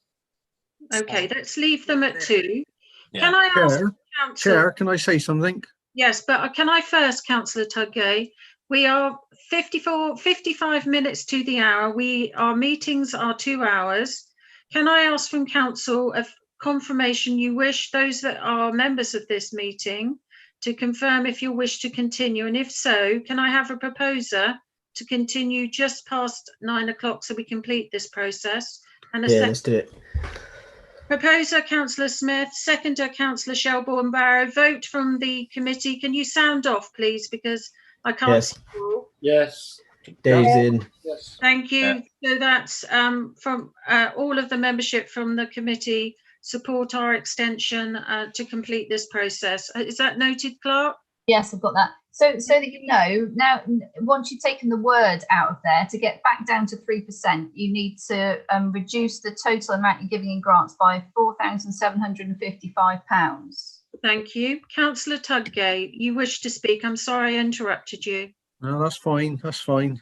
Speaker 1: Okay, let's leave them at 2.
Speaker 7: Yeah.
Speaker 1: Can I ask council?
Speaker 6: Chair, can I say something?
Speaker 1: Yes, but can I first, Councillor Tudgay? We are 55 minutes to the hour. Our meetings are 2 hours. Can I ask from council a confirmation you wish, those that are members of this meeting, to confirm if you wish to continue? And if so, can I have a proposer to continue just past 9 o'clock so we complete this process? And a
Speaker 2: let's do it.
Speaker 1: Proposer, Councillor Smith. Seconder, Councillor Shelbourne Barrow. Vote from the committee. Can you sound off, please, because I can't see you all.
Speaker 8: Yes.
Speaker 2: Dave's in.
Speaker 8: Yes.
Speaker 1: Thank you.
Speaker 7: Yeah.
Speaker 1: So that's from all of the membership from the committee support our extension to complete this process. Is that noted, Clark?
Speaker 3: Yes, I've got that. So that you know, now once you've taken the word out of there, to get back down to 3%, you need to reduce the total amount you're giving in grants by £4,755.
Speaker 1: Thank you. Councillor Tudgay, you wish to speak. I'm sorry I interrupted you.
Speaker 6: No, that's fine. That's fine.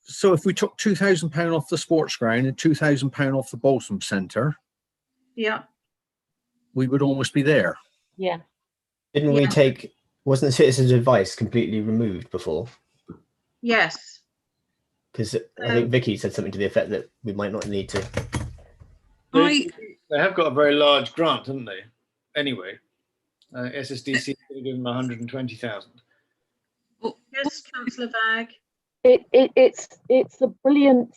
Speaker 6: So if we took £2,000 off the sports ground and £2,000 off the Balsam Centre,
Speaker 1: Yeah.
Speaker 6: we would almost be there.
Speaker 10: Yeah.
Speaker 2: Didn't we take, wasn't the citizens' advice completely removed before?
Speaker 1: Yes.
Speaker 2: Because I think Vicky said something to the effect that we might not need to.
Speaker 8: They have got a very large grant, haven't they? Anyway, SSDC could have given them 120,000.
Speaker 1: Yes, Councillor Vag.
Speaker 10: It's a brilliant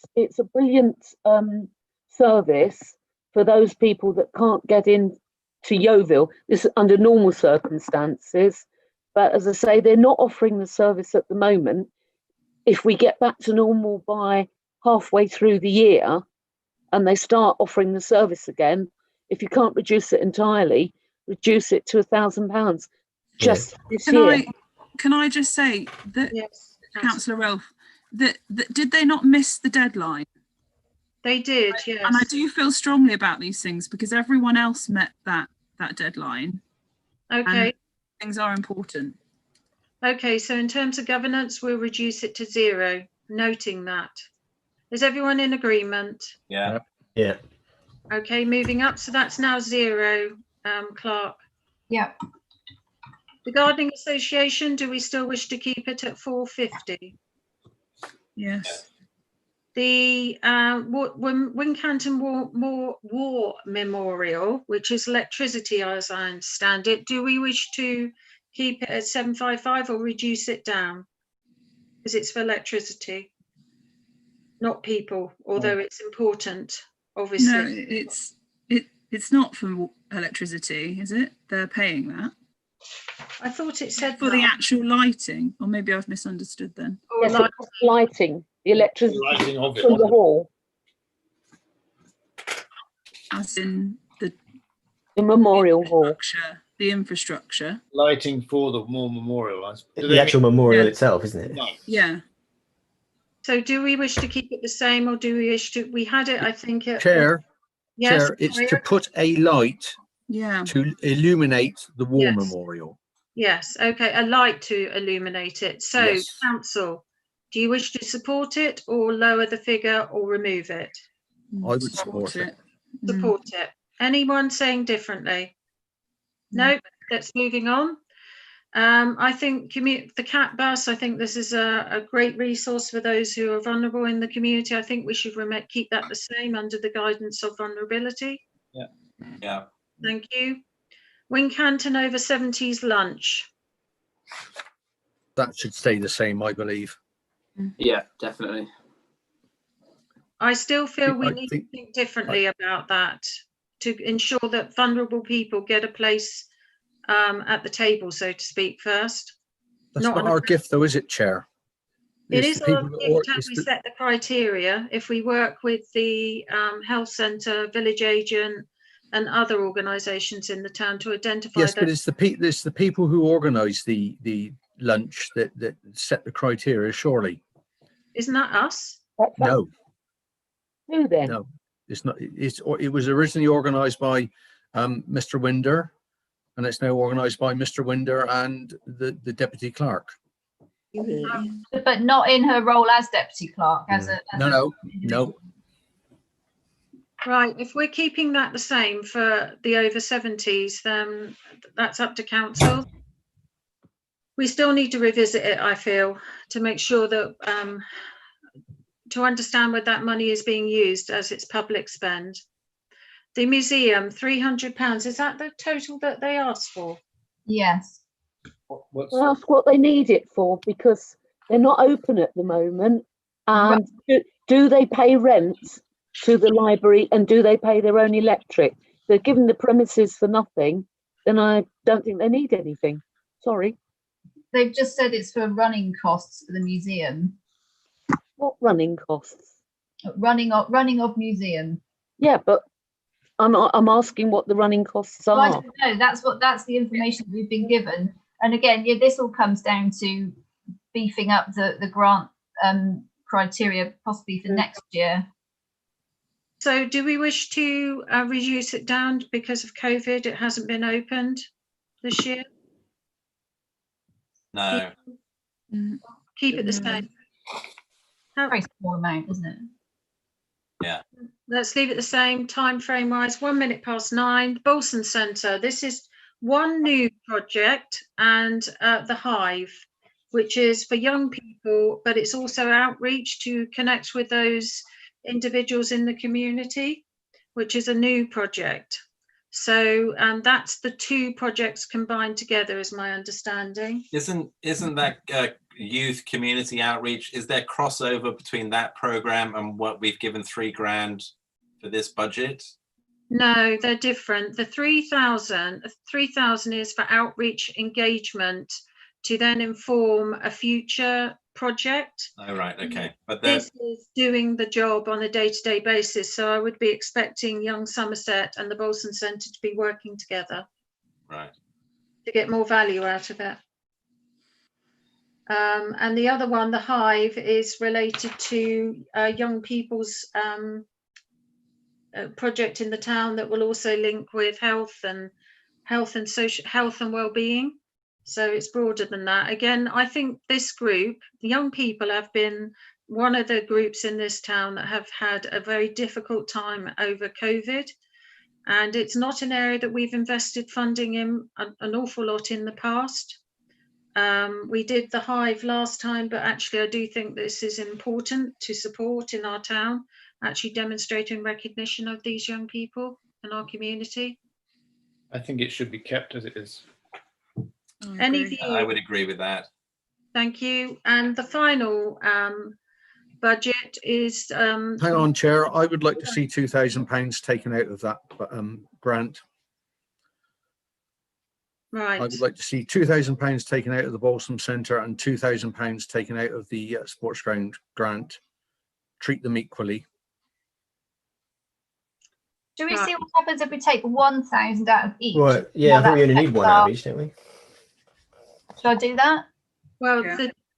Speaker 10: service for those people that can't get in to Yeovil. This is under normal circumstances, but as I say, they're not offering the service at the moment. If we get back to normal by halfway through the year and they start offering the service again, if you can't reduce it entirely, reduce it to £1,000 just this year.
Speaker 5: Can I just say that,
Speaker 1: yes,
Speaker 5: Councillor Rolfe, that did they not miss the deadline?
Speaker 1: They did, yes.
Speaker 5: And I do feel strongly about these things because everyone else met that deadline.
Speaker 1: Okay.
Speaker 5: Things are important.
Speaker 1: Okay, so in terms of governance, we'll reduce it to 0, noting that. Is everyone in agreement?
Speaker 7: Yeah.
Speaker 2: Yeah.
Speaker 1: Okay, moving up. So that's now 0, Clark.
Speaker 3: Yeah.
Speaker 1: The Gardening Association, do we still wish to keep it at 450?
Speaker 5: Yes.
Speaker 1: The Wincanton War Memorial, which is electricity, as I understand it, do we wish to keep it at 755 or reduce it down? Because it's for electricity, not people, although it's important, obviously.
Speaker 5: No, it's not for electricity, is it? They're paying that.
Speaker 1: I thought it said
Speaker 5: for the actual lighting, or maybe I've misunderstood then.
Speaker 10: Yes, lighting, the electricity from the hall.
Speaker 5: As in the
Speaker 10: memorial hall.
Speaker 5: The infrastructure.
Speaker 8: Lighting for the war memorial.
Speaker 2: The actual memorial itself, isn't it?
Speaker 5: Yeah.
Speaker 6: So
Speaker 1: do we wish to keep it the same, or do we wish to, we had it, I think.
Speaker 6: Chair,
Speaker 1: yes,
Speaker 6: Chair, it's to put a light to illuminate the war memorial.
Speaker 1: Yes, okay, a light to illuminate it. So, council, do you wish to support it or lower the figure or remove it?
Speaker 6: I would support it.
Speaker 1: Support it. Anyone saying differently? No, let's moving on. I think the cat bus, I think this is a great resource for those who are vulnerable in the community. I think we should keep that the same under the guidance of vulnerability.
Speaker 7: Yeah.
Speaker 1: Thank you. Wincanton over 70s lunch.
Speaker 6: That should stay the same, I believe.
Speaker 12: Yeah, definitely.
Speaker 1: I still feel we
Speaker 6: I
Speaker 1: need to think differently about that to ensure that vulnerable people get a place at the table, so to speak, first.
Speaker 6: That's not our gift, though, is it, Chair?
Speaker 1: It
Speaker 6: It's
Speaker 1: is
Speaker 6: the
Speaker 1: our
Speaker 6: people
Speaker 1: gift how we set the criteria. If we work with the health centre, village agent, and other organisations in the town to identify
Speaker 6: yes,
Speaker 1: those.
Speaker 6: but it's the people who organise the lunch that set the criteria. Surely,
Speaker 1: isn't that us?
Speaker 6: No.
Speaker 10: Who then?
Speaker 6: No, it's not. It was originally organised by Mr. Winder, and it's now organised by Mr. Winder and the deputy clerk.
Speaker 3: But not in her role as deputy clerk.
Speaker 6: No.
Speaker 1: Right, if we're keeping that the same for the over 70s, then that's up to council. We still need to revisit it, I feel, to make sure that to understand where that money is being used as it's public spend. The museum, £300, is that the total that they asked for?
Speaker 3: Yes.
Speaker 10: Ask what they need it for, because they're not open at the moment. And do they pay rent to the library, and do they pay their own electric? They're given the premises for nothing, then I don't think they need anything. Sorry.
Speaker 3: They've just said it's for running costs for the museum.
Speaker 10: What running costs?
Speaker 3: Running of museum.
Speaker 10: Yeah, but I'm asking what the running costs are.
Speaker 3: Well, I don't know. That's the information that we've been given. And again, yeah, this all comes down to beefing up the grant criteria possibly for next year.
Speaker 1: So do we wish to reduce it down because of COVID? It hasn't been opened this year?
Speaker 7: No.
Speaker 1: Keep it the same.
Speaker 3: Very small amount, isn't it?
Speaker 7: Yeah.
Speaker 1: Let's leave it the same. Time frame wise, 9:01. Bolson Centre. This is one new project, and the Hive, which is for young people, but it's also outreach to connect with those individuals in the community, which is a new project. So that's the two projects combined together, is my understanding.
Speaker 7: Isn't that youth community outreach? Is there crossover between that program and what we've given £3,000 for this budget?
Speaker 1: No, they're different. The 3,000 is for outreach engagement to then inform a future project.
Speaker 7: Oh, right, okay. But
Speaker 1: this is doing the job on a day-to-day basis. So I would be expecting Young Somerset and the Bolson Centre to be working together.
Speaker 7: Right.
Speaker 1: To get more value out of it. And the other one, the Hive, is related to young people's project in the town that will also link with health and social health and well-being. So it's broader than that. Again, I think this group, the young people, have been one of the groups in this town that have had a very difficult time over COVID. And it's not an area that we've invested funding in an awful lot in the past. We did the Hive last time, but actually I do think this is important to support in our town, actually demonstrating recognition of these young people in our community.
Speaker 8: I think it should be kept as it is.
Speaker 1: Any view?
Speaker 7: I would agree with that.
Speaker 1: Thank you. And the final budget is...
Speaker 6: Hang on, Chair. I would like to see £2,000 taken out of that grant.
Speaker 1: Right.
Speaker 6: I would like to see £2,000 taken out of the Balsam Centre and £2,000 taken out of the sports ground grant. Treat them equally.
Speaker 3: Do we see what happens if we take 1,000 out of each?
Speaker 2: Well, yeah, I think we only need one out of each, don't we?
Speaker 3: Should I do that?
Speaker 1: Well,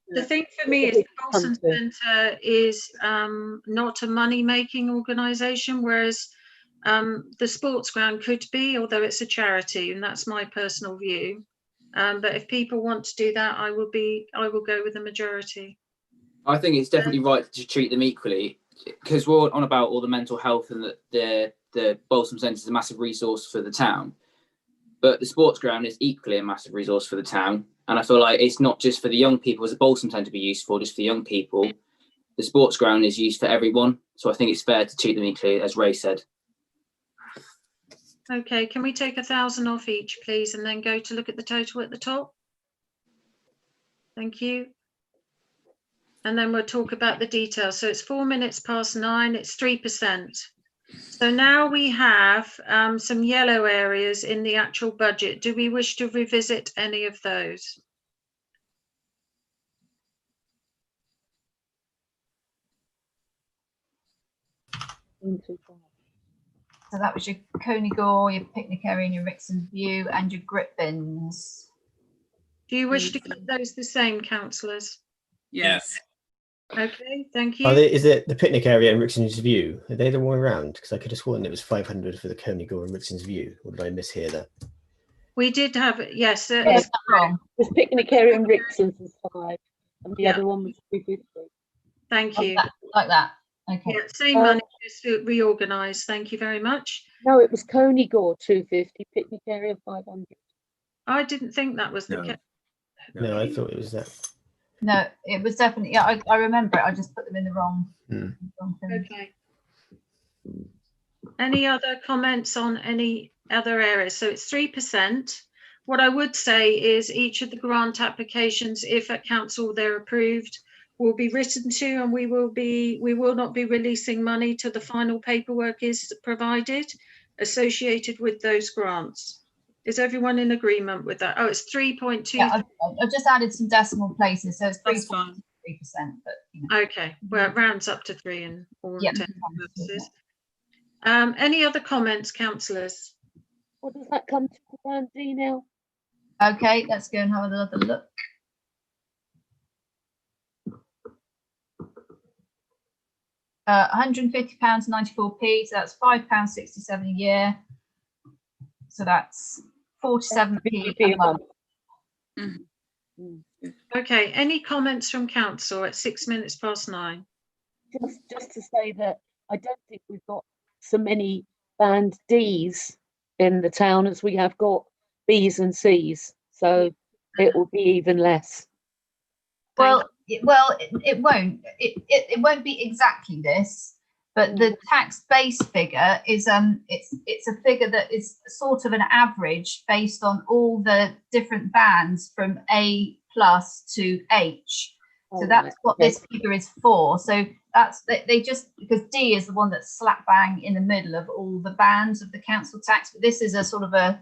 Speaker 1: the thing for me is the Bolson Centre is not a money-making organisation, whereas the sports ground could be, although it's a charity, and that's my personal view. But if people want to do that, I will go with the majority.
Speaker 12: I think it's definitely right to treat them equally, because we're on about all the mental health and the Balsam Centre is a massive resource for the town. But the sports ground is equally a massive resource for the town. And I feel like it's not just for the young people, as the bowls sometimes to be used for, just for the young people. The sports ground is used for everyone. So I think it's fair to treat them equally, as Ray said.
Speaker 1: Okay, can we take 1,000 off each, please, and then go to look at the total at the top? Thank you. And then we'll talk about the details. So it's 9:04, it's 3%. So now we have some yellow areas in the actual budget. Do we wish to revisit any of those?
Speaker 3: So that was your Coney Gore, your picnic area, and your Rixon View, and your grip bins.
Speaker 1: Do you wish to keep those the same, councillors?
Speaker 9: Yes.
Speaker 1: Okay, thank you.
Speaker 2: Is it the picnic area and Rixon's View? Are they the one around? Because I could have sworn it was 500 for the Coney Gore and Rixon's View. Or did I mishear that?
Speaker 1: We did have, yes.
Speaker 10: Yes, this picnic area in Rixon's was 5, and the other one was 250.
Speaker 1: Thank you.
Speaker 3: Like that. Okay.
Speaker 1: Yeah, same money, just to reorganise. Thank you very much.
Speaker 10: No, it was Coney Gore 250, picnic area 500.
Speaker 1: I didn't think that was the case.
Speaker 2: No, I thought it was that.
Speaker 3: No, it was definitely, yeah, I remember it. I just put them in the wrong thing.
Speaker 1: Okay. Any other comments on any other areas? So it's 3%. What I would say is each of the grant applications, if at council they're approved, will be written to, and we will not be releasing money till the final paperwork is provided associated with those grants. Is everyone in agreement with that? Oh, it's 3.2.
Speaker 3: Yeah, I've just added some decimal places, so it's 3.3%. But you know.
Speaker 1: Okay, well, it rounds up to 3 in all intents and purposes.
Speaker 3: Yeah.
Speaker 1: Any other comments, councillors?
Speaker 10: What does that come to around D now?
Speaker 3: Okay, let's go and have another look. £150.94p, so that's £5.67 a year. So that's 47p a month.
Speaker 1: Okay, any comments from council at 9:06?
Speaker 10: Just to say that I don't think we've got so many band Ds in the town as we have got Bs and Cs, so it will be even less.
Speaker 3: Well, it won't. It won't be exactly this, but the tax base figure is it's a figure that is sort of an average based on all the different bands from A+ to H. So that's what this figure is for. So that's they just, because D is the one that's slap bang in the middle of all the bands of the council tax, but this is a sort of a,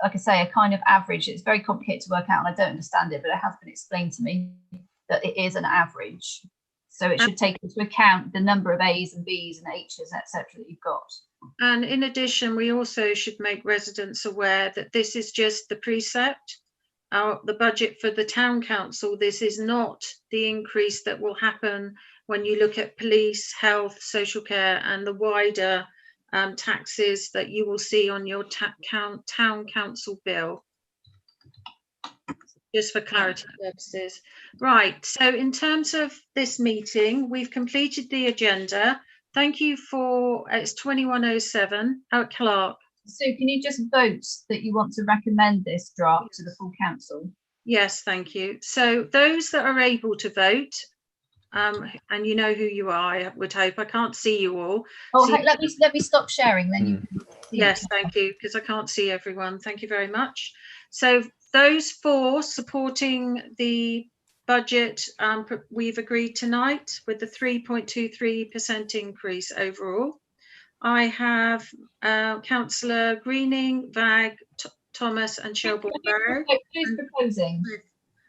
Speaker 3: like I say, a kind of average. It's very complicated to work out and I don't understand it, but it has been explained to me that it is an average. So it should take into account the number of A's and B's and H's, etc. that you've got.
Speaker 1: And in addition, we also should make residents aware that this is just the precept, the budget for the town council. This is not the increase that will happen when you look at police, health, social care, and the wider taxes that you will see on your town council bill. Just for clarity purposes. Right, so in terms of this meeting, we've completed the agenda. Thank you for, it's 21:07, Clark.
Speaker 3: So can you just vote that you want to recommend this draft to the full council?
Speaker 1: Yes, thank you. So those that are able to vote, and you know who you are, I would hope. I can't see you all.
Speaker 3: Oh,
Speaker 1: so
Speaker 3: hey, let me stop sharing, then you can see.
Speaker 1: Yes, thank you, because I can't see everyone. Thank you very much. So those for supporting the budget, we've agreed tonight with the 3.23% increase overall. I have Councillor Greening, Vag, Thomas and Shelbourne-Barrow.
Speaker 3: Who's proposing?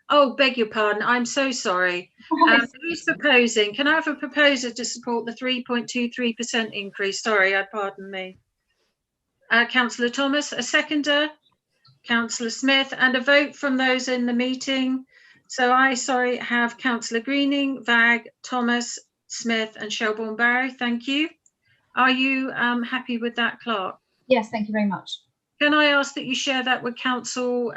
Speaker 1: Oh, beg your pardon. I'm so sorry. Who's proposing? Can I have a proposer to support the 3.23% increase? Sorry, pardon me. Councillor Thomas, a seconder. Councillor Smith, and a vote from those in the meeting. So I have Councillor Greening, Vag, Thomas, Smith and Shelbourne-Barrow. Thank you. Are you happy with that, Clark?
Speaker 3: Yes, thank you very much.
Speaker 1: Can I ask that you share that with council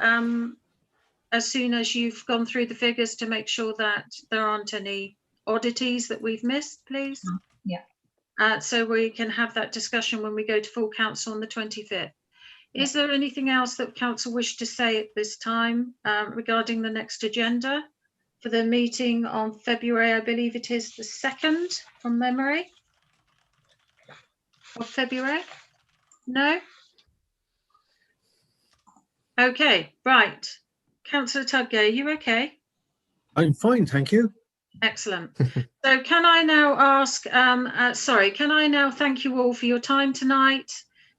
Speaker 1: as soon as you've gone through the figures to make sure that there aren't any oddities that we've missed, please?
Speaker 3: Yeah.
Speaker 1: So we can have that discussion when we go to full council on the 25th. Is there anything else that council wish to say at this time regarding the next agenda for the meeting on February? I believe it is the 2nd from memory of February. No? Okay, right. Councillor Tudgay, are you okay?
Speaker 6: I'm fine, thank you.
Speaker 1: Excellent. So can I now ask, can I now thank you all for your time tonight?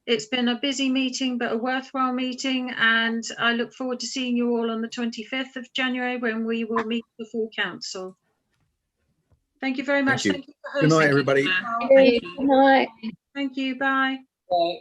Speaker 1: It's been a busy meeting, but a worthwhile meeting, and I look forward to seeing you all on the 25th of January when we will meet the full council. Thank you very much.
Speaker 6: Thank you.
Speaker 1: Thank you for
Speaker 6: Good
Speaker 1: hosting.
Speaker 6: night, everybody.
Speaker 10: Good night.
Speaker 1: Thank you. Bye.
Speaker 5: Right.